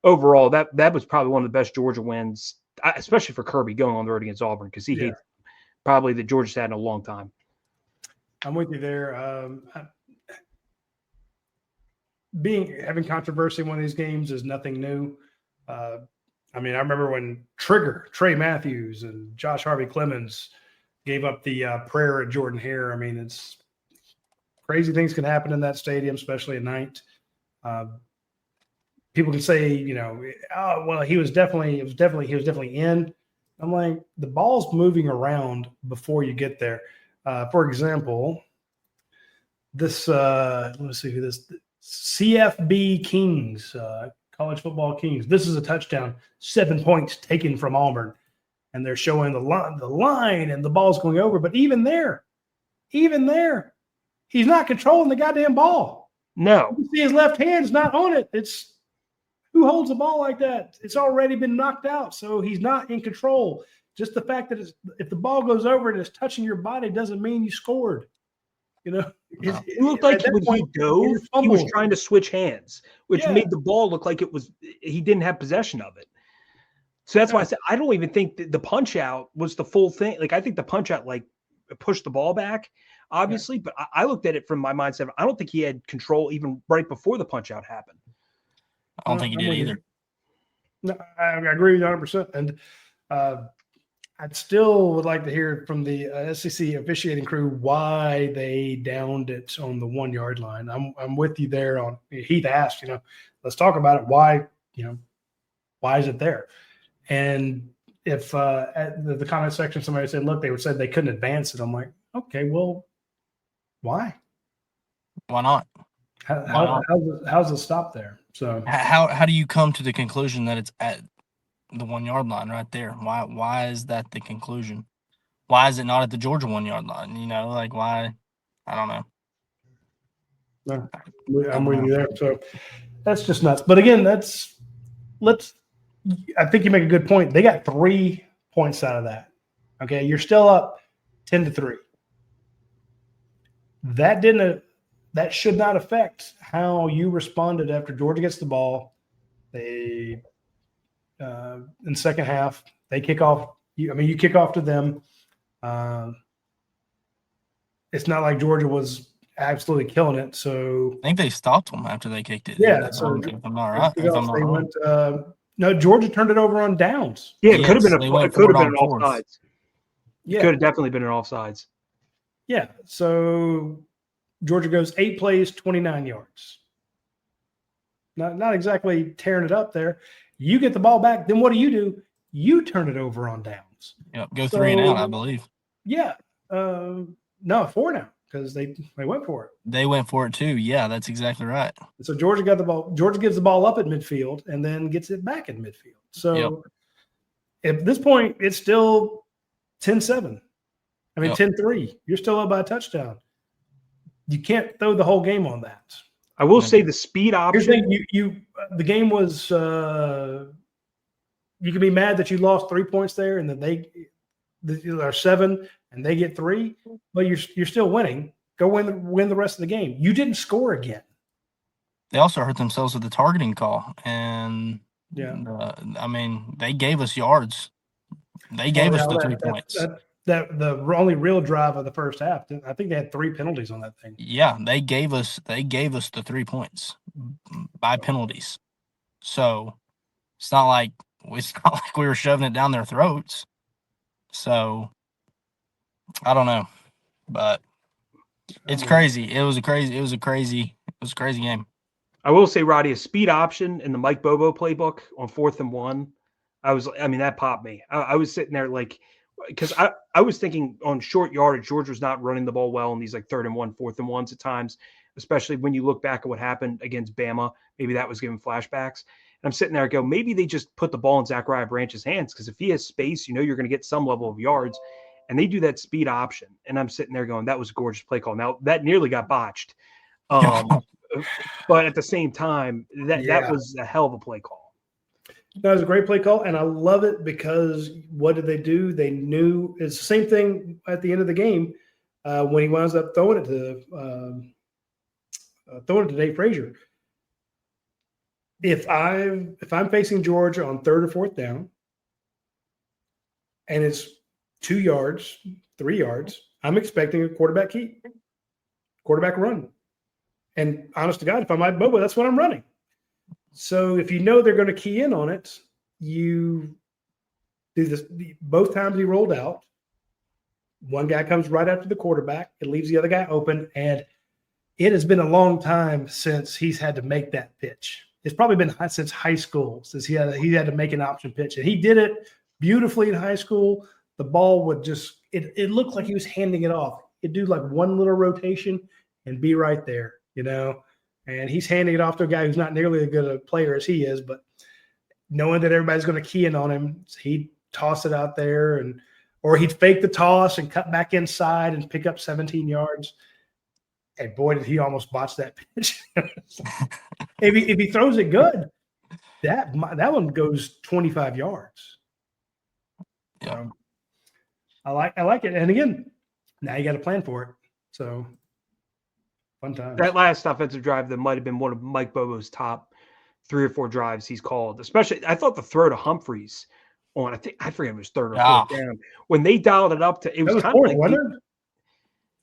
overall, that was probably one of the best Georgia wins, especially for Kirby going on the road against Auburn, because he hates probably that Georgia's had in a long time. I'm with you there. having controversy in one of these games is nothing new. I mean, I remember when Trey Matthews and Josh Harvey Clemens gave up the prayer at Jordan Hare. I mean, it's crazy things can happen in that stadium, especially at night. People can say, oh, well, he was definitely in. I'm like, the ball's moving around before you get there. For example, this let me see who this CFB Kings, college football Kings. This is a touchdown, 7 points taken from Auburn, and they're showing the line, and the ball's going over. But even there, he's not controlling the goddamn ball. No, you see his left hand's not on it. It's who holds the ball like that? It's already been knocked out, so he's not in control. Just the fact that if the ball goes over and it's touching your body doesn't mean you scored. It looked like when he dove, he was trying to switch hands, which made the ball look like he didn't have possession of it. So that's why I said I don't even think the punch out was the full thing. Like I think the punch out pushed the ball back, obviously, but I looked at it from my mindset. I don't think he had control even right before the punch out happened. I don't think he did either. No, I agree with you 100%. And I'd still would like to hear from the SEC officiating crew why they downed it on the 1 yard line. I'm with you there on Heath asked, let's talk about it. Why is it there? And if at the comment section somebody said, look, they said they couldn't advance it. I'm like, okay, well, why? Why not? How's it stop there? So how do you come to the conclusion that it's at the 1 yard line right there? Why is that the conclusion? Why is it not at the Georgia 1 yard line? Why? I don't know. No, I'm with you there. So that's just nuts. But again, I think you make a good point. They got 3 points out of that. Okay, you're still up 10-3. That should not affect how you responded after Georgia gets the ball. They in the second half they kick off. You kick off to them. It's not like Georgia was absolutely killing it. So I think they stopped them after they kicked it. Yeah. So if I'm not right, if I'm not wrong. No, Georgia turned it over on downs. Yeah, it could have been an offsides. Yeah, it could have definitely been an offsides. Yeah. So Georgia goes 8 plays, 29 yards. Not exactly tearing it up there. You get the ball back, then what do? You turn it over on downs. Yep, go 3 and out, I believe. Yeah. No, 4 now because they went for it. They went for it too. Yeah, that's exactly right. So Georgia got the ball. Georgia gives the ball up at midfield and then gets it back in midfield. So at this point, it's still 10-7. 10-3. You're still up by a touchdown. You can't throw the whole game on that. I will say the speed option. The game was. You can be mad that you lost 3 points there, and then they are 7 and they get 3, but you're still winning. Go win the rest of the game. You didn't score again. They also hurt themselves with the targeting call, and they gave us yards. They gave us the 3 points. That the only real drive of the first half. I think they had 3 penalties on that thing. Yeah, they gave us the 3 points by penalties. So it's not like we were shoving it down their throats. So I don't know, but it's crazy. It was a crazy game. I will say, Roddy, a speed option in the Mike Bobo playbook on 4th and 1. That popped me. I was sitting there because I was thinking on short yardage, Georgia was not running the ball well in these 3rd and 1, 4th and 1s at times, especially when you look back at what happened against Bama. Maybe that was giving flashbacks. And I'm sitting there, maybe they just put the ball in Zachariah Branch's hands because if he has space, you're going to get some level of yards. And they do that speed option. And I'm sitting there going, that was a gorgeous play call. Now, that nearly got botched. But at the same time, that was a hell of a play call. That was a great play call, and I love it because what did they do? They knew it's the same thing at the end of the game when he winds up throwing it to Dave Frazier. If I'm facing Georgia on 3rd or 4th down, and it's 2 yards, 3 yards, I'm expecting a quarterback run. And honest to God, if I'm Mike Bobo, that's what I'm running. So if you know they're going to key in on it, you do this. Both times he rolled out, one guy comes right after the quarterback. It leaves the other guy open. And it has been a long time since he's had to make that pitch. It's probably been since high school since he had to make an option pitch. And he did it beautifully in high school. The ball would just it looked like he was handing it off. He'd do like one little rotation and be right there, you know. And he's handing it off to a guy who's not nearly as good a player as he is, but knowing that everybody's going to key in on him, he'd toss it out there, or he'd fake the toss and cut back inside and pick up 17 yards. And boy, did he almost botch that pitch. if he throws it good, that one goes 25 yards. Yeah. I like it. And again, now you got to plan for it. So fun time. That last offensive drive that might have been one of Mike Bobo's top 3 or 4 drives he's called. Especially, I thought the throw to Humphreys on, I forget if it was 3rd or 4th down. When they dialed it up to, it was kind of like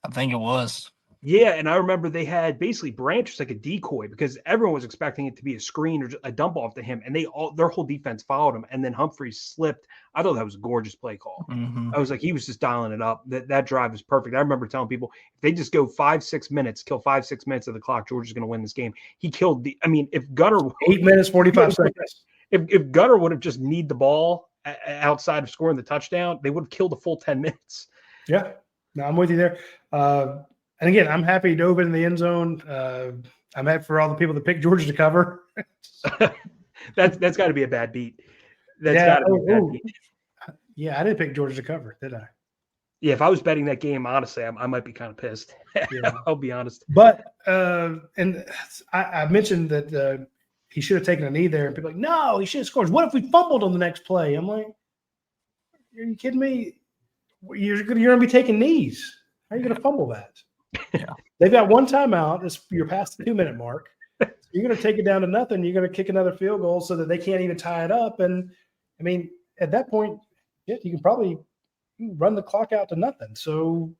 I think it was. Yeah, and I remember they had basically Branch was like a decoy because everyone was expecting it to be a screen or a dump off to him, and their whole defense followed him, and then Humphreys slipped. I thought that was a gorgeous play call. Mm-hmm. I was like, he was just dialing it up. That drive was perfect. I remember telling people if they just go 5-6 minutes, kill 5-6 minutes of the clock, Georgia's going to win this game. He killed if Gunner 8 minutes 45 seconds. If Gunner would have just need the ball outside of scoring the touchdown, they would have killed a full 10 minutes. Yeah, no, I'm with you there. And again, I'm happy he dove in the end zone. I'm happy for all the people that picked Georgia to cover. That's got to be a bad beat. That's got to be a bad beat. Yeah, I didn't pick Georgia to cover, did I? Yeah, if I was betting that game, honestly, I might be kind of pissed. Yeah. I'll be honest. But and I mentioned that he should have taken a knee there, and people are like, no, he should have scored. What if we fumbled on the next play? I'm like, are you kidding me? You're going to be taking knees. How are you going to fumble that? Yeah. They've got one timeout. You're past the 2-minute mark. You're going to take it down to nothing. You're going to kick another field goal so that they can't even tie it up. And I mean, at that point, yeah, you can probably run the clock out to nothing. So,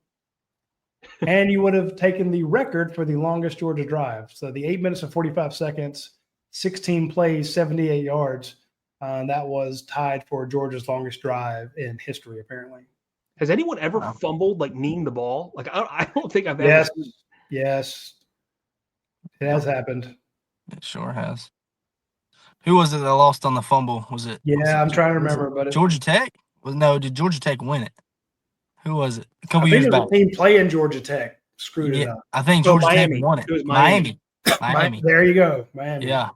and you would have taken the record for the longest Georgia drive. So the 8 minutes and 45 seconds, 16 plays, 78 yards. That was tied for Georgia's longest drive in history, apparently. Has anyone ever fumbled, like kneeing the ball? Like, I don't think I've ever. Yes. It has happened. It sure has. Who was it that lost on the fumble? Was it? Yeah, I'm trying to remember. But Georgia Tech? No, did Georgia Tech win it? Who was it? A couple years back. The team playing Georgia Tech screwed it up. I think Georgia Tech won it. It was Miami. There you go. Miami. Yeah.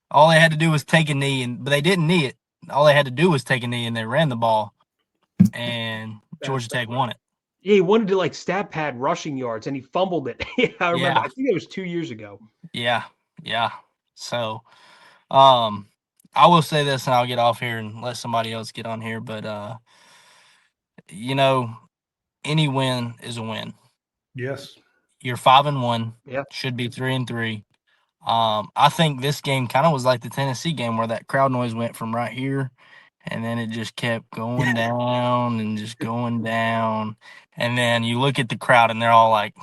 All they had to do was take a knee, but they didn't knee it. All they had to do was take a knee, and they ran the ball. And Georgia Tech won it. Yeah, he wanted to stat pad rushing yards, and he fumbled it. I remember. Yeah. I think it was 2 years ago. Yeah. So, I will say this, and I'll get off here and let somebody else get on here. But, any win is a win. Yes. You're 5-1. Yeah. Should be 3-3. I think this game kind of was like the Tennessee game where that crowd noise went from right here. And then it just kept going down and just going down. And then you look at the crowd and they're all like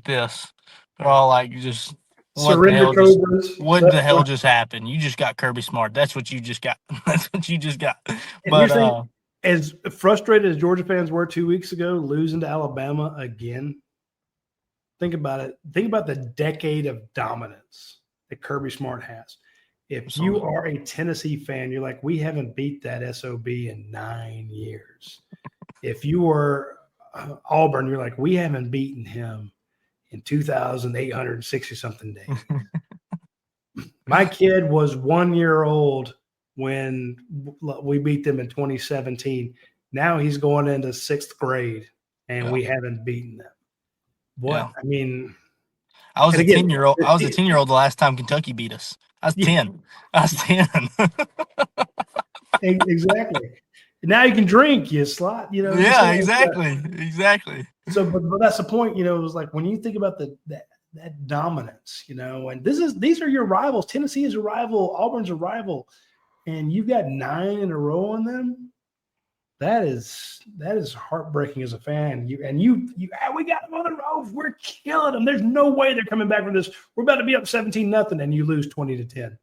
this. They're all like, just what the hell just happened? You just got Kirby Smart. That's what you just got. But as frustrated as Georgia fans were 2 weeks ago, losing to Alabama again. Think about it. Think about the decade of dominance that Kirby Smart has. If you are a Tennessee fan, you're like, we haven't beat that SOB in 9 years. If you were Auburn, you're like, we haven't beaten him in 2,860-something days. My kid was 1 year old when we beat them in 2017. Now he's going into 6th grade, and we haven't beaten them. What? Yeah. I mean, I was a 10-year-old. I was a 10-year-old the last time Kentucky beat us. I was 10. I was 10. Exactly. Now you can drink, you slot, Yeah, exactly. So, but that's the point, it was like when you think about that dominance, and these are your rivals. Tennessee is a rival. Auburn's a rival. And you've got 9 in a row on them. That is heartbreaking as a fan. We got them on the road. We're killing them. There's no way they're coming back from this. We're about to be up 17-0, and you lose 20-10.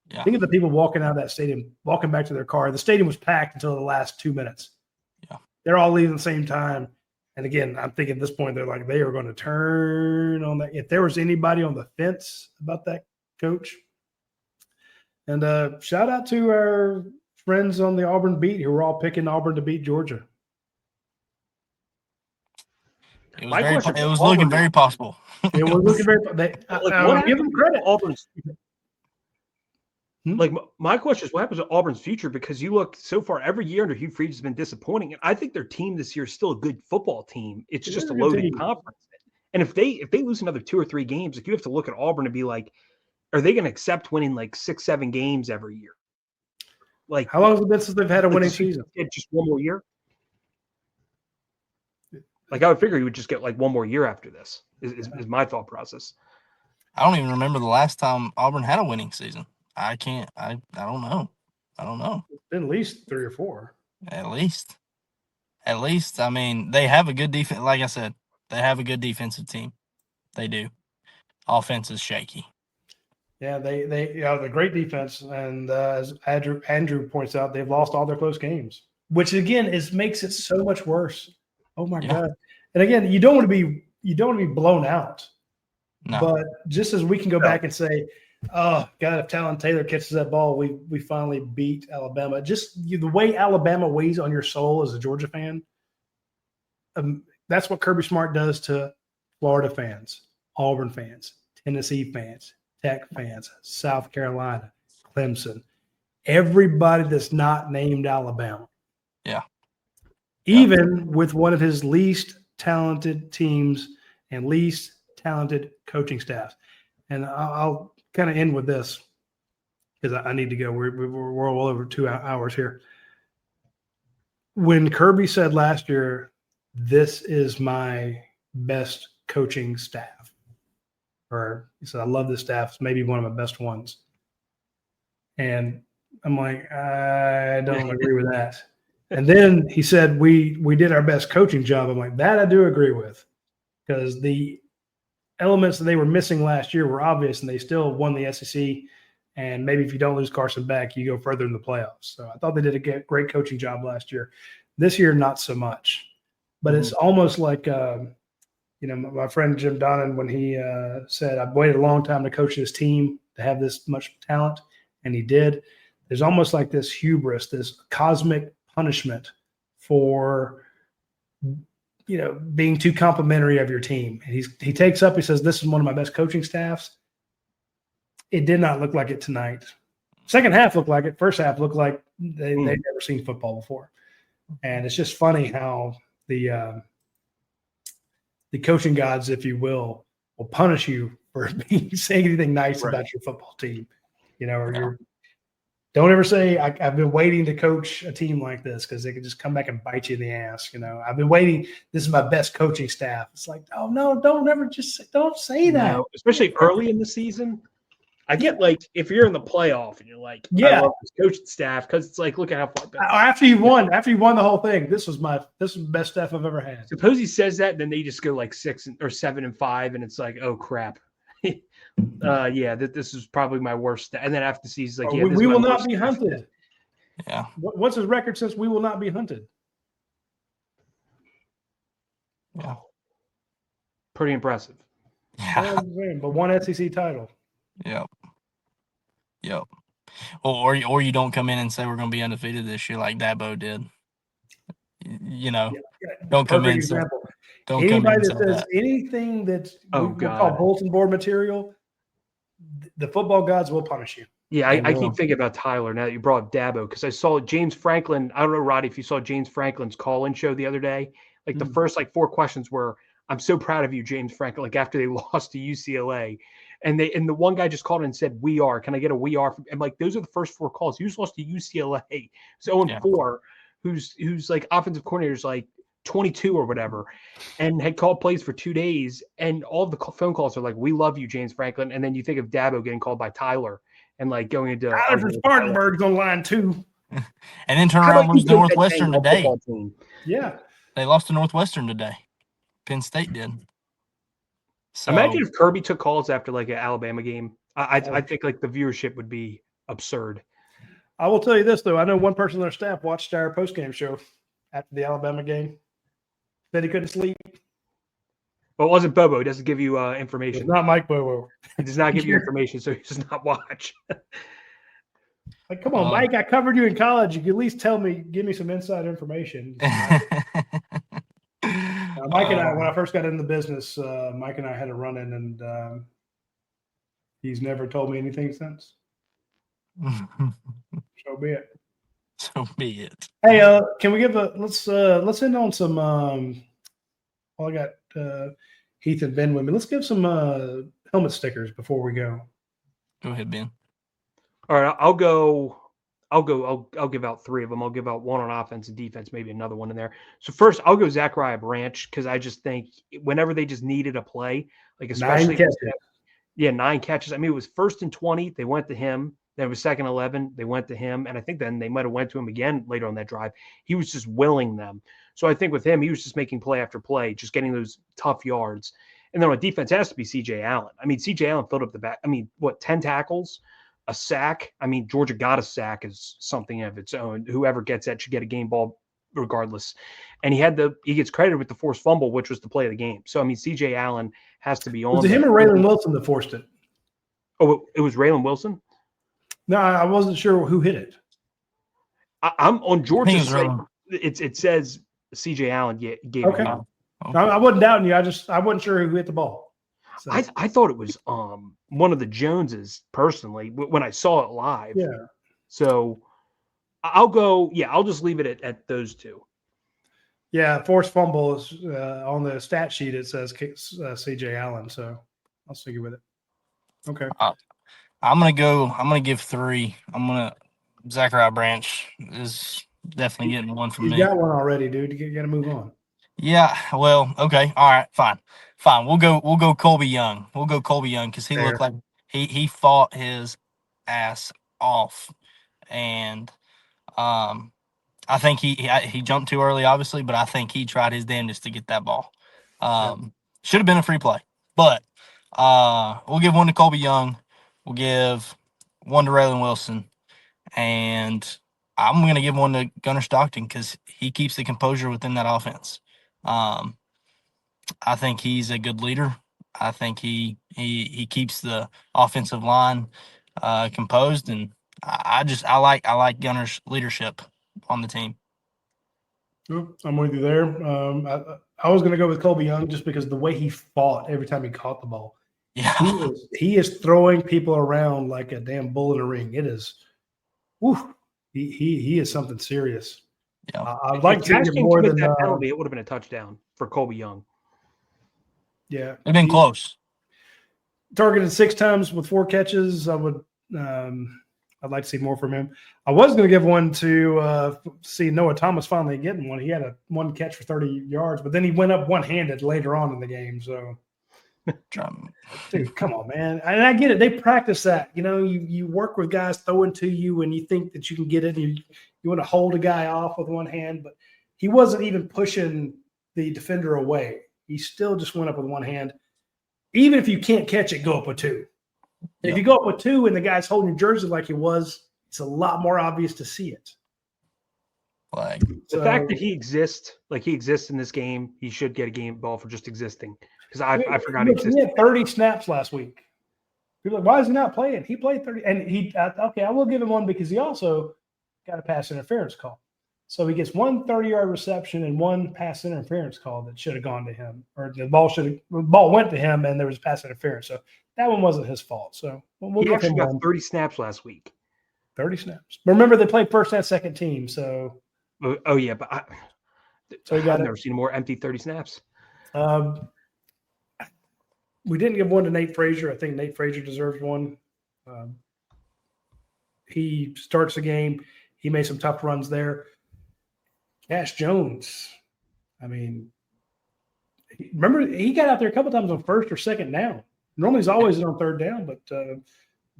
Yeah. Think of the people walking out of that stadium, walking back to their car. The stadium was packed until the last 2 minutes. Yeah. They're all leaving at the same time. And again, I'm thinking at this point, they're like, they are going to turn on that. If there was anybody on the fence about that coach. And shout out to our friends on the Auburn beat who were all picking Auburn to beat Georgia. It was looking very possible. It was looking very – give them credit. Auburn's like my question is, what happens to Auburn's future? Because you look so far, every year under Hugh Freeze has been disappointing, and I think their team this year is still a good football team. It's just a loaded conference, and if they lose another 2 or 3 games, like you have to look at Auburn and be like, are they going to accept winning like 6-7 games every year? Like, how long has it been since they've had a winning season? Just one more year. Like I would figure you would just get like one more year after this. Is my thought process. I don't even remember the last time Auburn had a winning season. I don't know. It's been at least 3 or 4. At least. I mean, they have a good defense. Like I said, they have a good defensive team. They do. Offense is shaky. Yeah, they the great defense, and as Andrew points out, they've lost all their close games, which again makes it so much worse. Oh my God! And again, you don't want to be blown out. No. But just as we can go back and say, oh God, if Talon Taylor catches that ball, we finally beat Alabama. Just the way Alabama weighs on your soul as a Georgia fan, that's what Kirby Smart does to Florida fans, Auburn fans, Tennessee fans, Tech fans, South Carolina, Clemson, everybody that's not named Alabama. Yeah. Even with one of his least talented teams and least talented coaching staffs. And I'll kind of end with this because I need to go. We're well over 2 hours here. When Kirby said last year, this is my best coaching staff, or he said, I love this staff. It's maybe one of my best ones. And I'm like, I don't agree with that. And then he said, we did our best coaching job. I'm like, that I do agree with, because the elements that they were missing last year were obvious, and they still won the SEC. And maybe if you don't lose Carson Beck, you go further in the playoffs. So I thought they did a great coaching job last year. This year, not so much. But it's almost like, my friend Jim Donnan, when he said, I've waited a long time to coach this team, to have this much talent, and he did. There's almost like this hubris, this cosmic punishment for being too complimentary of your team. And he takes up, he says, this is one of my best coaching staffs. It did not look like it tonight. Second half looked like it. First half looked like they'd never seen football before. And it's just funny how the coaching gods, if you will punish you for saying anything nice about your football team. Don't ever say, I've been waiting to coach a team like this, because they can just come back and bite you in the ass. I've been waiting. This is my best coaching staff. It's like, oh, no, don't say that. No, especially early in the season. I get like if you're in the playoff and you're like, yeah, I love this coaching staff, because it's like, look at how far back. After you won the whole thing, this is the best staff I've ever had. Suppose he says that, and then they just go like 6 or 7-5, and it's like, oh crap. This is probably my worst. And then after the season, like, we will not be hunted. Yeah. What's his record since we will not be hunted? Yeah. Pretty impressive. Yeah. But one SEC title. Yep. Or you don't come in and say we're going to be undefeated this year like Dabo did. Don't come in. Example. Don't Anybody come in that says anything that we call bulletin board material, the football gods will punish you. Yeah, I keep thinking about Tyler now that you brought up Dabo, because I saw James Franklin. I don't know, Roddy, if you saw James Franklin's call-in show the other day. Like the first 4 questions were, I'm so proud of you, James Franklin, like after they lost to UCLA. And the one guy just called in and said, we are. Can I get a we are? And like those are the first 4 calls. He just lost to UCLA. So 0-4, who's like offensive coordinator's like 22 or whatever, and had called plays for 2 days. And all of the phone calls are like, we love you, James Franklin. And then you think of Dabo getting called by Tyler and like going into Tyler from Spartanburg's on line 2. And then turn How around about and lose you to coach that Northwestern dang today. football team? Yeah. They lost to Northwestern today. Penn State did. So Imagine if Kirby took calls after like an Alabama game. I think like the viewership would be absurd. I will tell you this though. I know one person on their staff watched our postgame show after the Alabama game. Said he couldn't sleep. But it wasn't Bobo. He doesn't give you It's information. not Mike Bobo. He does not give you information, so he does not watch. Like, come on, Mike. I covered you in college. You could at least tell me, give me some inside information. Mike and I, when I first got into the business, Mike and I had a run-in, and he's never told me anything since. So be it. So be it. Hey, can we give let's end on some. Well, I got Heath and Ben with me. Let's give some helmet stickers before we go. Go ahead, Ben. All right, I'll give out 3 of them. I'll give out 1 on offense and defense, maybe another one in there. So first, I'll go Zachariah Branch because I just think whenever they just needed a play, like especially 9 catches. 9 catches. I mean, it was 1st and 20, they went to him. Then it was 2nd and 11, they went to him, and I think then they might have went to him again later on that drive. He was just willing them. So I think with him, he was just making play after play, just getting those tough yards. And then on defense, it has to be C.J. Allen. I mean, C.J. Allen filled up the back. I mean, 10 tackles? A sack. I mean, Georgia got a sack is something of its own. Whoever gets that should get a game ball regardless. And he gets credited with the forced fumble, which was the play of the game. So, I mean, C.J. Allen has to be on. Was it him or Raylan Wilson that forced it? Oh, it was Raylan Wilson? No, I wasn't sure who hit it. I'm on Georgia's site. It says C.J. Allen gave it. Okay. I wasn't doubting you. I wasn't sure who hit the ball. So. I thought it was one of the Joneses personally when I saw it live. Yeah. So I'll just leave it at those 2. Yeah, forced fumble is on the stat sheet. It says C.J. Allen, so I'll stick with it. Okay. I'm gonna give 3. Zachariah Branch is definitely getting 1 from me. You got one already, dude. You got to move on. Yeah. Well. Okay. All right. Fine. We'll go Colby Young. We'll go Colby Young because he looked like he fought his ass off, and I think he jumped too early, obviously, but I think he tried his damnedest to get that ball. Should have been a free play, but we'll give 1 to Colby Young. We'll give 1 to Raylan Wilson, and I'm going to give 1 to Gunnar Stockton because he keeps the composure within that offense. I think he's a good leader. I think he keeps the offensive line composed, and I like Gunner's leadership on the team. I'm with you there. I was going to go with Colby Young just because the way he fought every time he caught the ball. Yeah, he is throwing people around like a damn bull in a ring. It is, he is something serious. Yeah, I'd like to get more than that penalty. It would have been a touchdown for Colby Young. Yeah, it'd been close. Targeted 6 times with 4 catches. I'd like to see more from him. I was going to give 1 to see Noah Thomas finally getting one. He had 1 catch for 30 yards, but then he went up one-handed later on in the game. So, dude, come on, man. And I get it. They practice that. You know, you work with guys throwing to you and you think that you can get it. You want to hold a guy off with one hand, but he wasn't even pushing the defender away. He still just went up with one hand. Even if you can't catch it, go up with 2. If you go up with 2 and the guy's holding your jersey like he was, it's a lot more obvious to see it. Like the fact that he exists in this game, he should get a game ball for just existing. Because I forgot he existed. He had 30 snaps last week. People are like, why is he not playing? He played 30. And I will give him 1 because he also got a pass interference call. So he gets 1 30-yard reception and 1 pass interference call that should have gone to him. Or the ball went to him and there was pass interference. So that one wasn't his fault. So we'll he give actually him got 1. 30 snaps last week. 30 snaps. But remember, they played first and second team. So yeah, but I've never seen more empty 30 snaps. We didn't give 1 to Nate Frazier. I think Nate Frazier deserves 1. He starts the game. He made some tough runs there. Cash Jones. I mean, remember he got out there a couple times on 1st or 2nd down. Normally he's always on 3rd down, but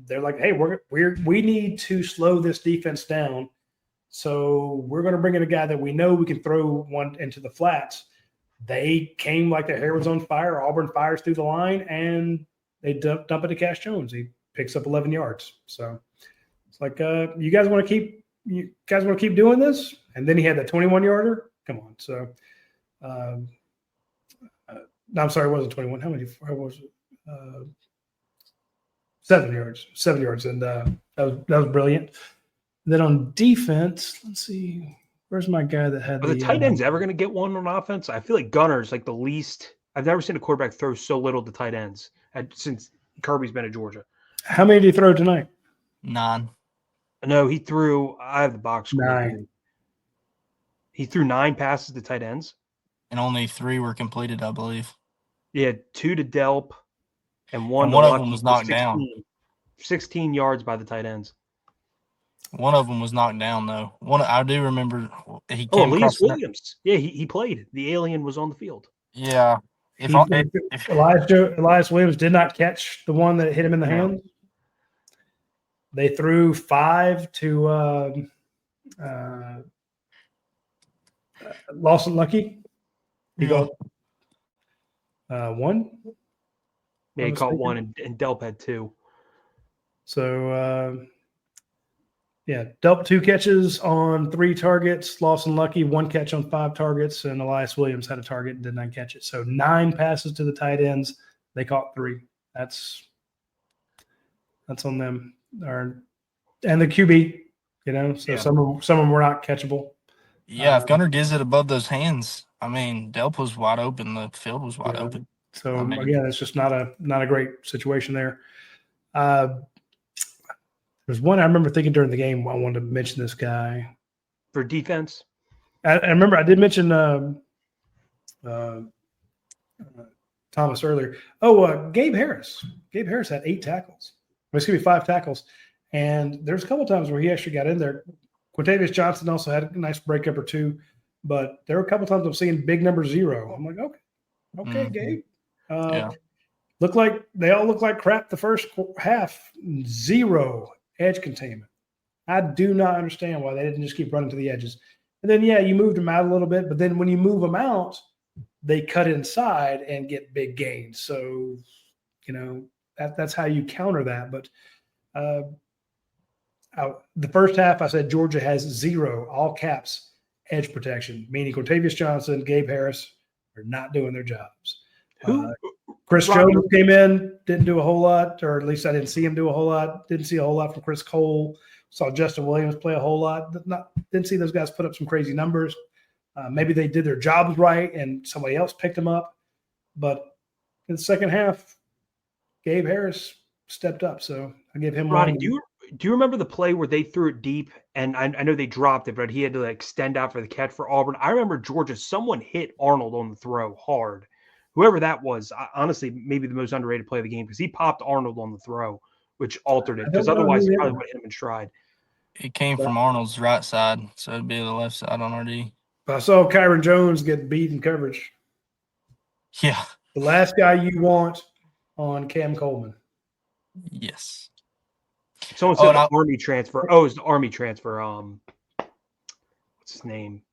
they're like, hey, we need to slow this defense down So we're going to bring in a guy that we know we can throw one into the flats. They came like their hair was on fire. Auburn fires through the line, and they dump it to Cash Jones. He picks up 11 yards. So it's like, you guys want to keep doing this? And then he had that 21-yarder. Come on. So, no, I'm sorry, it wasn't 21. How many was it? 7 yards. 7 yards, and that was brilliant. Then on defense, let's see. Where's my guy that had Are the tight ends ever going to get one on offense? I feel like Gunner's like the least. I've never seen a quarterback throw so little to tight ends since Kirby's been at Georgia. How many did he throw tonight? 9. No, he threw. I have the box score. 9. He threw 9 passes to tight ends, and only 3 were completed, I believe. Yeah, 2 to Delp, and one of Lucky them was knocked 16, down. 16 yards by the tight ends. One of them was knocked down, though. I do remember he came Elias Williams. Yeah, he played. The alien was on the field. Yeah. Elias Williams did not catch the one that hit him in the hands. They threw 5 to Lawson Lucky. He got 1. Yeah, he caught 1, and Delp had 2. So, Delp 2 catches on 3 targets. Lawson Lucky 1 catch on 5 targets, and Elias Williams had a target and did not catch it. So 9 passes to the tight ends. They caught 3. That's on them. And the QB, some of them were not catchable. Yeah, if Gunner gives it above those hands, I mean, Delp was wide open. The field was wide open. So again, it's just not a great situation there. There's one I remember thinking during the game. I wanted to mention this guy for defense. I remember I did mention Thomas earlier. Gabe Harris. Gabe Harris had 8 tackles. Excuse me, 5 tackles. And there's a couple of times where he actually got in there. Quintavious Johnson also had a nice breakup or 2, but there were a couple of times I'm seeing big number 0. I'm like, okay, Gabe. They all look like crap the first half. 0 edge containment. I do not understand why they didn't just keep running to the edges. And then, you moved them out a little bit, but then when you move them out, they cut inside and get big gains. So, that's how you counter that. But the first half, I said Georgia has 0, all caps, edge protection, meaning Quintavious Johnson, Gabe Harris are not doing their jobs. Chris Jones came in, didn't do a whole lot, or at least I didn't see him do a whole lot. Didn't see a whole lot from Chris Cole. Saw Justin Williams play a whole lot. Didn't see those guys put up some crazy numbers. Maybe they did their jobs right and somebody else picked them up. But in the second half, Gabe Harris stepped up. So I give him Roddy, one. do you remember the play where they threw it deep? And I know they dropped it, but he had to extend out for the catch for Auburn. I remember Georgia, someone hit Arnold on the throw hard. Whoever that was, honestly, maybe the most underrated play of the game because he popped Arnold on the throw, which altered it. Because otherwise, he probably would have hit him in stride. It came from Arnold's right side, so it'd be the left side on RD. I saw Kyron Jones get beat in coverage. Yeah. The last guy you want on Cam Coleman. Yes. Someone said Army transfer. Oh, it's the Army transfer. What's his name?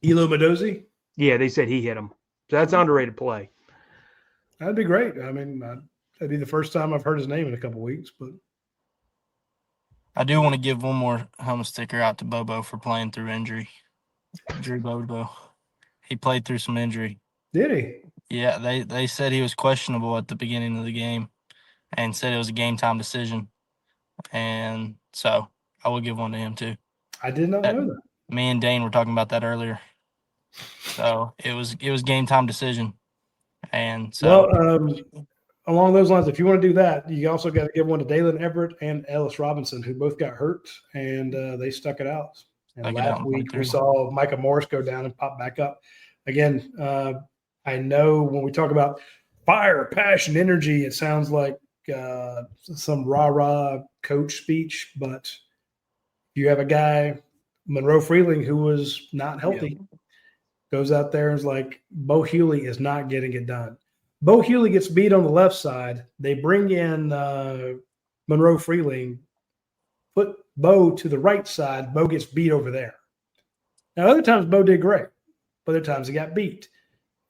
Elo Mendoza? Yeah, they said he hit him. So that's an underrated play. That'd be great. I mean, that'd be the first time I've heard his name in a couple of weeks. But I do want to give one more helmet sticker out to Bobo for playing through injury. Drew Bobo. He played through some injury. Did he? Yeah, they said he was questionable at the beginning of the game and said it was a game-time decision. And so I will give one to him too. I did not know that. Me and Dane were talking about that earlier. So it was game-time decision. And so along those lines, if you want to do that, you also got to give one to Dalen Everett and Ellis Robinson, who both got hurt, and they stuck it out. And last week we saw Micah Morris go down and pop back up. Again, I know when we talk about fire, passion, energy, it sounds like some rah-rah coach speech, but you have a guy, Monroe Freeling, who was not healthy, goes out there and is like, Bo Hewley is not getting it done. Bo Hewley gets beat on the left side. They bring in Monroe Freeling, put Bo to the right side. Bo gets beat over there. Now, other times Bo did great, but other times he got beat.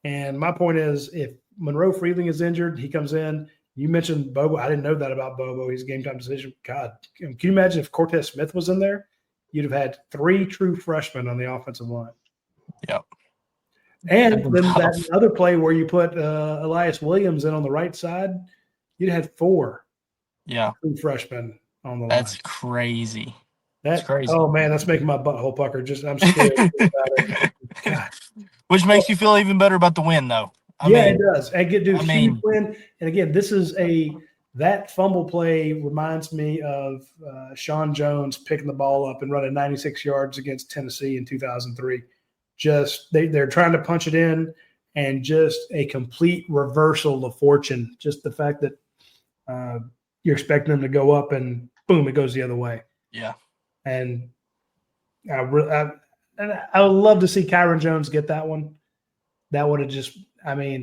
And my point is, if Monroe Freeling is injured, he comes in. You mentioned Bobo. I didn't know that about Bobo. He's a game time decision. God, can you imagine if Cortez Smith was in there? You'd have had 3 true freshmen on the offensive line. Yep. And then that other play where you put Elias Williams in on the right side, you'd have 4 true freshmen on the line. That's crazy. That's crazy. Oh man, that's making my butthole pucker. I'm scared about it. God. Which makes you feel even better about the win, though. I mean, it does. And huge win. And again, that fumble play reminds me of Sean Jones picking the ball up and running 96 yards against Tennessee in 2003. Just they're trying to punch it in, and just a complete reversal of fortune. Just the fact that you're expecting them to go up and boom, it goes the other way. Yeah. And I would love to see Kyron Jones get that one. That would have just,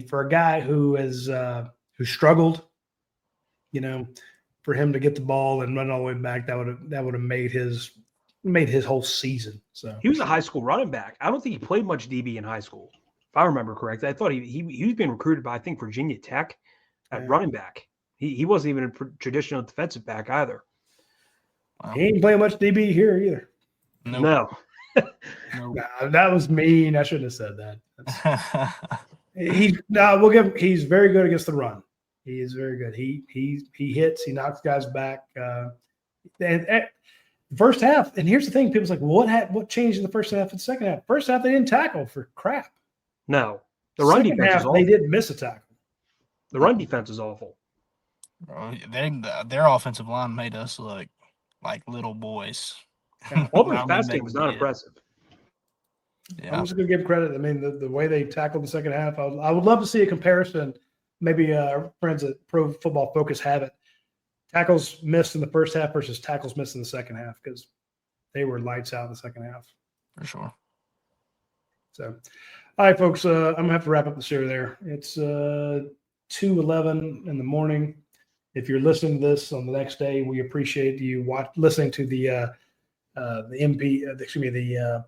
for a guy who struggled, for him to get the ball and run all the way back, that would have made his whole season. So he was a high school running back. I don't think he played much DB in high school, if I remember correctly. I thought he was being recruited by, I think, Virginia Tech at running back. He wasn't even a traditional defensive back either. Wow. He ain't playing much DB here either. No. Nah, that was mean. I shouldn't have said that. We'll give him. He's very good against the run. He is very good. He hits. He knocks guys back. And first half. And here's the thing: people's like, well, what changed in the first half and second half? First half, they didn't tackle for crap. No, the run second defense half, is awful. they didn't miss a tackle. The run defense is awful. Their offensive line made us look like little boys. Auburn's pass game was not impressive. Yeah. I'm just going to give credit. The way they tackled the second half, I would love to see a comparison. Maybe our friends at Pro Football Focus have it. Tackles missed in the first half versus tackles missed in the second half, because they were lights out in the second half. For sure. So, all right, folks, I'm going to have to wrap up the show there. It's 2:11 in the morning. If you're listening to this on the next day, we appreciate you listening to the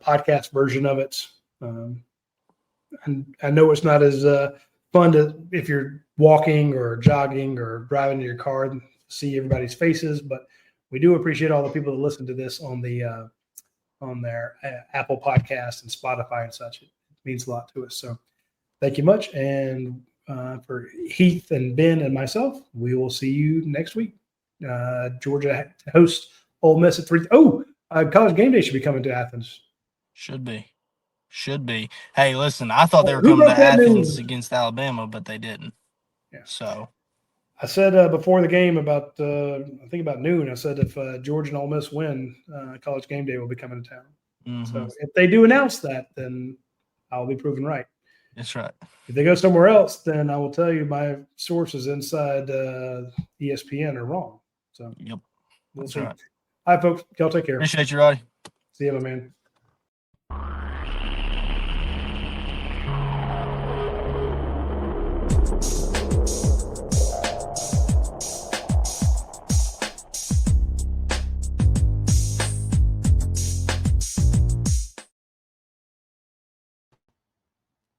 podcast version of it. And I know it's not as fun if you're walking or jogging or driving in your car and see everybody's faces, but we do appreciate all the people that listen to this on their Apple Podcast and Spotify and such. It means a lot to us. So thank you much. And for Heath and Ben and myself, we will see you next week. Georgia hosts Ole Miss at 3. College Game Day should be coming to Athens. Should be. Hey, listen, I thought they were coming to Athens against Alabama, but they didn't. Yeah. So I said before the game about noon, I said if Georgia and Ole Miss win, College Game Day will be coming to town. Mm-hmm. So if they do announce that, then I'll be proven right. That's right. If they go somewhere else, then I will tell you my sources inside ESPN are wrong. So yep, we'll see. Right. All right, folks. Y'all take care. Appreciate you, Roddy. See you, my man.